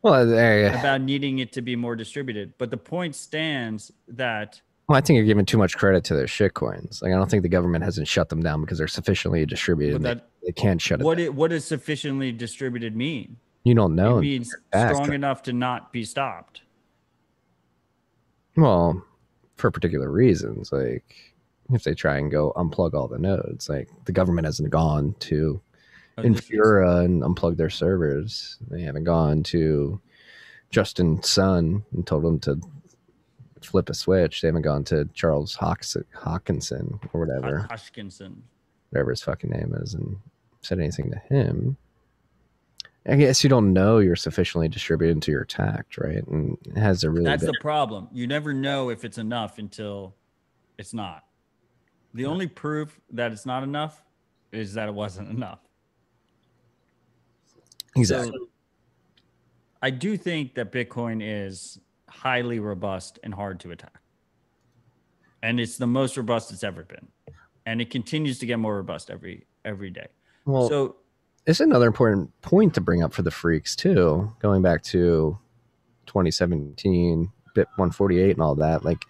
about needing it to be more distributed. But the point stands that. Well, I think you're giving too much credit to their shit coins. Like, I don't think the government hasn't shut them down because they're sufficiently distributed. They can't shut it down. What does sufficiently distributed mean? You don't know. It means strong enough to not be stopped. Well, for particular reasons, like if they try and go unplug all the nodes, like the government hasn't gone to Infura and unplug their servers. They haven't gone to Justin Sun and told them to flip a switch. They haven't gone to Charles Hawkinson or whatever. Whatever his fucking name is, and said anything to him. I guess you don't know you're sufficiently distributed until you're attacked, right? And it has a really That's the problem. You never know if it's enough until it's not. The only proof that it's not enough is that it wasn't enough. Exactly. So I do think that Bitcoin is highly robust and hard to attack. And it's the most robust it's ever been. And it continues to get more robust every day. Well, so it's another important point to bring up for the freaks too, going back to 2017, BIP 148 and all that. Like,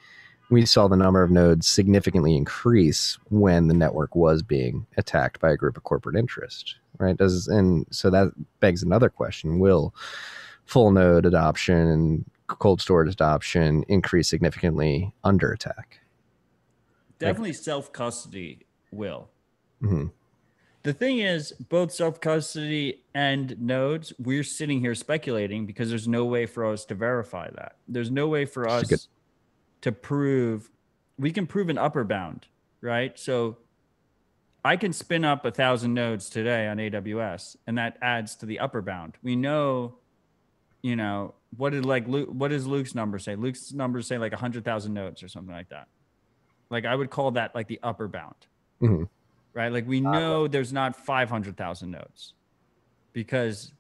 we saw the number of nodes significantly increase when the network was being attacked by a group of corporate interest, right? And so that begs another question: will full node adoption and cold storage adoption increase significantly under attack? Definitely self-custody will. Mm-hmm. The thing is, both self-custody and nodes, we're sitting here speculating because there's no way for us to verify that. There's no way for us to prove. We can prove an upper bound, right? So I can spin up 1,000 nodes today on AWS, and that adds to the upper bound. We know, you know, what does Luke's number say? Luke's numbers say like 100,000 nodes or something like that. Like, I would call that like the upper bound. Mm-hmm. Right? Like, we know there's not 500,000 nodes because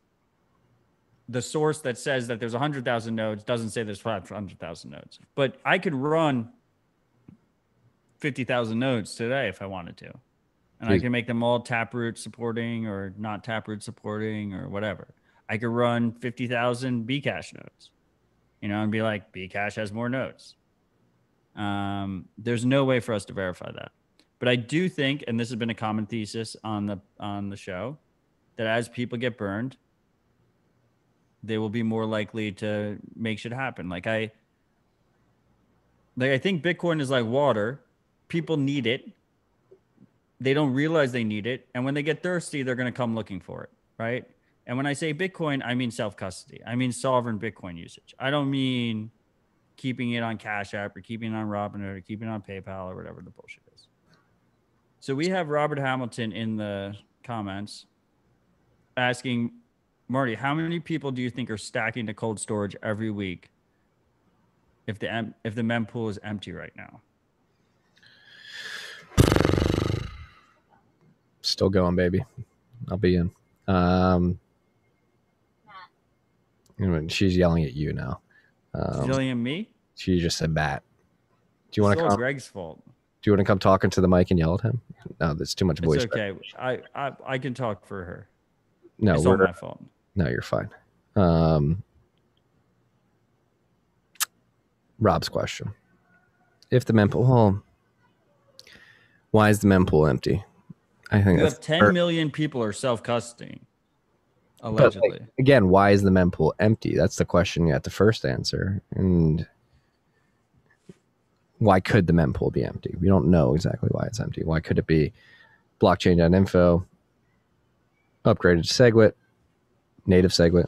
the source that says that there's 100,000 nodes doesn't say there's 500,000 nodes. But I could run 50,000 nodes today if I wanted to. And I can make them all Taproot supporting or not Taproot supporting or whatever. I could run 50,000 Bcash nodes, you know, and be like, Bcash has more nodes. There's no way for us to verify that. But I do think, and this has been a common thesis on the show, that as people get burned, they will be more likely to make shit happen. Like I think Bitcoin is like water. People need it. They don't realize they need it. And when they get thirsty, they're going to come looking for it, right? And when I say Bitcoin, I mean self-custody. I mean sovereign Bitcoin usage. I don't mean keeping it on Cash App or keeping it on Robinhood or keeping it on PayPal or whatever the bullshit is. So we have Robert Hamilton in the comments asking, Marty, how many people do you think are stacking to cold storage every week if the mempool is empty right now? Still going, baby. I'll be in. She's yelling at you now. She's yelling at me? She just said Matt. Do you want to come? Greg's fault. Do you want to come talk into the mic and yell at him? No, that's too much voice. It's okay. I can talk for her. No, it's all my fault. No, you're fine. Rob's question. If the mempool, well, why is the mempool empty? I think You that's have 10 million people are self-custodying, allegedly. But like, again, why is the mempool empty? That's the question you have to first answer. And why could the mempool be empty? We don't know exactly why it's empty. Why could it be blockchain.info, upgraded to SegWit, native SegWit,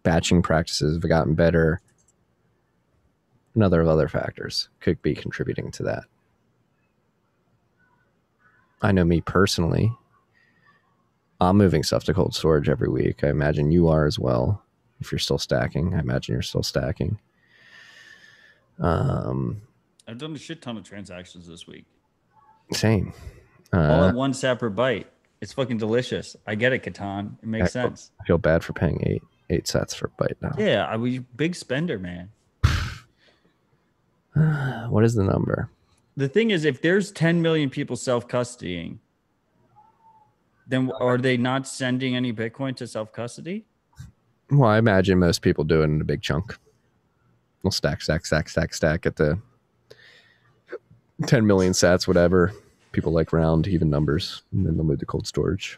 batching practices have gotten better. Another of other factors could be contributing to that. I know me personally, I'm moving stuff to cold storage every week. I imagine you are as well. If you're still stacking, I imagine you're still stacking. I've done a shit ton of transactions this week. Same. All at one separate bite. It's fucking delicious. I get it, Catan. It makes sense. I feel bad for paying eight sets for a bite now. Yeah, I was big spender, man. What is the number? The thing is, if there's 10 million people self-custodying, then are they not sending any Bitcoin to self-custody? Well, I imagine most people do it in a big chunk. We'll stack at the 10 million sats, whatever. People like round, even numbers, and then they'll move to cold storage.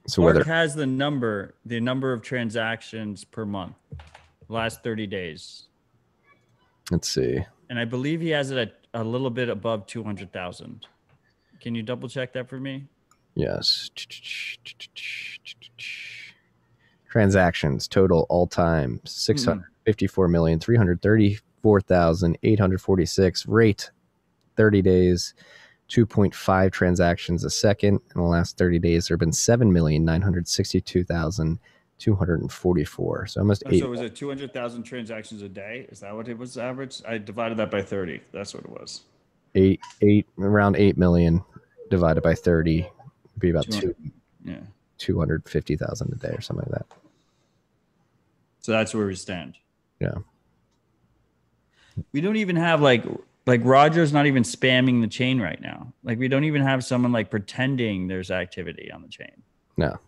So Mark has the number of transactions per month, last 30 days. Let's see. And I believe he has it at a little bit above 200,000. Can you double check that for me? Yes. Transactions total all time 654,334,846. Rate 30 days 2.5 transactions a second. In the last 30 days, there have been 7,962,244. So almost 8. So was it 200,000 transactions a day? Is that what it was average? I divided that by 30. That's what it was. Around 8 million divided by 30 would be about 250,000 a day or something like that. So that's where we stand. Yeah. We don't even have like Roger's not even spamming the chain right now. Like we don't even have someone like pretending there's activity on the chain. No,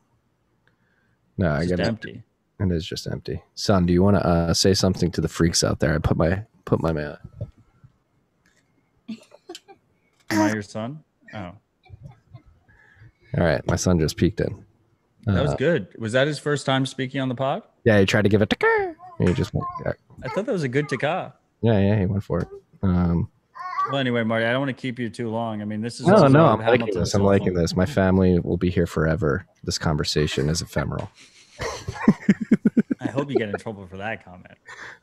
I get empty. It is just empty. Son, do you want to say something to the freaks out there? I put my man. Am I your son? Oh. All right, my son just peeked in. That was good. Was that his first time speaking on the pod? Yeah, he tried to give it taka. He just went. I thought that was a good taka. Yeah, he went for it. Well, anyway, Marty, I don't want to keep you too long. I mean, this is no. I'm liking this. I'm liking this. My family will be here forever. This conversation is ephemeral. I hope you get in trouble for that comment.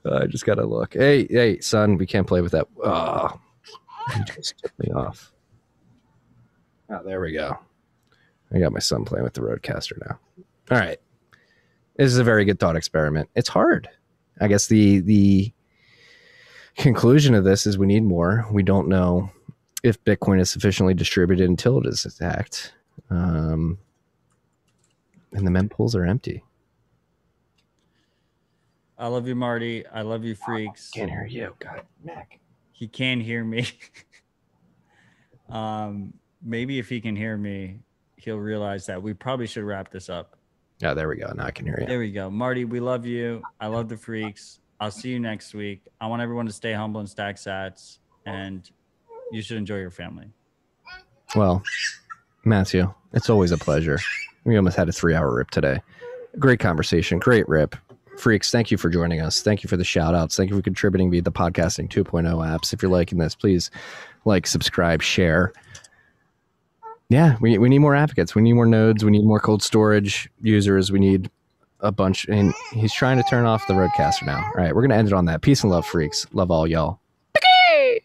I just gotta look. Hey, son, we can't play with that. Oh, you just took me off. Oh, there we go. I got my son playing with the Rodecaster now. All right. This is a very good thought experiment. It's hard. I guess the conclusion of this is we need more. We don't know if Bitcoin is sufficiently distributed until it is attacked. And the mempools are empty. I love you, Marty. I love you, freaks. Can't hear you. God, Mac. He can hear me. Maybe if he can hear me, he'll realize that we probably should wrap this up. Yeah, there we go. Now I can hear you. There we go. Marty, we love you. I love the freaks. I'll see you next week. I want everyone to stay humble and stack sats, and you should enjoy your family. Well, Matthew, it's always a pleasure. We almost had a 3-hour rip today. Great conversation. Great rip. Freaks, thank you for joining us. Thank you for the shout outs. Thank you for contributing via the Podcasting 2.0 apps. If you're liking this, please like, subscribe, share. Yeah, we need more advocates. We need more nodes. We need more cold storage users. We need a bunch. And he's trying to turn off the Rodecaster now. All right, we're going to end it on that. Peace and love, freaks. Love all y'all. Okay.